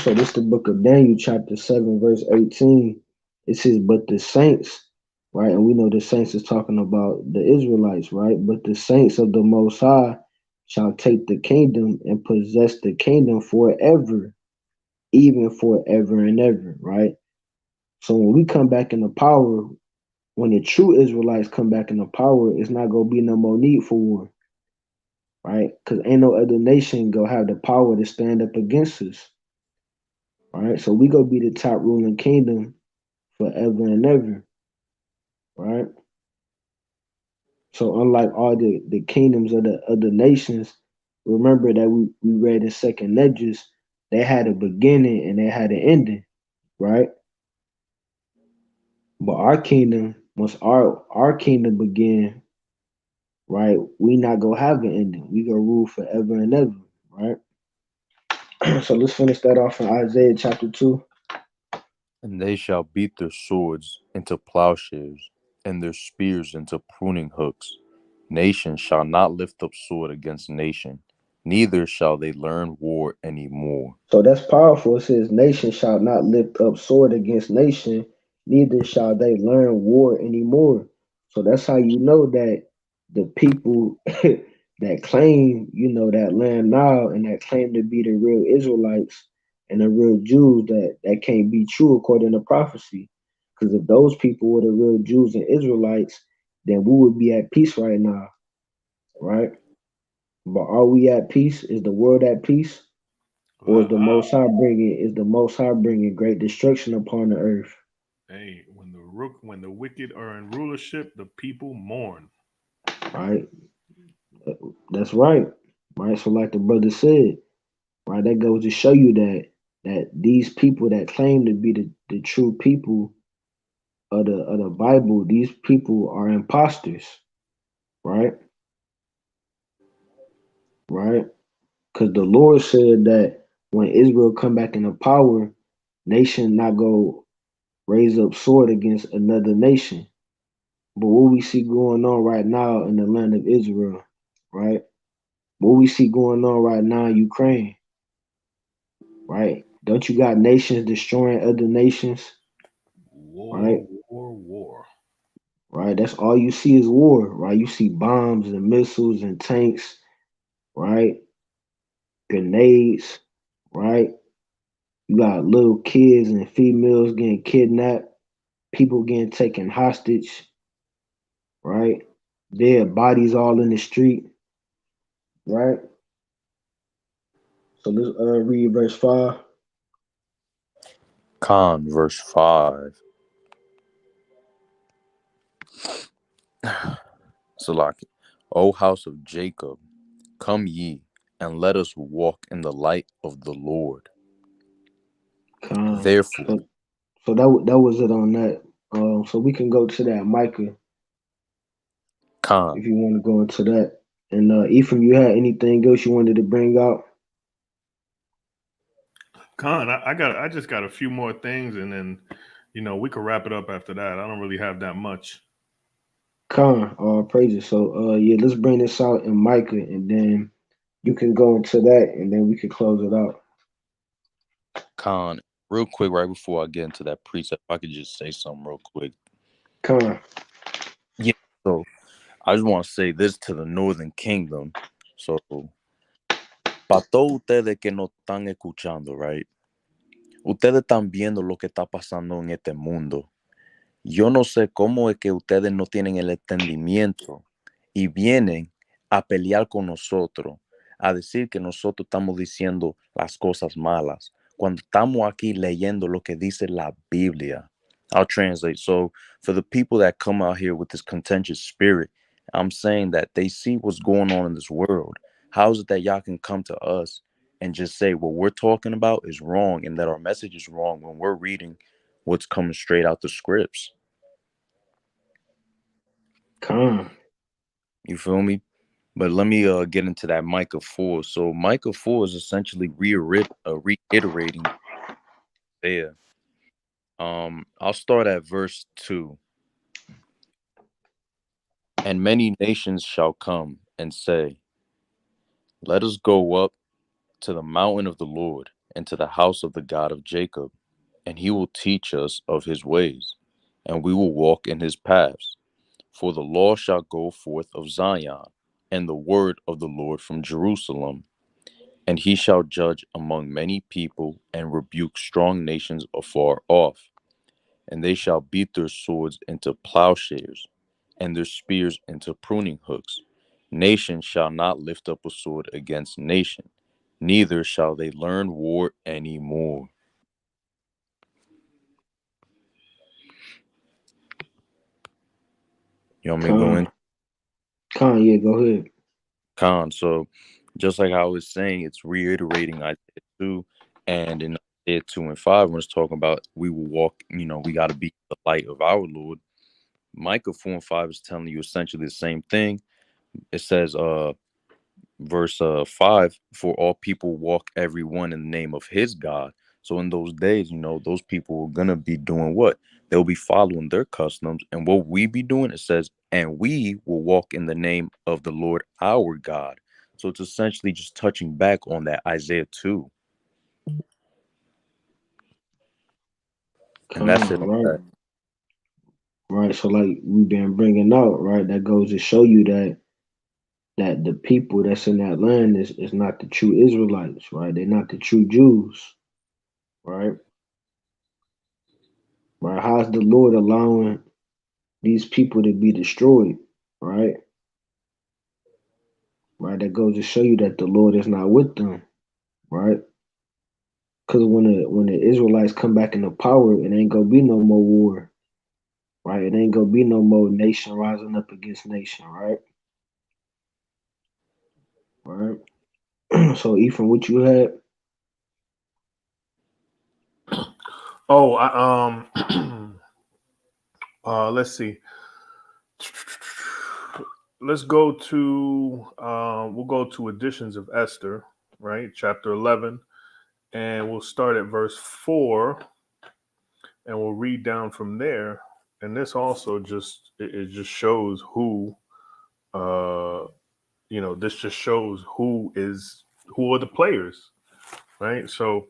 So this is the book of Daniel, chapter 7, verse 18. It says, but the saints right? And we know the saints is talking about the Israelites, right? But the saints of the Most High shall take the kingdom and possess the kingdom forever, even forever and ever, right? So when we come back into power, when the true Israelites come back into power, it's not gonna be no more need for war, right? Because ain't no other nation gonna have the power to stand up against us, right? So we gonna be the top ruling kingdom forever and ever, right? So unlike all the kingdoms of the other nations, remember that we read in second Ledgers, they had a beginning and they had an ending, right? But our kingdom, once our kingdom begin, right, we not gonna have an ending. We gonna rule forever and ever, right? So let's finish that off in Isaiah chapter 2. And they shall beat their swords into plowshares, and their spears into pruning hooks. Nation shall not lift up sword against nation, neither shall they learn war any more. So that's powerful. It says, nation shall not lift up sword against nation, neither shall they learn war anymore. So that's how you know that the people that claim, that land now and that claim to be the real Israelites and the real Jews, that can't be true according to prophecy. Because if those people were the real Jews and Israelites, then we would be at peace right now, right? But are we at peace? Is the world at peace? Or Well, is the Most High bringing great destruction upon the earth? hey, when the wicked are in rulership, the people mourn. Right? That's right. Right. So like the brother said, right, that goes to show you that these people that claim to be the true people of the Bible, these people are imposters. Right? Right? Because the Lord said that when Israel come back into power, nation not go raise up sword against another nation. But what we see going on right now in the land of Israel, right? What we see going on right now in Ukraine, right? Don't you got nations destroying other nations, right? War. Right? That's all you see is war, right? You see bombs and missiles and tanks, right? Grenades, right? You got little kids and females getting kidnapped, people getting taken hostage, right? Dead bodies all in the street, right? So let's read verse 5. Con, verse 5. Salaki. O house of Jacob, come ye, and let us walk in the light of the Lord. Therefore, So that was it on that. So we can go to that Micah Con. if you want to go into that. And Ephraim, you had anything else you wanted to bring out? Con, I just got a few more things, and then we could wrap it up after that. I don't really have that much. Praises. So yeah, let's bring this out in Micah, and then you can go into that, and then we can close it out. Con, real quick, right before I get into that precept, if I could just say something real quick. Yeah, so I just want to say this to the Northern Kingdom. So, para todos ustedes que no están escuchando, right? Ustedes están viendo lo que está pasando en este mundo. Yo no sé cómo es que ustedes no tienen el entendimiento y vienen a pelear con nosotros, a decir que nosotros estamos diciendo las cosas malas, cuando estamos aquí leyendo lo que dice la Biblia. I'll translate. So, for the people that come out here with this contentious spirit, I'm saying that they see what's going on in this world. How is it that y'all can come to us and just say what we're talking about is wrong and that our message is wrong when we're reading what's coming straight out the scripts? You feel me? But let me get into that Micah 4. So Micah 4 is essentially reiterating there. I'll start at verse 2. And many nations shall come and say, let us go up to the mountain of the Lord, and to the house of the God of Jacob, and he will teach us of his ways, and we will know his salvation. and we will walk in his paths. For the law shall go forth of Zion, and the word of the Lord from Jerusalem. And he shall judge among many people, and rebuke strong nations afar off. And they shall beat their swords into plowshares, and their spears into pruning hooks. Nation shall not lift up a sword against nation, neither shall they learn war any more. You want me to go in? Yeah, go ahead. So just like I was saying, it's reiterating Isaiah 2, and in Isaiah 2 and 5, when it's talking about we will walk, we got to be the light of our Lord. Micah 4 and 5 is telling you essentially the same thing. It says, verse 5, for all people walk every one in the name of his God. So in those days, those people are going to be doing what? They'll be following their customs. And what we be doing, it says, and we will walk in the name of the Lord our God. So it's essentially just touching back on that Isaiah 2. And that's it. Right. Right. So like we've been bringing out, right, that goes to show you that the people that's in that land is not the true Israelites, right? They're not the true Jews, right? Right. How's the Lord allowing these people to be destroyed, right? Right. That goes to show you that the Lord is not with them, right? Because when the Israelites come back into power, it ain't gonna be no more war, right? It ain't gonna be no more nation rising up against nation, right? Right. So Ephraim, what you had? Oh, let's see. Let's go to we'll go to Editions of Esther, right? Chapter 11, and we'll start at verse 4, and we'll read down from there. And this also just it just shows who this just shows who are the players, right? So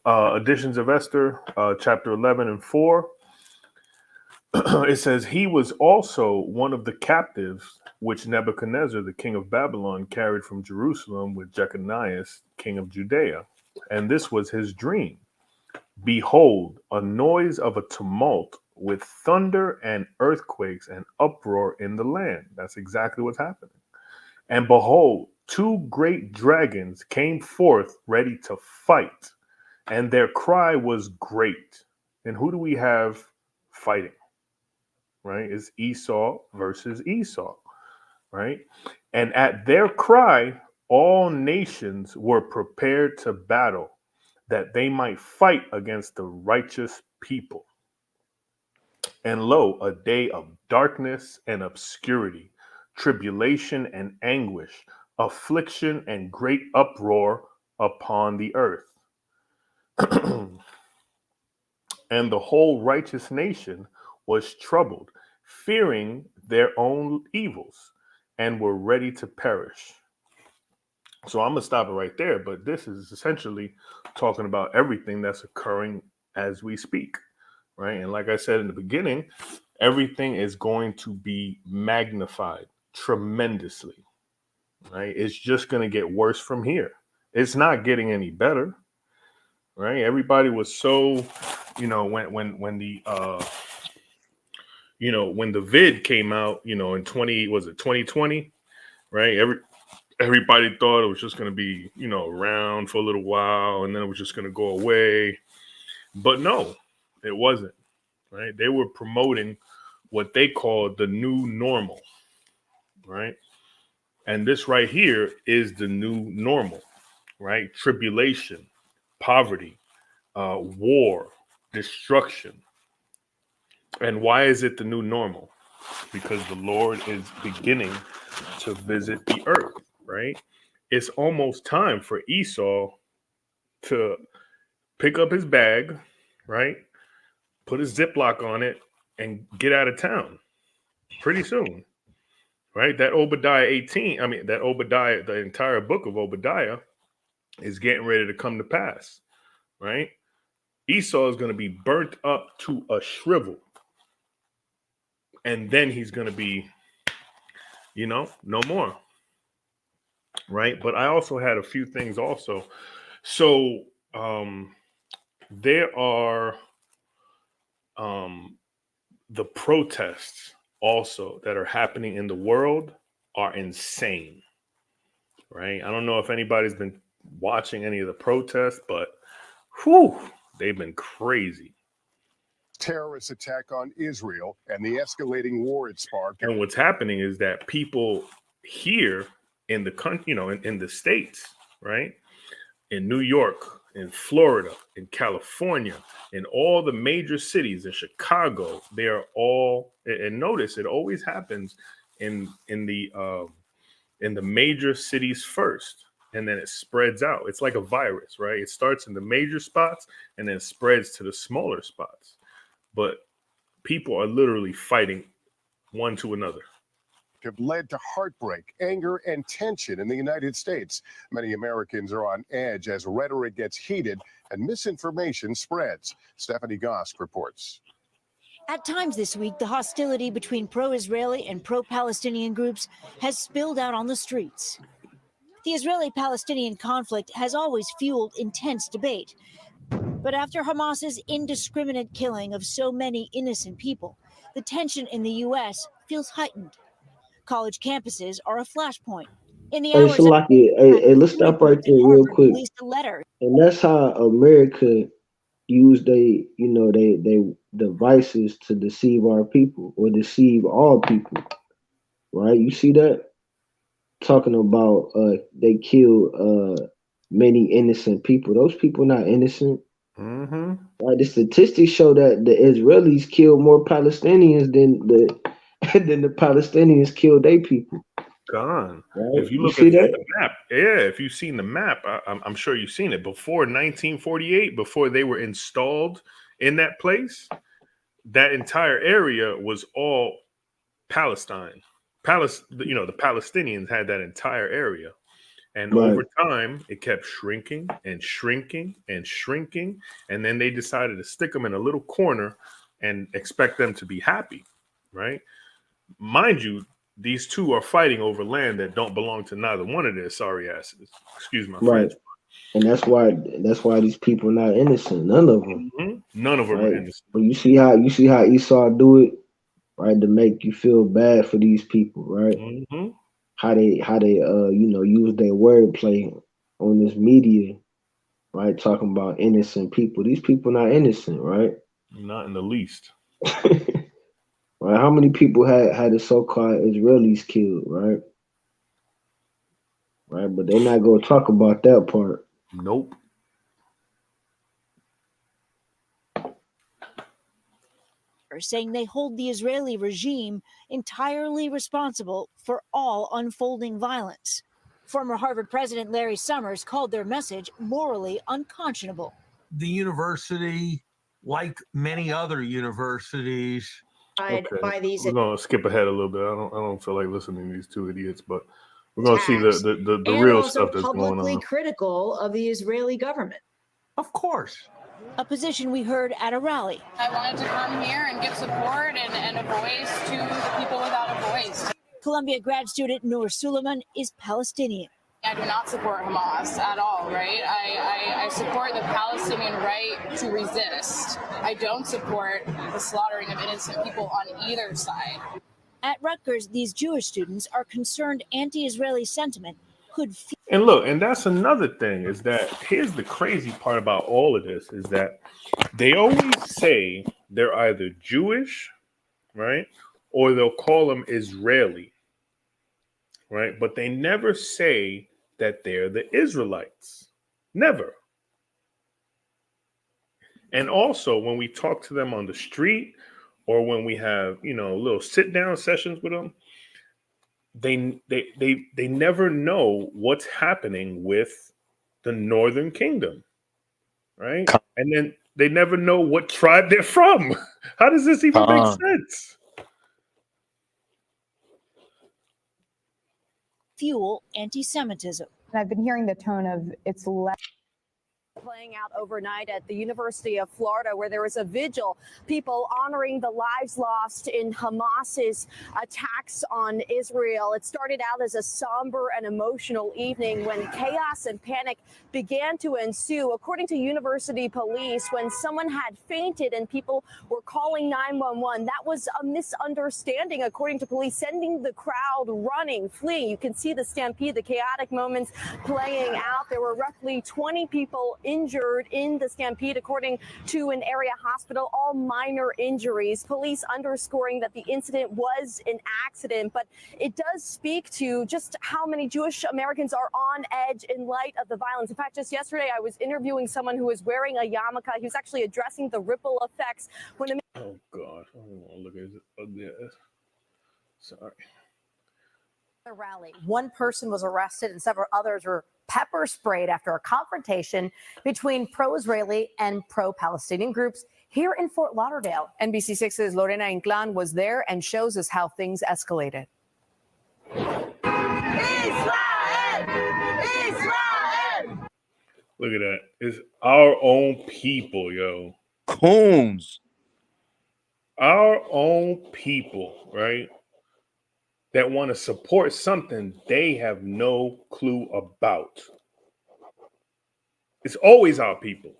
Editions of Esther, chapter 11 and 4. It says, he was also one of the captives which Nebuchadnezzar, the king of Babylon, carried from Jerusalem with Jeconias, king of Judea. And this was his dream. Behold, a noise of a tumult with thunder and earthquakes and uproar in the land. That's exactly what's happening. And behold, two great dragons came forth ready to fight, and their cry was great. And who do we have fighting? Right? It's Esau versus Esau, right? And at their cry, all nations were prepared to battle, that they might fight against the righteous people. And lo, a day of darkness and obscurity, tribulation and anguish, affliction and great uproar upon the earth. And the whole righteous nation was troubled, fearing their own evils, and were ready to perish. So I'm going to stop it right there. But this is essentially talking about everything that's occurring as we speak, right? And like I said in the beginning, everything is going to be magnified tremendously, right? It's just going to get worse from here. It's not getting any better, right? Everybody was so, when the vid came out, in 2020, right? Everybody thought it was just going to be, around for a little while, and then it was just going to go away. But no, it wasn't, right? They were promoting what they called the new normal, right? And this right here is the new normal, right? Tribulation, poverty, war, destruction. And why is it the new normal? Because the Lord is beginning to visit the earth, right? It's almost time for Esau to pick up his bag, right? Put a Ziploc on it and get out of town pretty soon, right? That Obadiah, the entire book of Obadiah is getting ready to come to pass, right? Esau is going to be burnt up to a shrivel, and then he's going to be, no more. Right. But I also had a few things also. So there are the protests also that are happening in the world are insane. Right. I don't know if anybody's been watching any of the protests, but they've been crazy. Terrorist attack on Israel and the escalating war it sparked. And what's happening is that people here in the country, in the States, right? In New York, in Florida, in California, in all the major cities, in Chicago, they are all, and notice it always happens in the major cities first, and then it spreads out. It's like a virus, right? It starts in the major spots and then spreads to the smaller spots. But people are literally fighting one to another. Have led to heartbreak, anger, and tension in the United States. Many Americans are on edge as rhetoric gets heated and misinformation spreads. Stephanie Gosk reports. At times this week, the hostility between pro-Israeli and pro-Palestinian groups has spilled out on the streets. The Israeli-Palestinian conflict has always fueled intense debate. But after Hamas's indiscriminate killing of so many innocent people, the tension in the U.S. feels heightened. College campuses are a flashpoint. In the Hey, hours Salaki, hey, let's stop right there real quick. released a letter. And that's how America use they devices to deceive our people or deceive all people, right? You see that? Talking about they killed many innocent people. Those people not innocent. Mm-hmm. Right? The statistics show that the Israelis killed more Palestinians than the Palestinians killed their people. Gone. Right? If you You look see at that? the map, if you've seen the map, I'm sure you've seen it. Before 1948, before they were installed in that place, that entire area was all Palestine. The Palestinians had that entire area. And Right. over time, it kept shrinking and shrinking and shrinking. And then they decided to stick them in a little corner and expect them to be happy, right? Mind you, these two are fighting over land that don't belong to neither one of their sorry asses. Excuse my Right. French. And that's why these people not innocent. None of them. Mm-hmm. None of them are innocent. But you see how Esau do it, right? To make you feel bad for these people, right? Mm-hmm. How they use their wordplay on this media, right? Talking about innocent people. These people not innocent, right? Not in the least. Right? How many people had the so-called Israelis killed, right? Right, but they're not gonna talk about that part. Nope. Saying they hold the Israeli regime entirely responsible for all unfolding violence. Former Harvard President Larry Summers called their message morally unconscionable. The university, like many other universities, Okay. We're gonna skip ahead a little bit. I don't feel like listening to these two idiots, but we're gonna see the real stuff that's going on. Publicly critical of the Israeli government. Of course. A position we heard at a rally. I wanted to come here and give support and a voice to the people without a voice. Columbia grad student Noor Suleiman is Palestinian. I do not support Hamas at all, right? I support the Palestinian right to resist. I don't support the slaughtering of innocent people on either side. At Rutgers, these Jewish students are concerned anti-Israeli sentiment could. And look, and that's another thing is that here's the crazy part about all of this is that they always say they're either Jewish, right, or they'll call them Israeli, right? But they never say that they're the Israelites. Never. And also, when we talk to them on the street or when we have, little sit-down sessions with them, they never know what's happening with the Northern Kingdom, right? And then they never know what tribe they're from. How does this even make sense? Fuel anti-Semitism. And I've been hearing the tone of it's less playing out overnight at the University of Florida, where there was a vigil, people honoring the lives lost in Hamas's attacks on Israel. It started out as a somber and emotional evening when chaos and panic began to ensue. According to university police, when someone had fainted and people were calling 911, that was a misunderstanding, according to police, sending the crowd running, fleeing. You can see the stampede, the chaotic moments playing out. There were roughly 20 people injured in the stampede, according to an area hospital, all minor injuries. Police underscoring that the incident was an accident, but it does speak to just how many Jewish Americans are on edge in light of the violence. In fact, just yesterday, I was interviewing someone who was wearing a yarmulke. He was actually addressing the ripple effects when a Oh God! I don't want to look at his ugly ass. Sorry. Rally. One person was arrested and several others were pepper sprayed after a confrontation between pro-Israeli and pro-Palestinian groups here in Fort Lauderdale. NBC6's Lorena Inclán was there and shows us how things escalated. Look at that. It's our own people, yo. Coons. Our own people, right? That want to support something they have no clue about. It's always our people.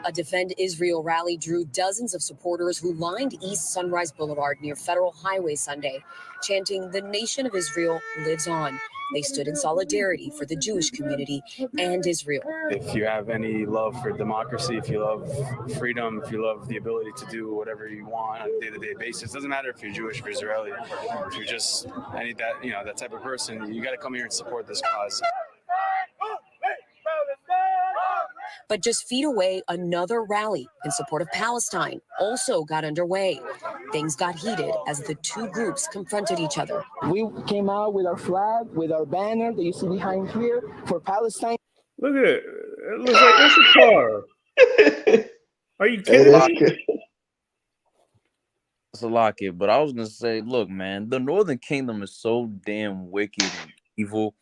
A Defend Israel rally drew dozens of supporters who lined East Sunrise Boulevard near Federal Highway Sunday, chanting, "The nation of Israel lives on." They stood in solidarity for the Jewish community and Israel. If you have any love for democracy, if you love freedom, if you love the ability to do whatever you want on a day-to-day basis, doesn't matter if you're Jewish or Israeli, if you're just that type of person, you got to come here and support this cause. But just feet away, another rally in support of Palestine also got underway. Things got heated as the two groups confronted each other. We came out with our flag, with our banner that you see behind here for Palestine. Look at it. It looks like it's a car. Are you kidding me? It's a lot, kid. But I was gonna say, look, man, the Northern Kingdom is so damn wicked and evil.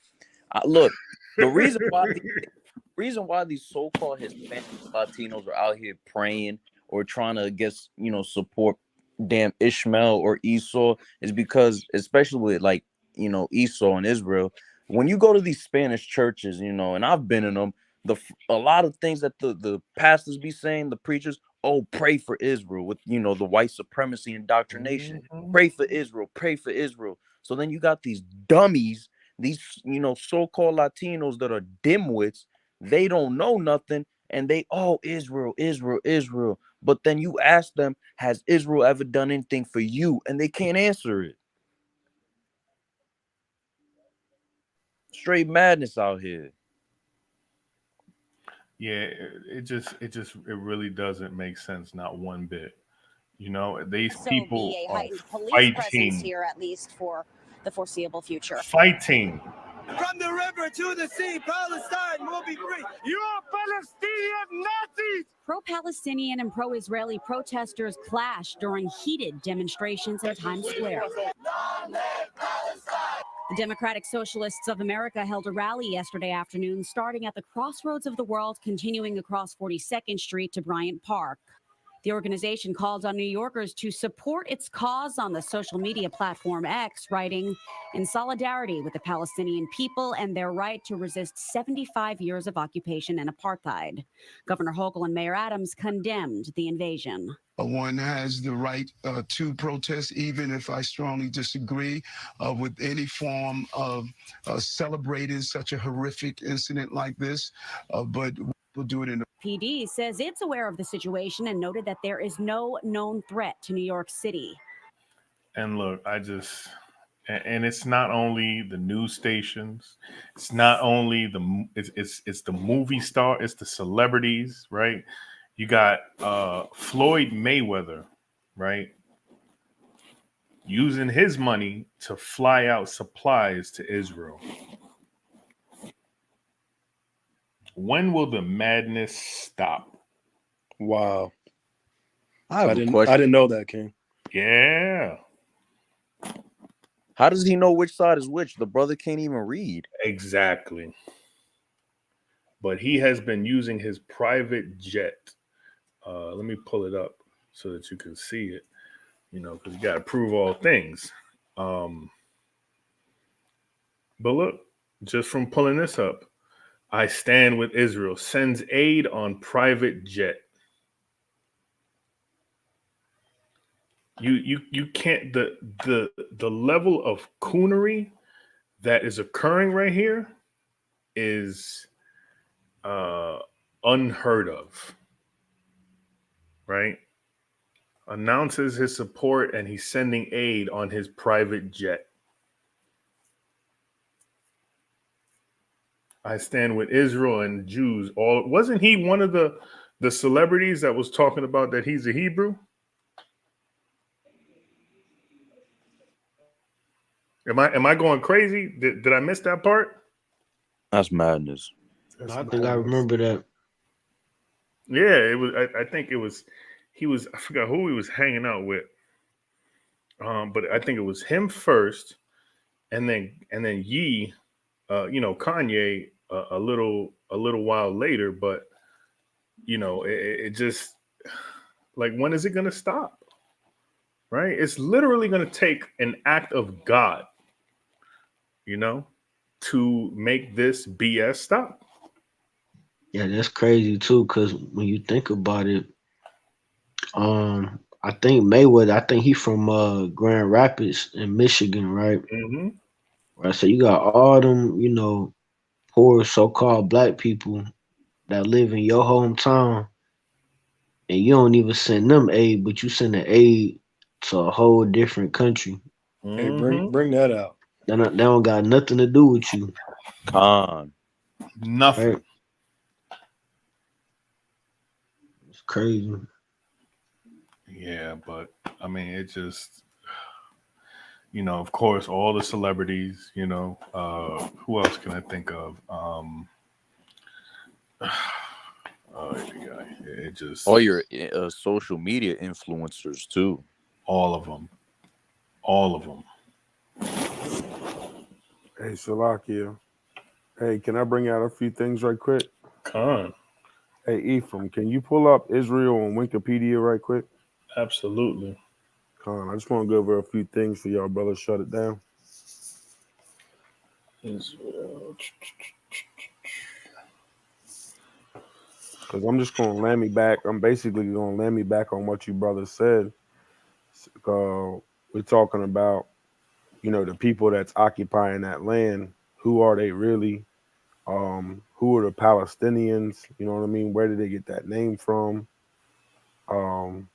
Look, the reason why these so-called Hispanic Latinos are out here praying or trying to support damn Ishmael or Esau is because, especially with Esau and Israel, when you go to these Spanish churches, and I've been in them, a lot of things that the pastors be saying, the preachers, pray for Israel with the white supremacy indoctrination. Pray for Israel, pray for Israel. So then you got these dummies, these so-called Latinos that are dimwits. They don't know nothing, and they Israel, Israel, Israel. But then you ask them, has Israel ever done anything for you? And they can't answer it. Straight madness out here. Yeah, it really doesn't make sense, not one bit. These people are police presence fighting. here, at least for the foreseeable future. Fighting. From the river to the sea, Palestine will be free. You are Palestinian Nazis! Pro-Palestinian and pro-Israeli protesters clashed during heated demonstrations in Times Square. The Democratic Socialists of America held a rally yesterday afternoon, starting at the crossroads of the world, continuing across 42nd Street to Bryant Park. The organization called on New Yorkers to support its cause on the social media platform X, writing, "In solidarity with the Palestinian people and their right to resist 75 years of occupation and apartheid." Governor Hochul and Mayor Adams condemned the invasion. One has the right to protest, even if I strongly disagree with any form of celebrating such a horrific incident like this, but we'll do it in the PD says it's aware of the situation and noted that there is no known threat to New York City. And look, and it's not only the news stations, it's not only it's the movie star, it's the celebrities, right? You got Floyd Mayweather, right? Using his money to fly out supplies to Israel. When will the madness stop? Wow. I have a I question. didn't know that, King. Yeah. How does he know which side is which? The brother can't even read. Exactly. but he has been using his private jet. Let me pull it up so that you can see it. Because you got to prove all things. But look, just from pulling this up, I stand with Israel, sends aid on private jet. You can't the level of coonery that is occurring right here is unheard of, right? Announces his support and he's sending aid on his private jet. I stand with Israel and Jews. Wasn't he one of the celebrities that was talking about that he's a Hebrew? Am I going crazy? Did I miss that part? That's madness. I think I remember that. Yeah, it was. I think it was. He was. I forgot who he was hanging out with. But I think it was him first, and then Ye, Kanye a little while later. But it just like, when is it gonna stop? Right? It's literally gonna take an act of God, to make this BS stop. Yeah, that's crazy too. Cause when you think about it, I think Mayweather. I think he from Grand Rapids in Michigan, right? Mm-hmm. Right. So you got all them, poor so-called black people that live in your hometown, and you don't even send them aid, but you send the aid to a whole different country. Hey, Mm-hmm. bring that out. They don't got nothing to do with you. Con. Nothing. Right? It's crazy. Yeah, but I mean, it just, of course, all the celebrities, who else can I think of? It just, All your social media influencers too. all of them. Hey, Salakia. Hey, can I bring out a few things right quick? Con. Hey, Ephraim, can you pull up Israel on Wikipedia right quick? Absolutely. Con, I just want to go over a few things for y'all, brothers. Shut it down. Israel. Because I'm just going to land me back. I'm basically going to land me back on what you brothers said. We're talking about, the people that's occupying that land. Who are they really? Who are the Palestinians? You know what I mean? Where did they get that name from? And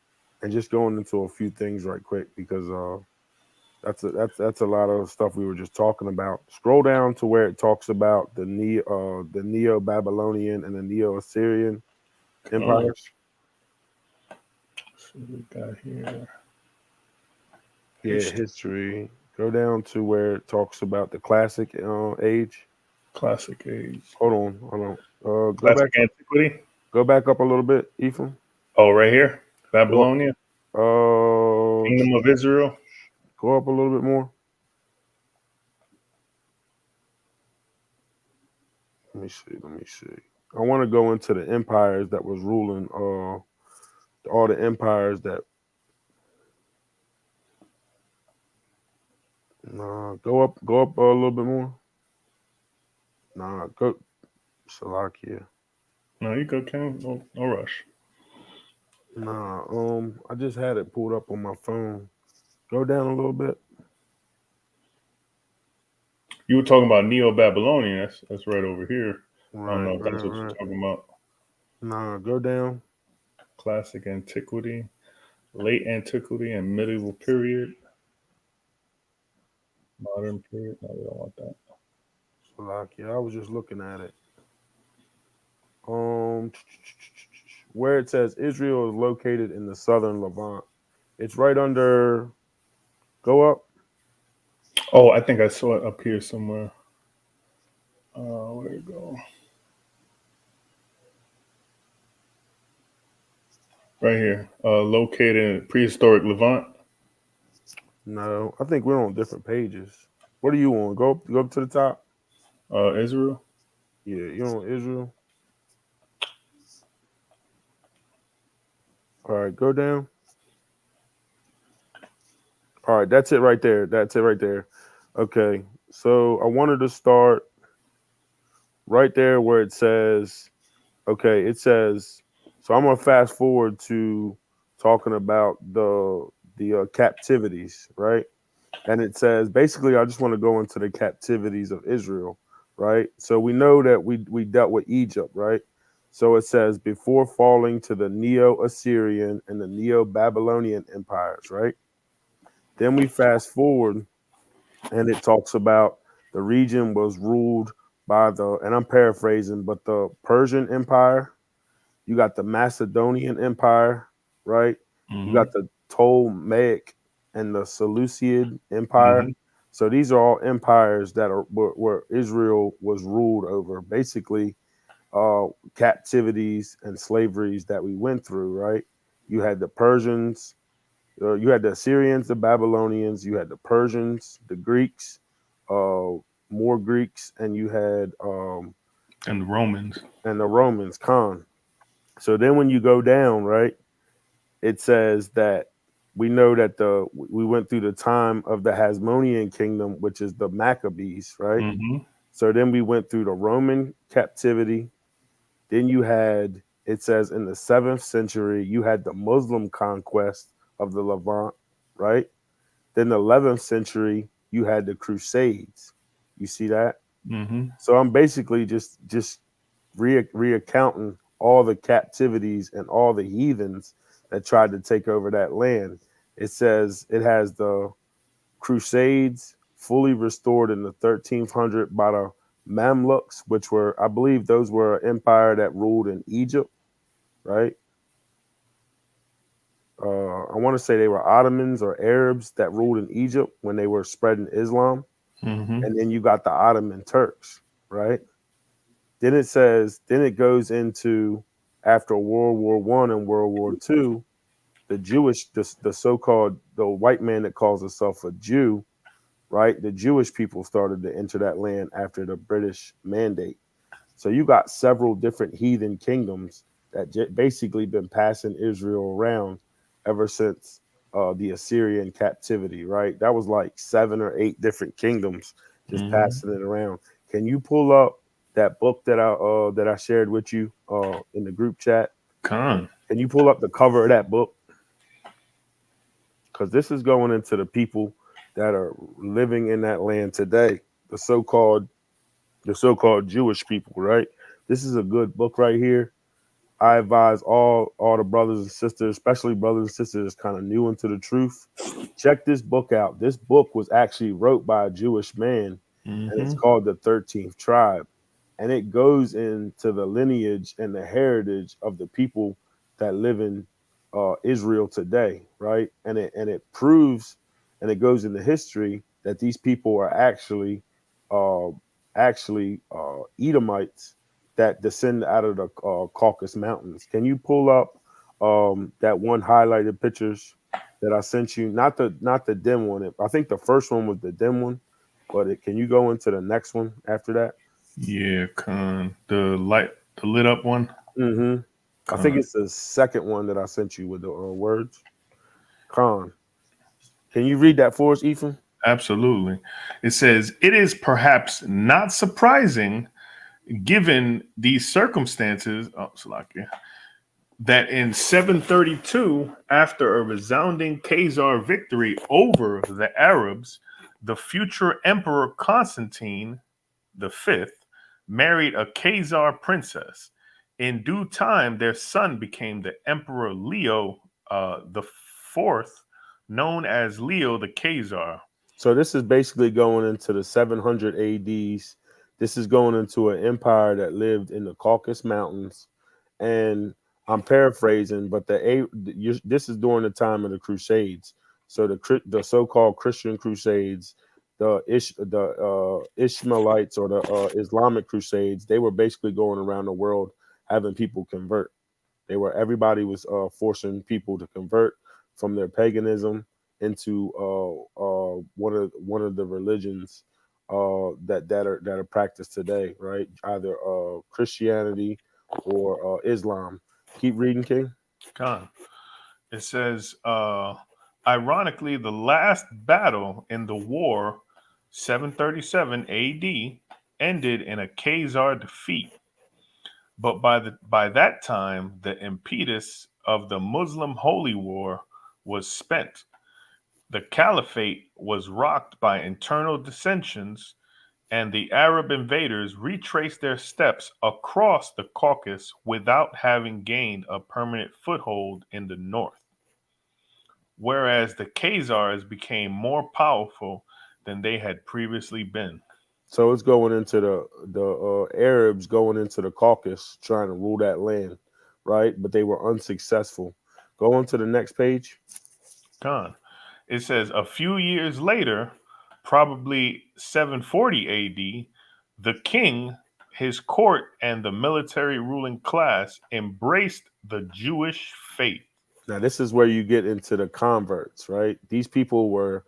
just going into a few things right quick, because that's a lot of stuff we were just talking about. Scroll down to where it talks about the Neo-Babylonian and the Neo-Assyrian empires. So we got here. Yeah, history. Go down to where it talks about the classic age. Classic age. Hold on. Go Classic back. antiquity. Go back up a little bit, Ephraim. Oh, right here, Babylonia. Kingdom of Israel. Go up a little bit more. Let me see. I want to go into the empires that was ruling. All the empires that. Go up a little bit more. Go. Salakia. No, you go, Ken. No rush. I just had it pulled up on my phone. Go down a little bit. You were talking about Neo-Babylonian. That's right over here. Right, I don't know if that's what you're talking about. Go down. Classic antiquity, late antiquity, and medieval period. Modern period. No, we don't want that. Salakia. I was just looking at it. Where it says Israel is located in the southern Levant. It's right under. Go up. Oh, I think I saw it up here somewhere. Where'd it go? Right here. Located in prehistoric Levant. No, I think we're on different pages. What are you on? Go up to the top. Israel. Yeah, you're on Israel. All right, go down. All right, that's it right there. That's it right there. Okay, so I wanted to start right there where it says, okay, it says, so I'm gonna fast forward to talking about the captivities, right? And it says basically, I just want to go into the captivities of Israel, right? So we know that we dealt with Egypt, right? So it says before falling to the Neo-Assyrian and the Neo-Babylonian empires, right? Then we fast forward and it talks about the region was ruled by the, and I'm paraphrasing, but the Persian Empire. You got the Macedonian Empire, right? You Mm-hmm. got the Ptolemaic and the Seleucid Empire. Mm-hmm. So these are all empires that are where Israel was ruled over. Basically, captivities and slaveries that we went through, right? You had the Persians, you had the Assyrians, the Babylonians, you had the Persians, the Greeks, more Greeks, and you had And the Romans. and the Romans, Khan. So then when you go down, right, it says that we know that we went through the time of the Hasmonean kingdom, which is the Maccabees, right? Mm-hmm. So then we went through the Roman captivity. Then you had, it says in the 7th century, you had the Muslim conquest of the Levant, right? Then the 11th century, you had the Crusades. You see that? Mm-hmm. So I'm basically just reaccounting all the captivities and all the heathens that tried to take over that land. It says it has the Crusades fully restored in the 1300 by the Mamluks, which were, I believe, those were an empire that ruled in Egypt, right? I want to say they were Ottomans or Arabs that ruled in Egypt when they were spreading Islam. Mm-hmm. And then you got the Ottoman Turks, right? Then it says, then it goes into after World War One and World War Two, the Jewish, the so-called the white man that calls himself a Jew, right? The Jewish people started to enter that land after the British mandate. So you got several different heathen kingdoms that basically been passing Israel around ever since the Assyrian captivity, right? That was like 7 or 8 different kingdoms just Mm-hmm. passing it around. Can you pull up that book that I shared with you in the group chat? Khan. Can you pull up the cover of that book? Because this is going into the people that are living in that land today, the so-called Jewish people, right? This is a good book right here. I advise all the brothers and sisters, especially brothers and sisters kind of new into the truth. Check this book out. This book was actually wrote by a Jewish man, and it's Mm-hmm. called The 13th Tribe. And it goes into the lineage and the heritage of the people that live in Israel today, right? And it proves, and it goes into history that these people are uh, Edomites that descend out of the Caucasus Mountains. Can you pull up that one highlighted pictures that I sent you? Not the dim one. I think the first one was the dim one, but can you go into the next one after that? Yeah, Khan. The lit up one. Mm-hmm. I think it's the second one that I sent you with the words. Khan, can you read that for us, Ethan? Absolutely. It says, it is perhaps not surprising, given these circumstances, that in 732, after a resounding Khazar victory over the Arabs, the future Emperor Constantine V married a Khazar princess. In due time, their son became the Emperor Leo the Fourth, known as Leo the Khazar. So this is basically going into the 700 ADs. This is going into an empire that lived in the Caucasus Mountains, and I'm paraphrasing, but this is during the time of the Crusades. So the so-called Christian Crusades, the Ishmaelites or the Islamic Crusades, they were basically going around the world having people convert. Everybody was forcing people to convert from their paganism into one of the religions that are practiced today, right? Either Christianity or Islam. Keep reading, King. Khan. It says, ironically, the last battle in the war, 737 AD, ended in a Khazar defeat. But by that time, the impetus of the Muslim Holy War was spent. The caliphate was rocked by internal dissensions, and the Arab invaders retraced their steps across the Caucasus without having gained a permanent foothold in the north. Whereas the Khazars became more powerful than they had previously been. So it's going into the Arabs going into the Caucasus trying to rule that land, right? But they were unsuccessful. Go on to the next page. Khan. It says a few years later, probably 740 AD, the king, his court, and the military ruling class embraced the Jewish faith. Now this is where you get into the converts, right? These people were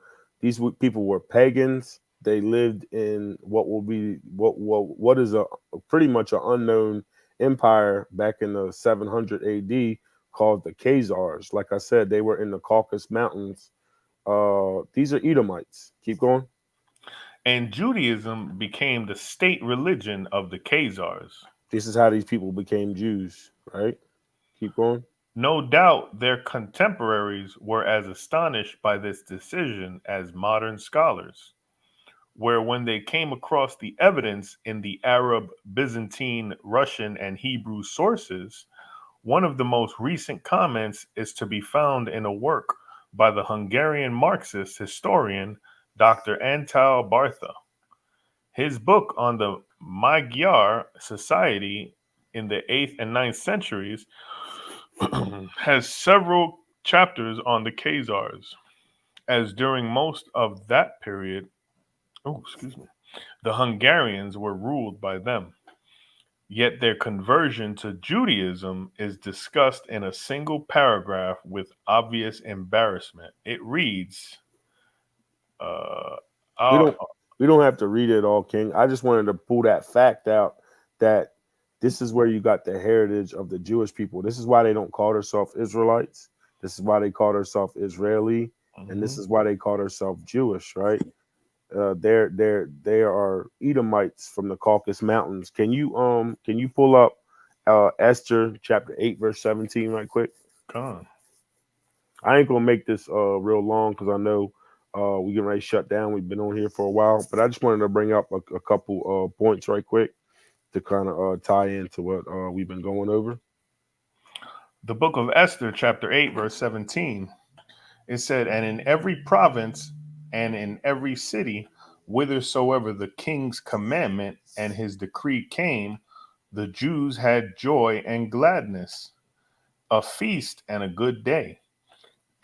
pagans. They lived in what will be what is a pretty much an unknown empire back in the 700 AD called the Khazars. Like I said, they were in the Caucasus Mountains. These are Edomites. Keep going. And Judaism became the state religion of the Khazars. This is how these people became Jews, right? Keep going. No doubt their contemporaries were as astonished by this decision as modern scholars, where when they came across the evidence in the Arab, Byzantine, Russian, and Hebrew sources, one of the most recent comments is to be found in a work by the Hungarian Marxist historian Dr. Antal Bartha. His book on the Magyar society in the 8th and 9th centuries has several chapters on the Khazars, as during most of that period, the Hungarians were ruled by them. Yet their conversion to Judaism is discussed in a single paragraph with obvious embarrassment. It reads, we don't have to read it all, King. I just wanted to pull that fact out that this is where you got the heritage of the Jewish people. This is why they don't call themselves Israelites. This is why they call themselves Israeli, and this is why they call themselves Jewish, right? They are Edomites from the Caucasus Mountains. Can you pull up Esther chapter 8 verse 17 right quick? Come on. I ain't gonna make this real long because I know we getting ready to shut down. We've been on here for a while, but I just wanted to bring up a couple points right quick to kind of tie into what we've been going over. The book of Esther, chapter 8, verse 17, it said, and in every province and in every city, whithersoever the king's commandment and his decree came, the Jews had joy and gladness, a feast and a good day.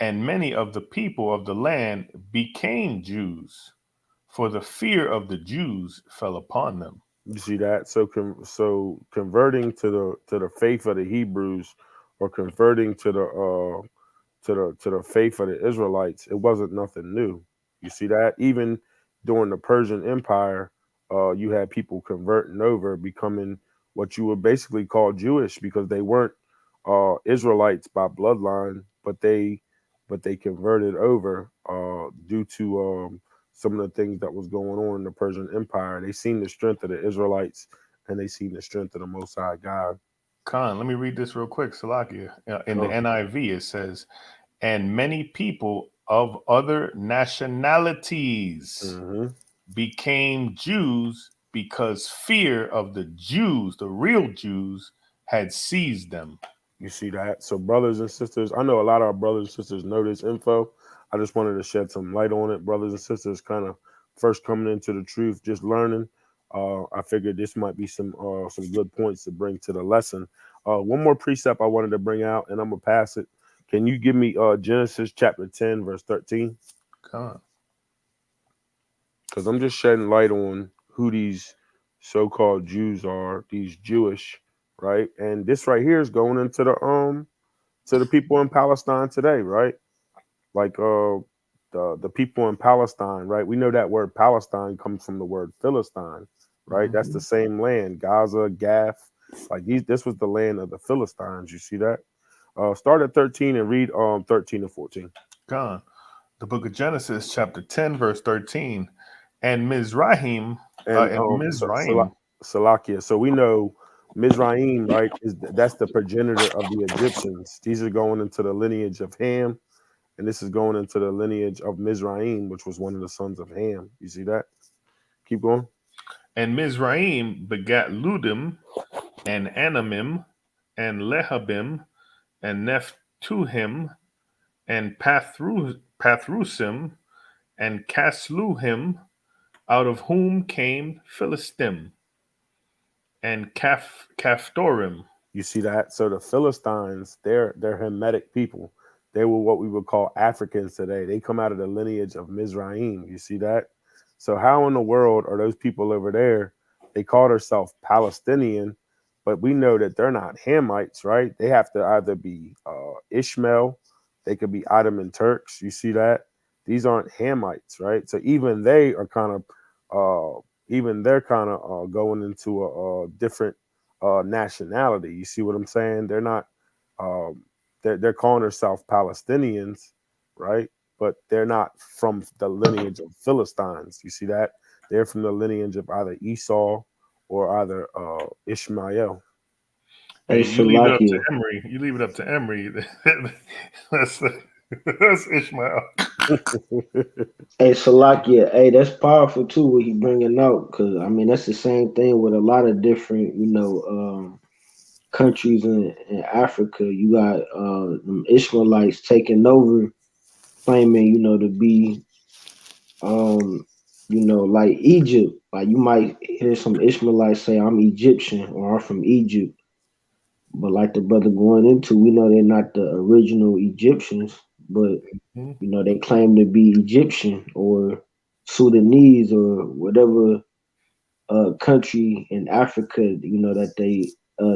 And many of the people of the land became Jews, for the fear of the Jews fell upon them. You see that? So converting to the faith of the Hebrews, or converting to the faith of the Israelites, it wasn't nothing new. You see that? Even during the Persian Empire, you had people converting over, becoming what you would basically call Jewish, because they weren't Israelites by bloodline, but they converted over due to some of the things that was going on in the Persian Empire. They seen the strength of the Israelites, and they seen the strength of the Most High God. Khan, let me read this real quick, Salakia. In the NIV, it says, and many people of other nationalities became Jews because fear of the Jews, the real Jews, had seized them. You see that? So brothers and sisters, I know a lot of our brothers and sisters know this info. I just wanted to shed some light on it. Brothers and sisters kind of first coming into the truth, just learning. I figured this might be some good points to bring to the lesson. One more precept I wanted to bring out, and I'm going to pass it. Can you give me Genesis chapter 10, verse 13? Come. Because I'm just shedding light on who these so-called Jews are, these Jewish, right? And this right here is going into the people in Palestine today, right? Like the people in Palestine, right? We know that word Palestine comes from the word Philistine, right? That's the same land, Gaza, Gath. Like this was the land of the Philistines. You see that? Start at 13 and read 13 and 14. Gone. The book of Genesis, chapter 10, verse 13. And Mizraim, And Mizraim. Salakia. So we know Mizraim, right? That's the progenitor of the Egyptians. These are going into the lineage of Ham, and this is going into the lineage of Mizraim, which was one of the sons of Ham. You see that? Keep going. And Mizraim begat Ludim, and Anamim, and Lehabim, and Nephtuhim, and Pathrusim, and Casluhim, out of whom came Philistim, and Caphtorim. You see that? So the Philistines, they're Hamitic people. They were what we would call Africans today. They come out of the lineage of Mizraim. You see that? So how in the world are those people over there? They call themselves Palestinian, but we know that they're not Hamites, right? They have to either be Ishmael, they could be Ottoman Turks. You see that? These aren't Hamites, right? So even they are kind of going into a different nationality. You see what I'm saying? They're not they're calling themselves Palestinians, right? But they're not from the lineage of Philistines. You see that? They're from the lineage of either Esau or either Ishmael. Hey, Hey, you leave it up to Salakia. Emery. You leave it up to Emery. That's Ishmael. Hey, Salakia. Hey, that's powerful too. What he bringing out, because I mean that's the same thing with a lot of different, countries in Africa. You got them Ishmaelites taking over, claiming to be like Egypt. Like you might hear some Ishmaelites say, "I'm Egyptian" or "I'm from Egypt." But like the brother going into, we know they're not the original Egyptians, but they claim to be Egyptian or Sudanese or whatever country in Africa, that they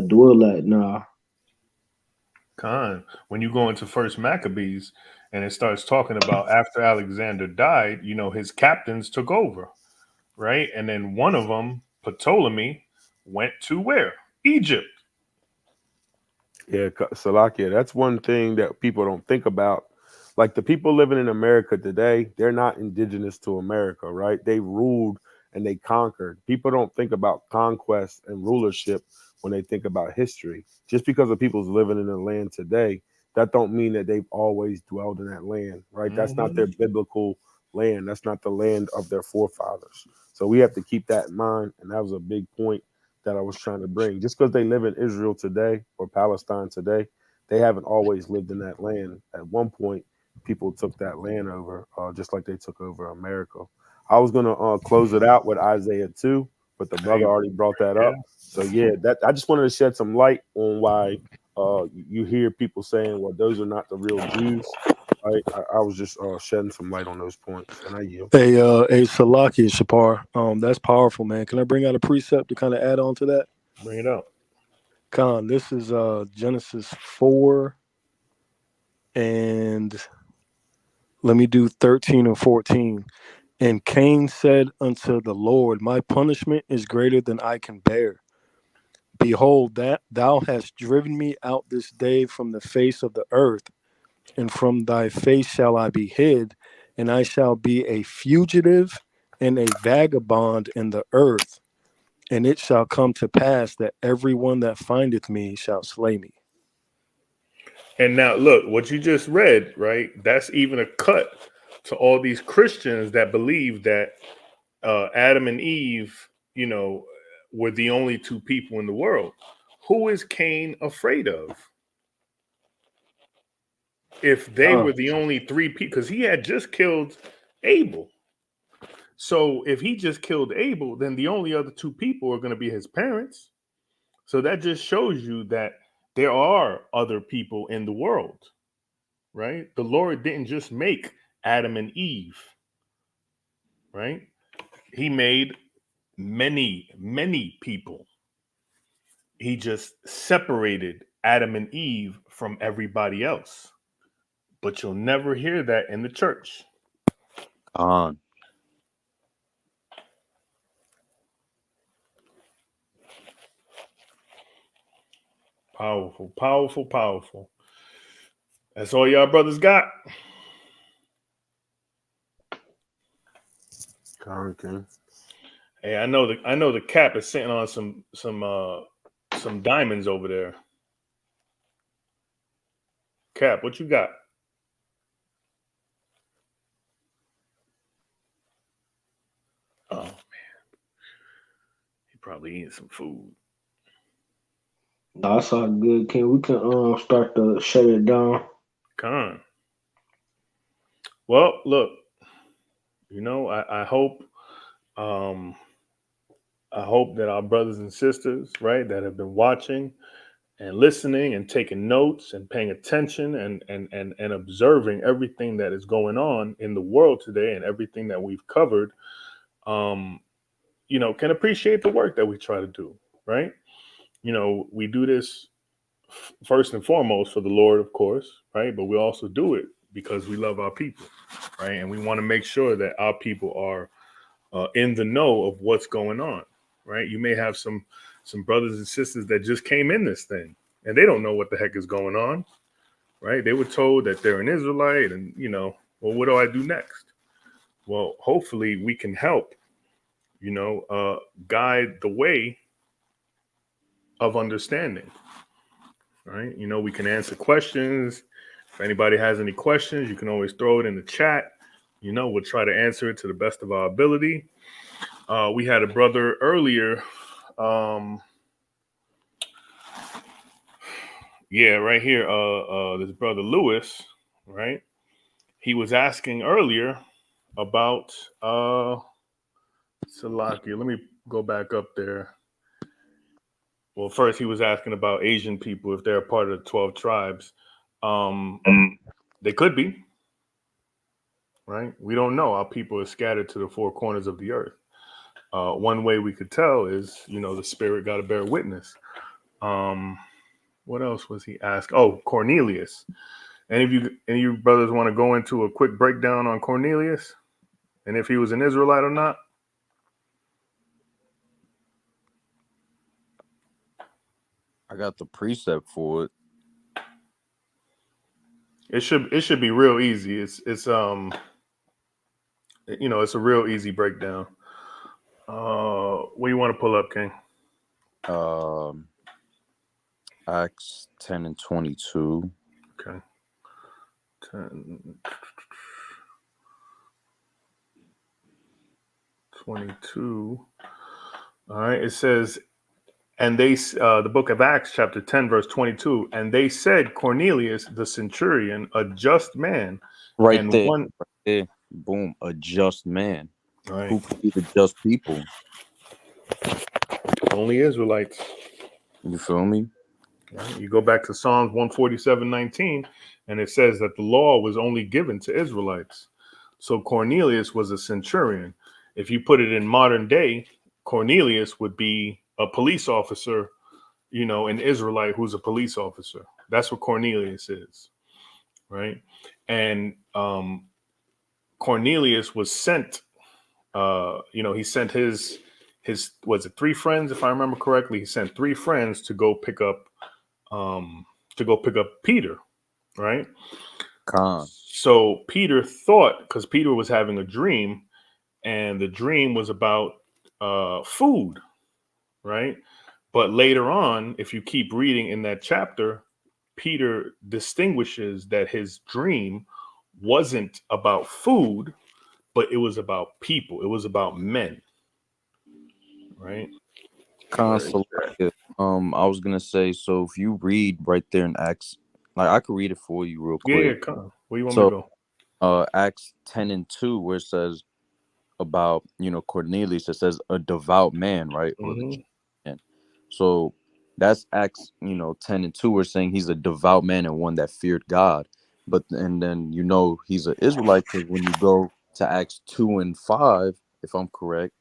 dwell at. Nah. Khan, when you go into First Maccabees and it starts talking about after Alexander died, his captains took over, right? And then one of them, Ptolemy, went to where? Egypt. Yeah, Salakia, that's one thing that people don't think about. Like the people living in America today, they're not indigenous to America, right? They ruled and they conquered. People don't think about conquest and rulership when they think about history. Just because the people's living in the land today, that don't mean that they've always dwelled in that land, right? That's not their biblical land. That's not the land of their forefathers. So we have to keep that in mind. And that was a big point that I was trying to bring. Just because they live in Israel today or Palestine today, they haven't always lived in that land. At one point, people took that land over, just like they took over America. I was gonna close it out with Isaiah 2, but the brother already brought that up. So yeah, that I just wanted to shed some light on why you hear people saying, "Well, those are not the real Jews." Right? I was just shedding some light on those points, and I yield. Hey, Salaki Shapar, that's powerful, man. Can I bring out a precept to kind of add on to that? Bring it up. Khan, this is Genesis 4, and let me do 13 and 14. And Cain said unto the Lord, my punishment is greater than I can bear. Behold, that thou hast driven me out this day from the face of the earth, and from thy face shall I be hid, and I shall be a fugitive and a vagabond in the earth. And it shall come to pass that everyone that findeth me shall slay me. And now look, what you just read, right? That's even a cut to all these Christians that believe that Adam and Eve, were the only two people in the world. Who is Cain afraid of? If they were the only three people, because he had just killed Abel. So if he just killed Abel, then the only other two people are going to be his parents. So that just shows you that there are other people in the world, right? The Lord didn't just make Adam and Eve, right? He made many, many people. He just separated Adam and Eve from everybody else. But you'll never hear that in the church. On. Powerful, powerful, powerful. That's all y'all brothers got. King. Hey, I know the cap is sitting on some diamonds over there. Cap, what you got? Oh man, he probably eating some food. No, that's all good, King. We can start to shut it down. Con. Well, look, I hope that our brothers and sisters, right, that have been watching and listening and taking notes and paying attention and observing everything that is going on in the world today and everything that we've covered, can appreciate the work that we try to do, right? We do this first and foremost for the Lord, of course, right? But we also do it because we love our people, right? And we want to make sure that our people are in the know of what's going on, right? You may have some brothers and sisters that just came in this thing and they don't know what the heck is going on, right? They were told that they're an Israelite and, well, what do I do next? Well, hopefully we can help, guide the way of understanding, right? We can answer questions. If anybody has any questions, you can always throw it in the chat. We'll try to answer it to the best of our ability. We had a brother earlier. Right here. This brother Lewis, right? He was asking earlier about Salakia. Let me go back up there. Well, first he was asking about Asian people, if they're a part of the 12 tribes. They could be, right? We don't know. Our people are scattered to the four corners of the earth. One way we could tell is, the spirit got to bear witness. What else was he asked? Oh, Cornelius. Any of you brothers want to go into a quick breakdown on Cornelius and if he was an Israelite or not? I got the precept for it. It should be real easy. It's it's a real easy breakdown. What do you want to pull up, King? Acts 10 and 22. Okay. 10, 22. All right. It says, and they, the book of Acts, chapter 10, verse 22, and they said, Cornelius, the centurion, a just man. Right and there. One, right there. Boom. A just man. right. Who could be the just people? Only Israelites. You feel me? Right? You go back to Psalms 147:19, and it says that the law was only given to Israelites. So Cornelius was a centurion. If you put it in modern day, Cornelius would be a police officer, an Israelite who's a police officer. That's what Cornelius is, right? And Cornelius was sent, he sent his was it 3 friends, if I remember correctly? He sent 3 friends to go pick up Peter, right? So Peter thought, because Peter was having a dream, and the dream was about food, right? But later on, if you keep reading in that chapter, Peter distinguishes that his dream wasn't about food, but it was about people. It was about men, right? I was gonna say, so if you read right there in Acts, like I could read it for you real quick. Yeah, come on. Where you want me to go? Acts 10 and 2, where it says about Cornelius, it says a devout man, right? Mm-hmm. So that's Acts 10 and 2. We're saying he's a devout man and one that feared God. But and then he's an Israelite, because when you go to Acts 2 and 5, if I'm correct,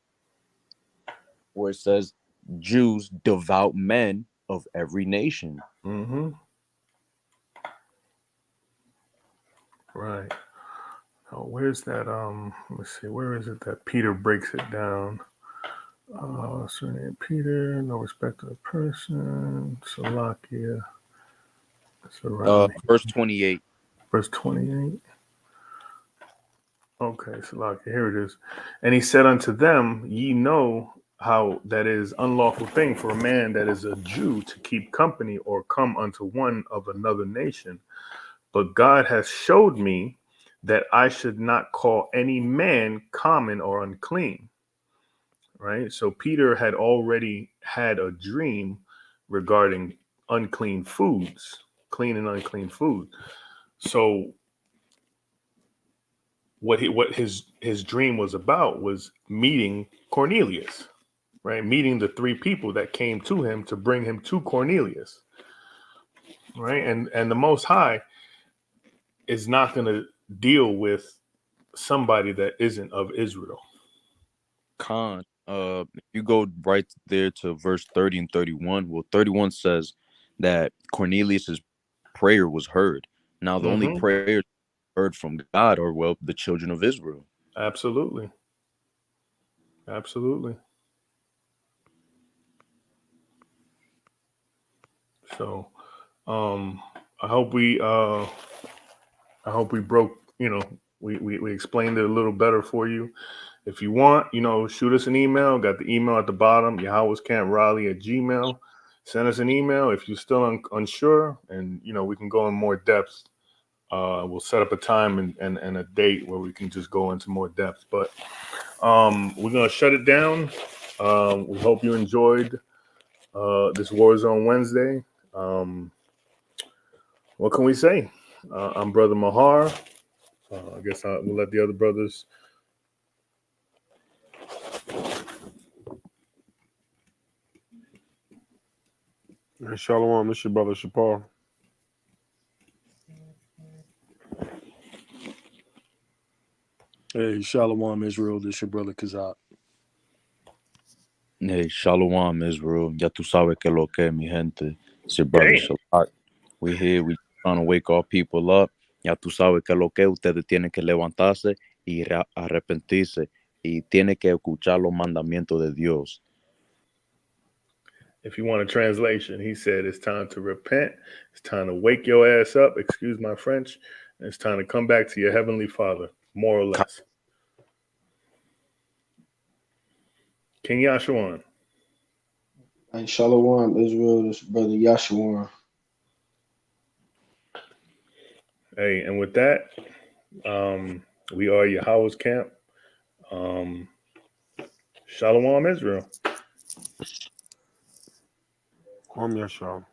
where it says Jews, devout men of every nation. Mm-hmm. Right. Oh, where's that? Let's see. Where is it that Peter breaks it down? Surname Peter, no respect to the person. Salakia. Verse 28. Verse 28. Okay, so like here it is. And he said unto them, ye know how that is unlawful thing for a man that is a Jew to keep company or come unto one of another nation. But God has showed me that I should not call any man common or unclean. Right? So Peter had already had a dream regarding unclean foods, clean and unclean food. So what his dream was about was meeting Cornelius, right? Meeting the three people that came to him to bring him to Cornelius, right? And the Most High is not going to deal with somebody that isn't of Israel. Khan, if you go right there to verse 30 and 31, well, 31 says that Cornelius's prayer was heard. Now, the only prayer heard from God are, well, the children of Israel. Absolutely. Absolutely. So, I hope we broke, we explained it a little better for you. If you want, shoot us an email. Got the email at the bottom, YAHAWAH'S@gmail. Send us an email if you're still unsure, and we can go in more depth. We'll set up a time and a date where we can just go into more depth. But we're gonna shut it down. We hope you enjoyed this Warzone Wednesday. What can we say? I'm Brother Mahar. I guess we'll let the other brothers. Hey, Shalom, this your brother Shapar. Hey, Shalom Israel, this your brother Kazak. Hey, Shalom, Israel. Ya tú sabes que lo que, mi gente. It's your brother Shabbat. We here, we trying to wake our people up. Ya tú sabes que lo que ustedes tienen que levantarse y arrepentirse. Y tienen que escuchar los mandamientos de Dios. If you want a translation, he said it's time to repent. It's time to wake your ass up. Excuse my French. And it's time to come back to your heavenly Father, more or less. King Yashawan. And Shalom, Israel, this brother Yashawan. Hey, and with that, we are YAHAWAH'S camp. Shalom, Israel. Kwam Yashar.